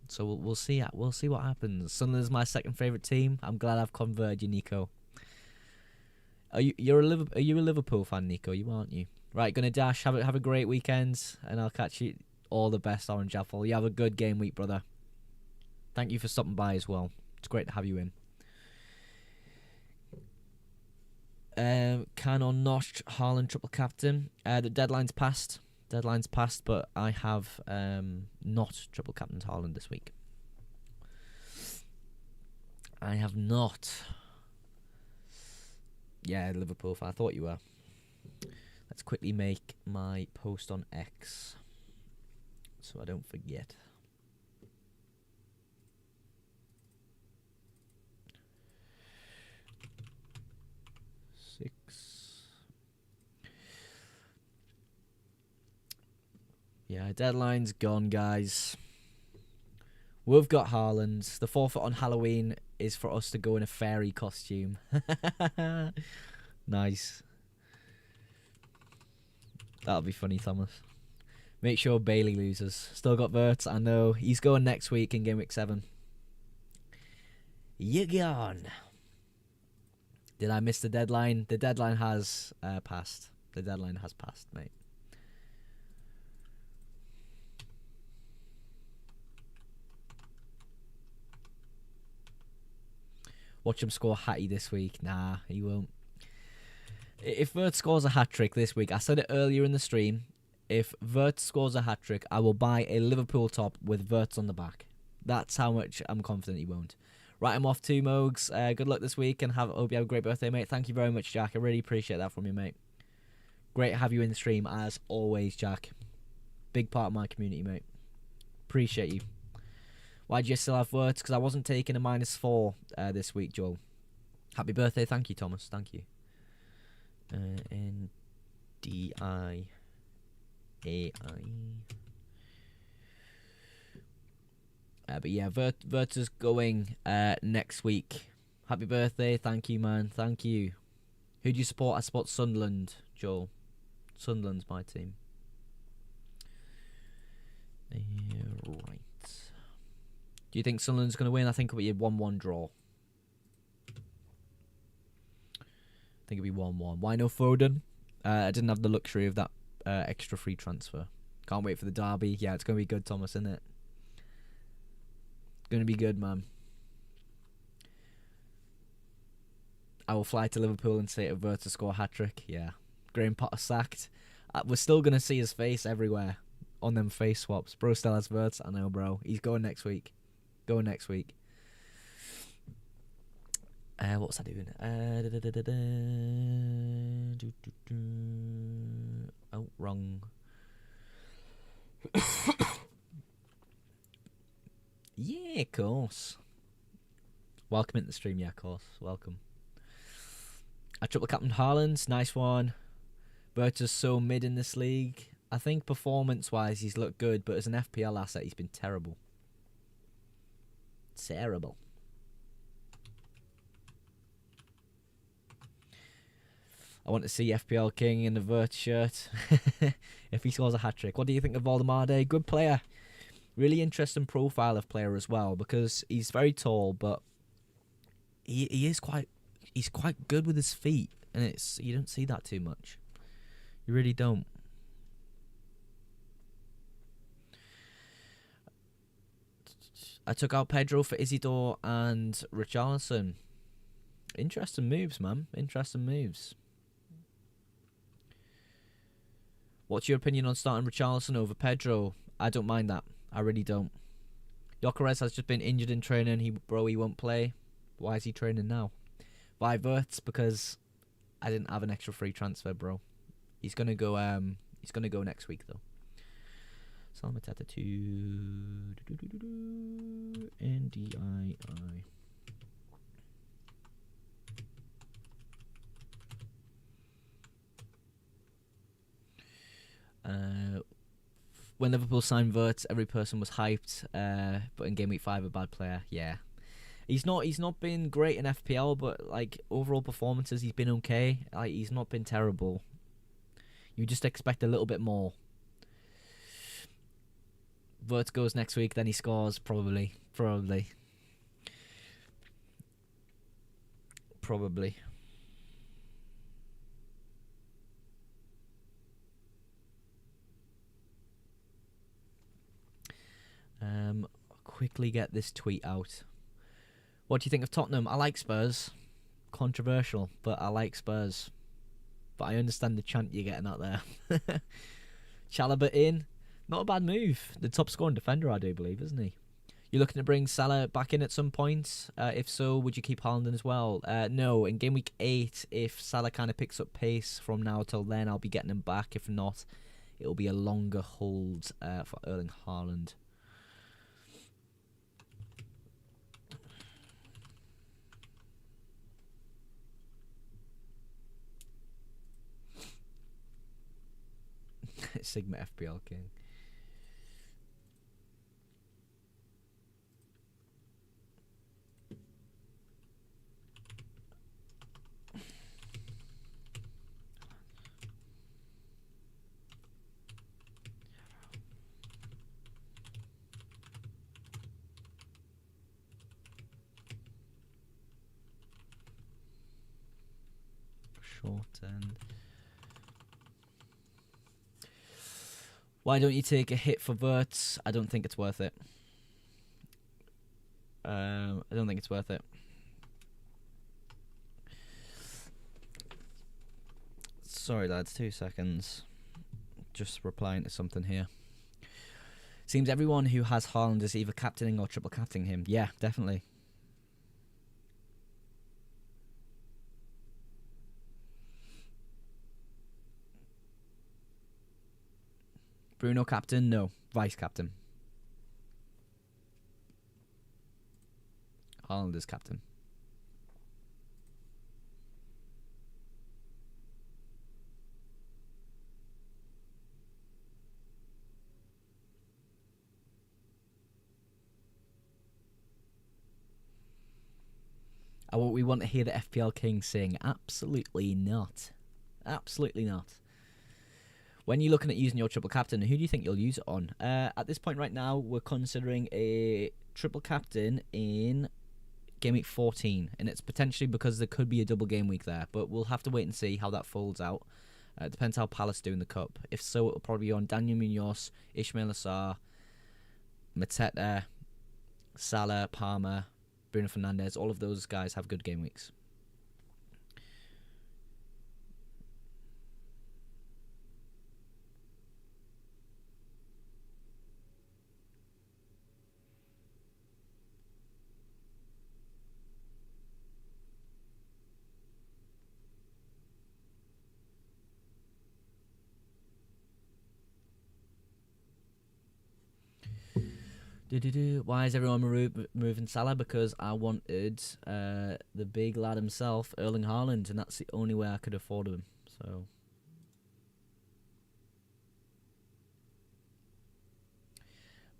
So we'll see. We'll see what happens. Sunderland's my second favourite team. I'm glad I've converted you, Nico. Are you a Liverpool fan, Nico? You aren't you? Right, gonna dash. Have a great weekend, and I'll catch you. All the best, Orange Apple. You have a good game week, brother. Thank you for stopping by as well. It's great to have you in. Can or not Haaland triple captain? The deadline's passed. But I have not triple captained Haaland this week. I have not. Yeah, Liverpool fan. I thought you were. Let's quickly make my post on X so I don't forget. Yeah, deadline's gone, guys. We've got Haaland. The forfeit on Halloween is for us to go in a fairy costume. Nice. That'll be funny, Thomas. Make sure Bailey loses. Still got Wirtz, I know. He's going next week in Game Week 7. You're gone. Did I miss the deadline? The deadline has passed. The deadline has passed, mate. Watch him score Hattie this week. Nah, he won't. If Wirtz scores a hat-trick this week, I said it earlier in the stream, if Wirtz scores a hat-trick, I will buy a Liverpool top with Wirtz on the back. That's how much I'm confident he won't. Right, I'm off to Mogs. Good luck this week, and hope you have a great birthday, mate. Thank you very much, Jack. I really appreciate that from you, mate. Great to have you in the stream, as always, Jack. Big part of my community, mate. Appreciate you. Why do you still have Wirtz? Because I wasn't taking a -4 this week, Joel. Happy birthday. Thank you, Thomas. Thank you. NDIAI. But yeah, Verta's going next week. Happy birthday. Thank you, man. Thank you. Who do you support? I support Sunderland, Joel. Sunderland's my team. Right. Do you think Sunderland's going to win? I think it'll be a 1-1 draw. I think it'll be 1-1. Why no Foden? I didn't have the luxury of that extra free transfer. Can't wait for the derby. Yeah, it's going to be good, Thomas, isn't it? Going to be good, man. I will fly to Liverpool and say Verta to score a hat-trick. Yeah. Graham Potter sacked. We're still going to see his face everywhere on them face swaps. Bro still has Verts. I know, bro. He's going next week. Going next week. What was I doing? Oh, wrong. Yeah, of course. Welcome into the stream. Yeah, of course. Welcome. I triple captain Haaland. Nice one. Berta's so mid in this league. I think performance-wise he's looked good, but as an FPL asset he's been terrible. Terrible. I want to see FPL King in the Vert shirt. If he scores a hat-trick. What do you think of Valdemade? Good player. Really interesting profile of player as well, because he's very tall, but he's quite good with his feet, and you don't see that too much. You really don't. I took out Pedro for Isidore and Richarlison. Interesting moves, man. Interesting moves. What's your opinion on starting Richarlison over Pedro? I don't mind that. I really don't. Gyökeres has just been injured in training. He won't play. Why is he training now? Why Verts? Because I didn't have an extra free transfer, bro. He's gonna go. He's gonna go next week though. Salmatata 2 NDII. When Liverpool signed Verts, every person was hyped. But in game week 5, a bad player. Yeah, he's not been great in FPL, but like overall performances, he's been okay. Like he's not been terrible. You just expect a little bit more. Verts goes next week, then he scores probably. Quickly get this tweet out. What do you think of Tottenham? I like Spurs. Controversial, but I like Spurs. But I understand the chant you're getting out there. Chalobah in. Not a bad move. The top scoring defender, I do believe, isn't he? You're looking to bring Salah back in at some point? If so, would you keep Haaland in as well? No, in game week 8, if Salah kind of picks up pace from now till then, I'll be getting him back. If not, it'll be a longer hold for Erling Haaland. Sigma FPL King. Short end. Why don't you take a hit for Verts? I don't think it's worth it. I don't think it's worth it. Sorry, lads. 2 seconds. Just replying to something here. Seems everyone who has Haaland is either captaining or triple captaining him. Yeah, definitely. Bruno captain? No. Vice captain. Haaland is captain. We want to hear the FPL King sing. Absolutely not. Absolutely not. When you're looking at using your triple captain, who do you think you'll use it on? At this point right now, we're considering a triple captain in game week 14, and it's potentially because there could be a double game week there, but we'll have to wait and see how that folds out. It depends how Palace do in the Cup. If so, it'll probably be on Daniel Munoz, Ismail Assar, Mateta, Salah, Palmer, Bruno Fernandes. All of those guys have good game weeks. Why is everyone removing Salah? Because I wanted the big lad himself, Erling Haaland, and that's the only way I could afford him. So,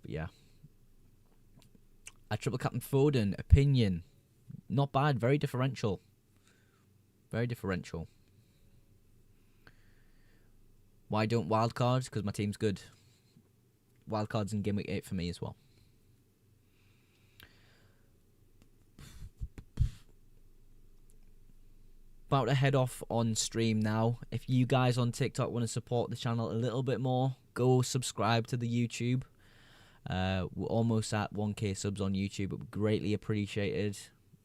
but yeah, I triple captain Foden. Opinion, not bad. Very differential. Very differential. Why don't wildcards? Because my team's good. Wildcards in game week 8 for me as well. About to head off on stream now. If you guys on TikTok want to support the channel a little bit more, go subscribe to the YouTube. We're almost at 1k subs on YouTube. It would be greatly appreciated.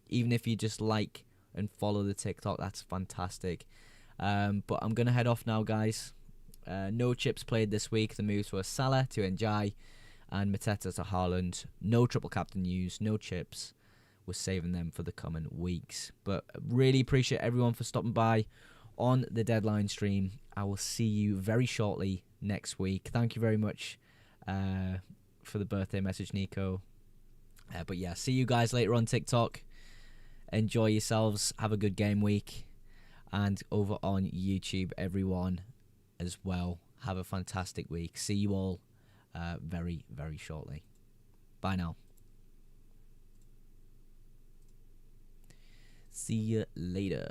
Even if you just like and follow the TikTok, that's fantastic. But I'm going to head off now, guys. No chips played this week. The moves were Salah to Njai and Mateta to Haaland. No triple captain news, no chips. We're saving them for the coming weeks. But really appreciate everyone for stopping by on the deadline stream. I will see you very shortly next week. Thank you very much for the birthday message, Nico. But yeah, see you guys later on TikTok. Enjoy yourselves. Have a good game week. And over on YouTube, everyone as well. Have a fantastic week. See you all very, very shortly. Bye now. See you later.